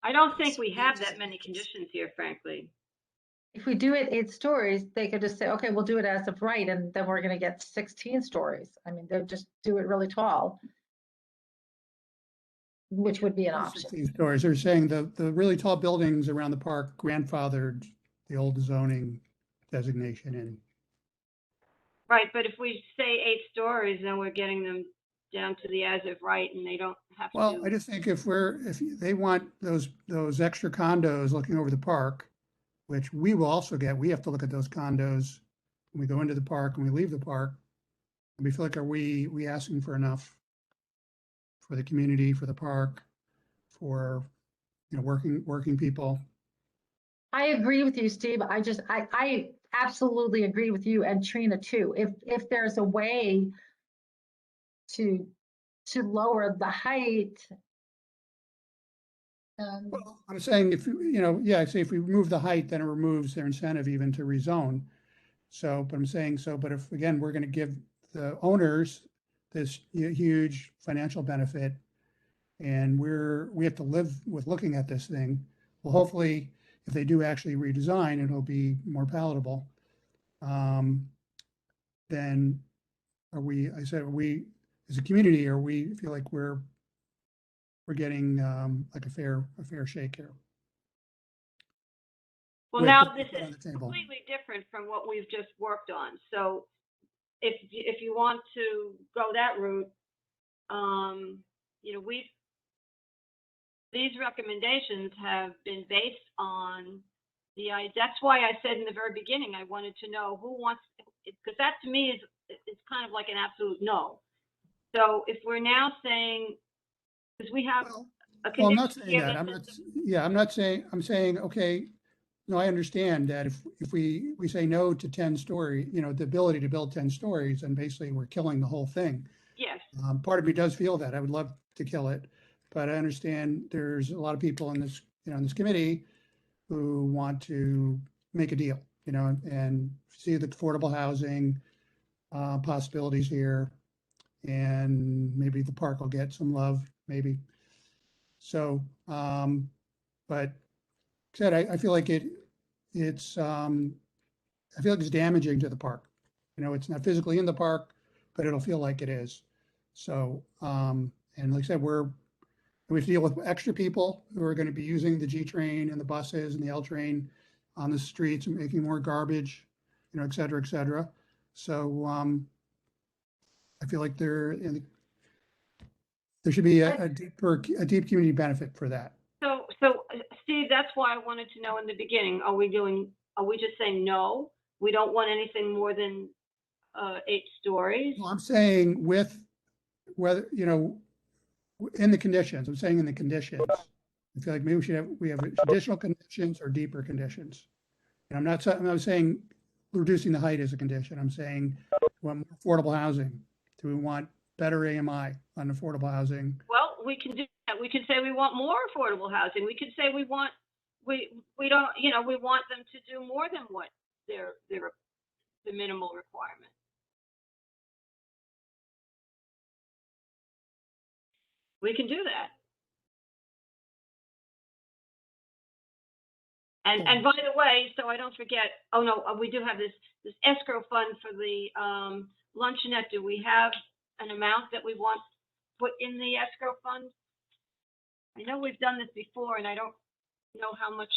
I don't think we have that many conditions here, frankly. If we do it 8 stories, they could just say, okay, we'll do it as of right, and then we're gonna get 16 stories. I mean, they'll just do it really tall, which would be an option. 16 stories. They're saying the really tall buildings around the park grandfathered the old zoning designation in. Right, but if we say 8 stories, then we're getting them down to the as of right, and they don't have Well, to. I just think if they want those extra condos looking over the park, which we will also get, we have to look at those condos when we go into the park and we leave the park. And we feel like, are we asking for enough for the community, for the park, for, working people? I agree with you, Steve. I absolutely agree with you and Trina too. If there's a way to lower the height. Well, I'm saying if, I say if we remove the height, then it removes their incentive even to rezone. So, but I'm saying, but if, again, we're gonna give the owners this huge financial benefit and we have to live with looking at this thing, well, hopefully, if they do actually redesign, it'll be more palatable. Then are we as a community, feel like we're getting like a fair shake here? Well, We have now to this put on is the table. completely different from what we've just worked on. So if you want to go that route, these recommendations have been based on that's why I said in the very beginning, I wanted to know who wants, because that to me is kind of like an absolute no. So if we're now saying, because we have a Well, I'm condition not saying here that. that I'm not saying, okay, no, I understand that if we say no to 10-story, the ability to build 10 stories, and basically we're killing the whole thing. yes. Part of me does feel that. I would love to kill it, but I understand there's a lot of people in this, in this committee who want to make a deal, and see the affordable housing possibilities here, and maybe the park will get some love, maybe. So, but said, I feel like it's damaging to the park. It's not physically in the park, but it'll feel like it is. So, and like I said, we have to deal with extra people who are going to be using the G train and the buses and the L train on the streets and making more garbage, et cetera, et cetera. So, I feel like there should be a deep community benefit for that. So Steve, that's why I wanted to know in the beginning, are we just saying no? We don't want anything more than 8 stories? Well, I'm saying with whether, in the conditions, I'm saying in the conditions, I feel like maybe we have additional conditions or deeper conditions. And I'm not saying reducing the height is a condition. I'm saying we want more affordable housing. Do we want better AMI on affordable housing? Well, we can do that. We can say we want more affordable housing. We could say we want we don't, we want them to do more than what the minimal requirement. We can do that. And by the way, so I don't forget, oh no, we do have this escrow fund for the luncheonette. Do we have an amount that we want put in the escrow fund? I know we've done this before, and I don't know how much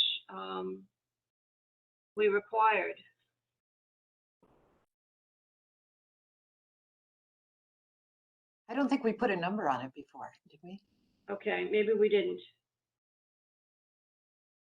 we required. I don't think we put a number on it before, did we? Okay, maybe we didn't.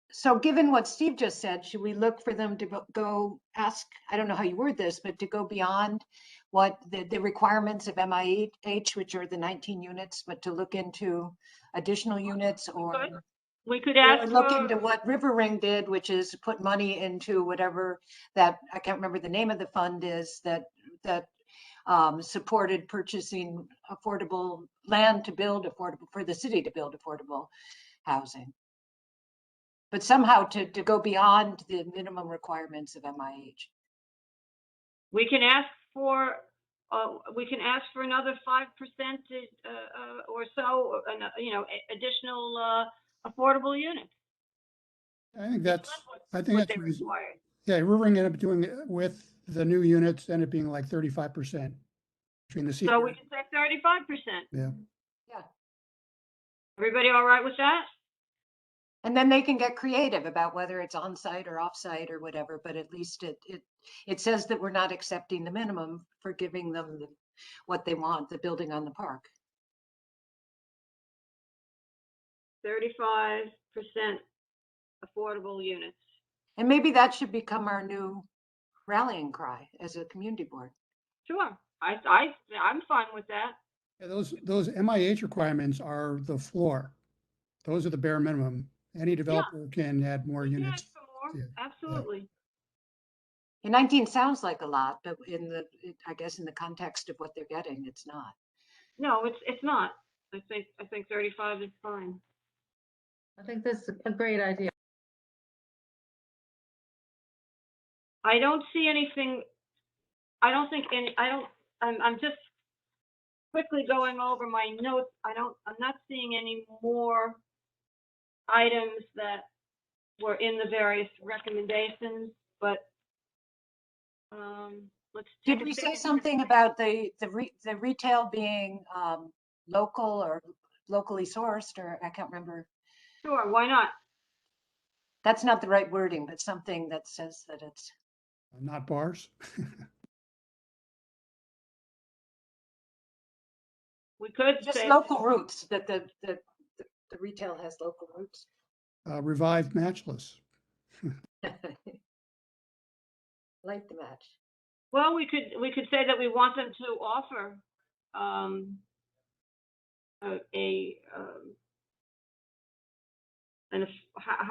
So given what Steve just said, should we look for them to go ask, I don't know how you word this, but to go beyond what the requirements of MIH, which are the 19 units, but to look into additional units, or we could ask look into what River Ring did, which is put money into whatever that, I can't remember the name of the fund is, that supported purchasing affordable land to build affordable, for the city to build affordable housing. But somehow to go beyond the minimum requirements of MIH. We can ask for we can ask for another 5% or so, additional affordable units. I think that's, What that's they reasonable. require. Yeah, we're going to end up doing it with the new units and it being like 35% between the So we senior. can say 35%. Yeah. Yeah. Everybody all right with that? And then they can get creative about whether it's on-site or off-site or whatever, but at least it says that we're not accepting the minimum for giving them what they want, the building on the park. 35% affordable units. And maybe that should become our new rallying cry as a community board. Sure, I'm fine with that. Yeah, those MIH requirements are the floor. Those are the bare minimum. Any developer can add more units. More, absolutely. And 19 sounds like a lot, but I guess in the context of what they're getting, it's not. No, it's not. I think 35 is fine. I think this is a great idea. I don't see anything. I'm just quickly going over my notes. I'm not seeing any more items that were in the various recommendations, but let's. Did we say something about the retail being local or locally sourced, or I can't remember? Sure, why not? That's not the right wording, but something that says that it's not bars. We could just say local roots, that the retail has local roots. Revived matchless. Like the match. Well, we could say that we want them to offer how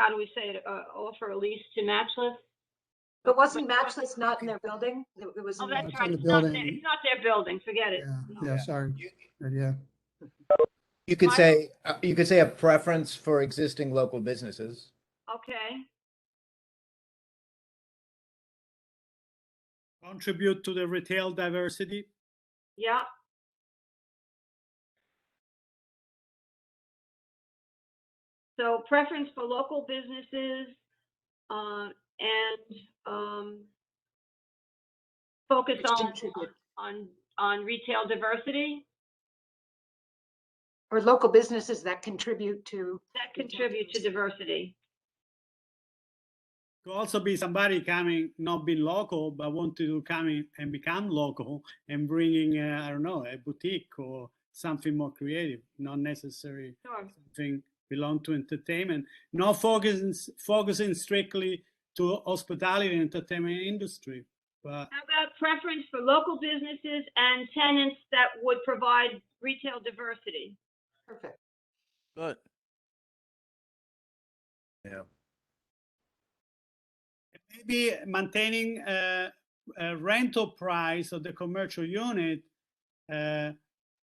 do we say it? Offer a lease to matchless. But wasn't matchless not in their building? It was. Oh, that's it's right. in the It's not building. their building. Forget it. Yeah, sorry. Yeah. You could say a preference for existing local businesses. Okay. Contribute to the retail diversity. Yeah. So preference for local businesses and focus on retail diversity. Or local businesses that contribute to diversity. Could also be somebody coming, not being local, but want to come in and become local and bringing, I don't know, a boutique or something more creative, not necessarily something belong to entertainment, not focusing strictly to hospitality and entertainment industry. But how about preference for local businesses and tenants that would provide retail diversity? Perfect. Good. Yeah. Maybe maintaining a rental price of the commercial unit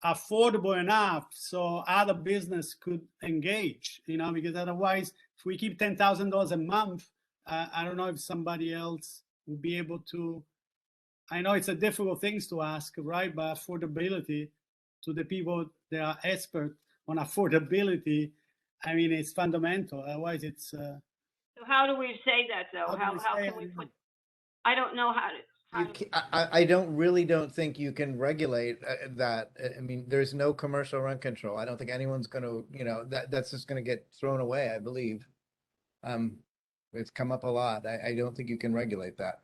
affordable enough so other business could engage, because otherwise, if we keep $10,000 a month, I don't know if somebody else will be able to. I know it's a difficult thing to ask, right? But affordability to the people that are expert on affordability, I mean, it's fundamental. Otherwise, it's. So how do we say that though? How can we put? I don't know how to. I don't think you can regulate that. I mean, there's no commercial rent control. I don't think anyone's going to, that's just going to get thrown away, I believe. It's come up a lot. I don't think you can regulate that.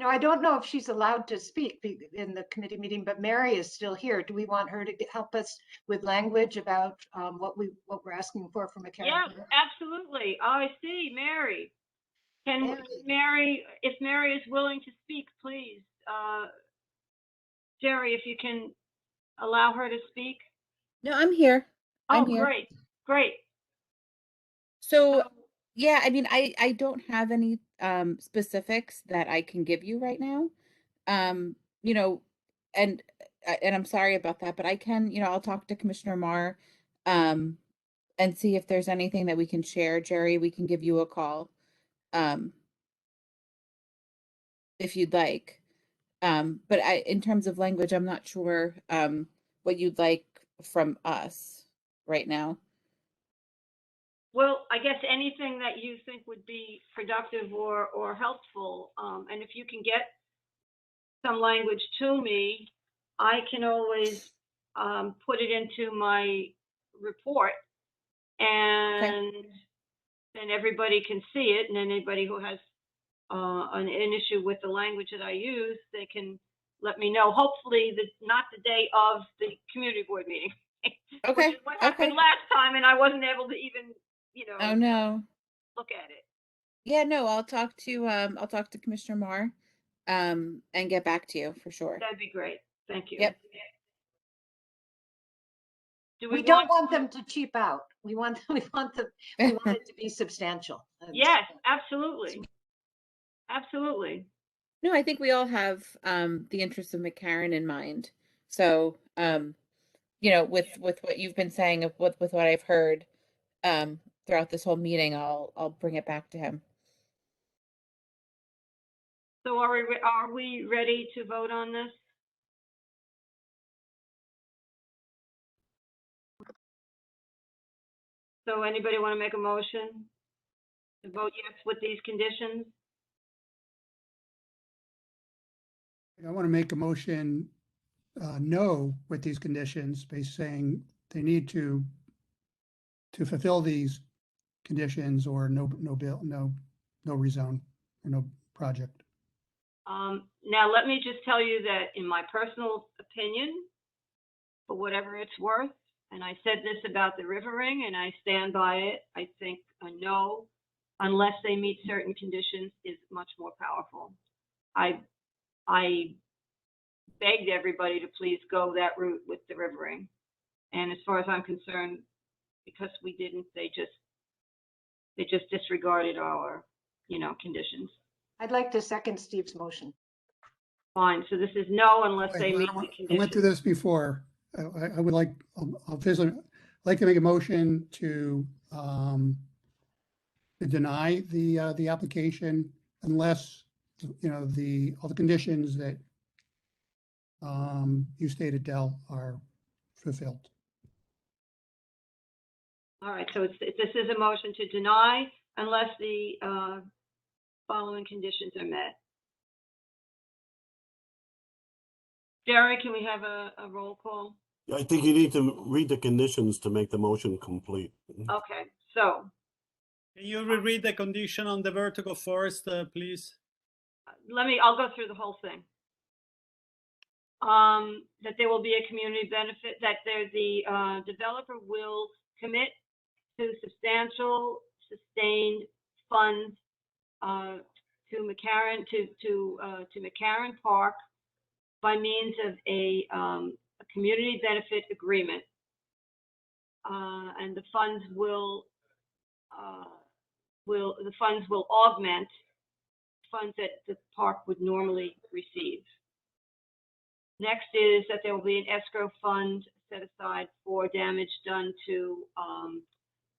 I don't know if she's allowed to speak in the committee meeting, but Mary is still here. Do we want her to help us with language about what we're asking for from a Karen? Yeah, absolutely. Oh, I see, Mary. Mary, if Mary is willing to speak, please, Jerry, if you can allow her to speak. No, I'm here. Oh, I'm here. Great. So, yeah, I mean, I don't have any specifics that I can give you right now. And and I'm sorry about that, but I can, I'll talk to Commissioner Marr, and see if there's anything that we can share. Jerry, we can give you a call, if you'd like. But in terms of language, I'm not sure, what you'd like from us right now. Well, I guess anything that you think would be productive or helpful, and if you can get some language to me, I can always put it into my report, and then everybody can see it, and anybody who has an issue with the language that I use, they can let me know. Hopefully, not the day of the community board meeting. Okay. Which is what happened last time, and I wasn't able to even, Oh no. look at it. Yeah, no, I'll talk to Commissioner Marr, and get back to you for sure. That'd be great. Thank you. Yep. Do We don't want them to cheap out. We want it to be substantial. Yes, absolutely. Absolutely. No, I think we all have the interests of McCarran in mind. So, with what you've been saying, with what I've heard throughout this whole meeting, I'll bring it back to him. So are we ready to vote on this? So anybody want to make a motion to vote yes with these conditions? I want to make a motion, no, with these conditions, by saying they need to fulfill these conditions, or no bill, no rezone, or no project. Now, let me just tell you that in my personal opinion, for whatever it's worth, and I said this about the River Ring, and I stand by it, I think a no, unless they meet certain conditions, is much more powerful. I begged everybody to please go that route with the River Ring. And as far as I'm concerned, because we didn't, they just disregarded our, conditions. I'd like to second Steve's motion. Fine, so this is no unless they meet the I conditions. went through this before. I would like, like to make a motion to deny the application unless, all the conditions that you stated, Del, are fulfilled. All right, so this is a motion to deny unless the following conditions are met. Jerry, can we have a roll call? I think you need to read the conditions to make the motion complete. Okay, so Can you reread the condition on the vertical forest, please? I'll go through the whole thing. That there will be a community benefit, that the developer will commit to substantial sustained funds to McCarran Park by means of a community benefit agreement, and the funds will augment funds that the park would normally receive. Next is that there will be an escrow fund set aside for damage done to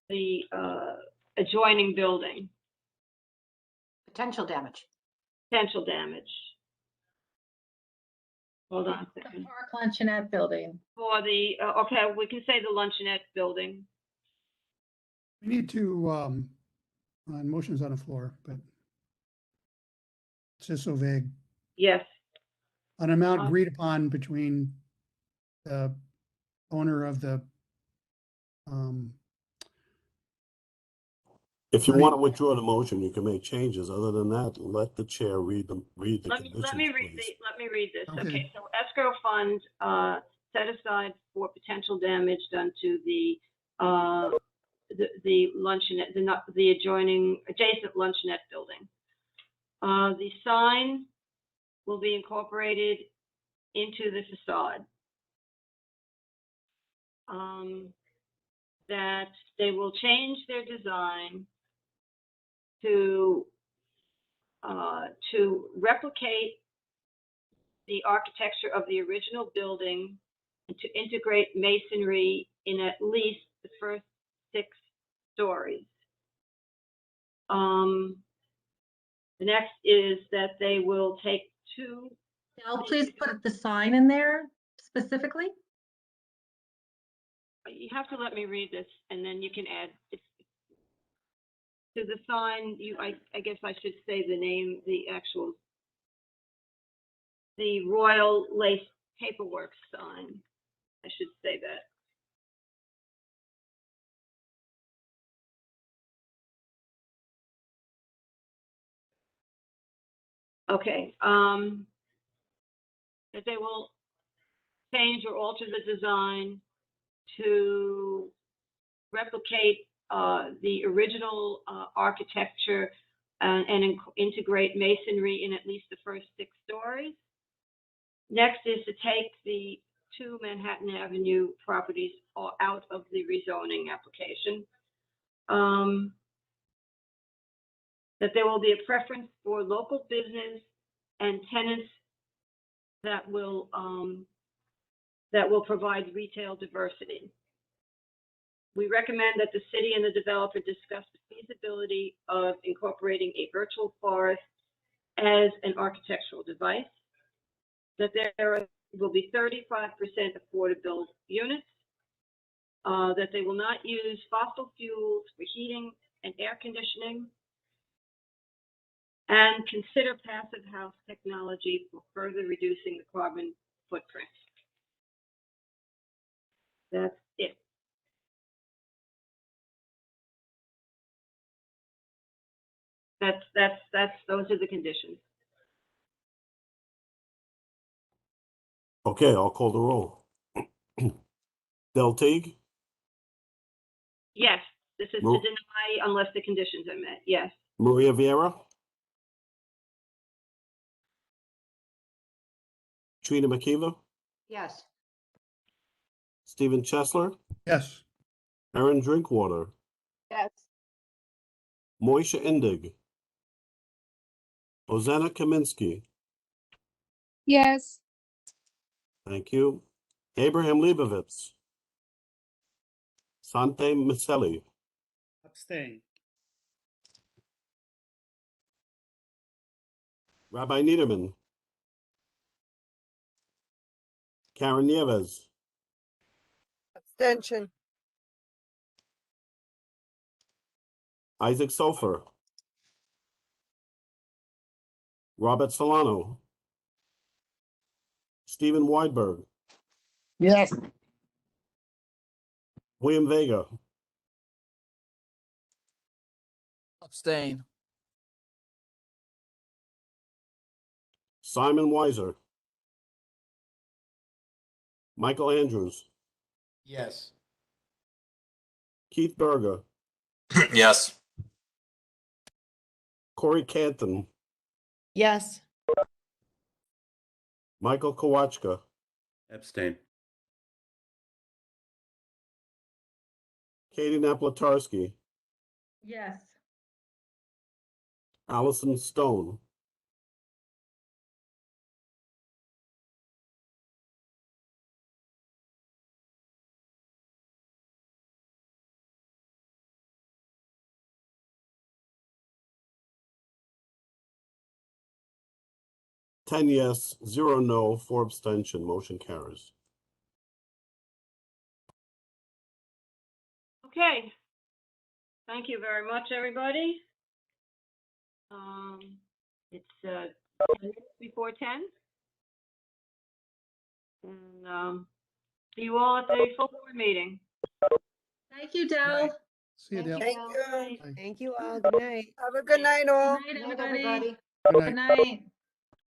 the adjoining building. Potential damage. Potential damage. Hold on a second. Park Luncheonette building. For the, okay, we can say the luncheonette building. We need to, motions on the floor, but it's just so vague. Yes. An amount agreed upon between the owner of the, If you want to withdraw the motion, you can make changes. Other than that, let the chair read the conditions, Let me read this. Okay. Okay, so escrow fund set aside for potential damage done to the luncheonette, the adjacent luncheonette building. The sign will be incorporated into the facade. That they will change their design to replicate the architecture of the original building and to integrate masonry in at least the first 6 stories. The next is that they will take 2. Now, please put the sign in there specifically. You have to let me read this, and then you can add. To the sign, I guess I should say the name, the Royal Lace Paperwork sign. I should say that. Okay, that they will change or alter the design to replicate the original architecture and integrate masonry in at least the first 6 stories. Next is to take the 2 Manhattan Avenue properties out of the rezoning application. That there will be a preference for local business and tenants that will provide retail diversity. We recommend that the city and the developer discuss the feasibility of incorporating a virtual forest as an architectural device. That there will be 35% affordable units. That they will not use fossil fuels for heating and air conditioning. And consider passive house technology for further reducing the carbon footprint. That's it. Those are the conditions. Okay, I'll call the roll. Del Teague, Yes, this is to deny unless the conditions are met. Yes. Maria Vieira, Trina McKeever, Yes. Stephen Chesler, Yes. Aaron Drinkwater, Yes. Moisha Indig, Ozana Kaminsky. Yes. Thank you. Abraham Leibovitz, Sante Miceli, Abstain. Rabbi Niederman, Karen Nieves, Abstention. Isaac Sofer, Robert Solano, Stephen Weidberg, Yes. William Vega, Abstain. Simon Weiser, Michael Andrews, Yes. Keith Berger, Yes. Corey Canton, Yes. Michael Kowachka, Abstain. Katie Naplatarski, Yes. Allison Stone, ten yes, 0 no, 4 abstention. Motion carries. Okay. Thank you very much, everybody. It's 10 minutes before 10. And see you all at the full board meeting. Thank you, Del. See you, Dale. Thank you. Bye. Thank you all. Good night. Have a good night, all. Good night, Good night, everybody. everybody. Good night. Good night.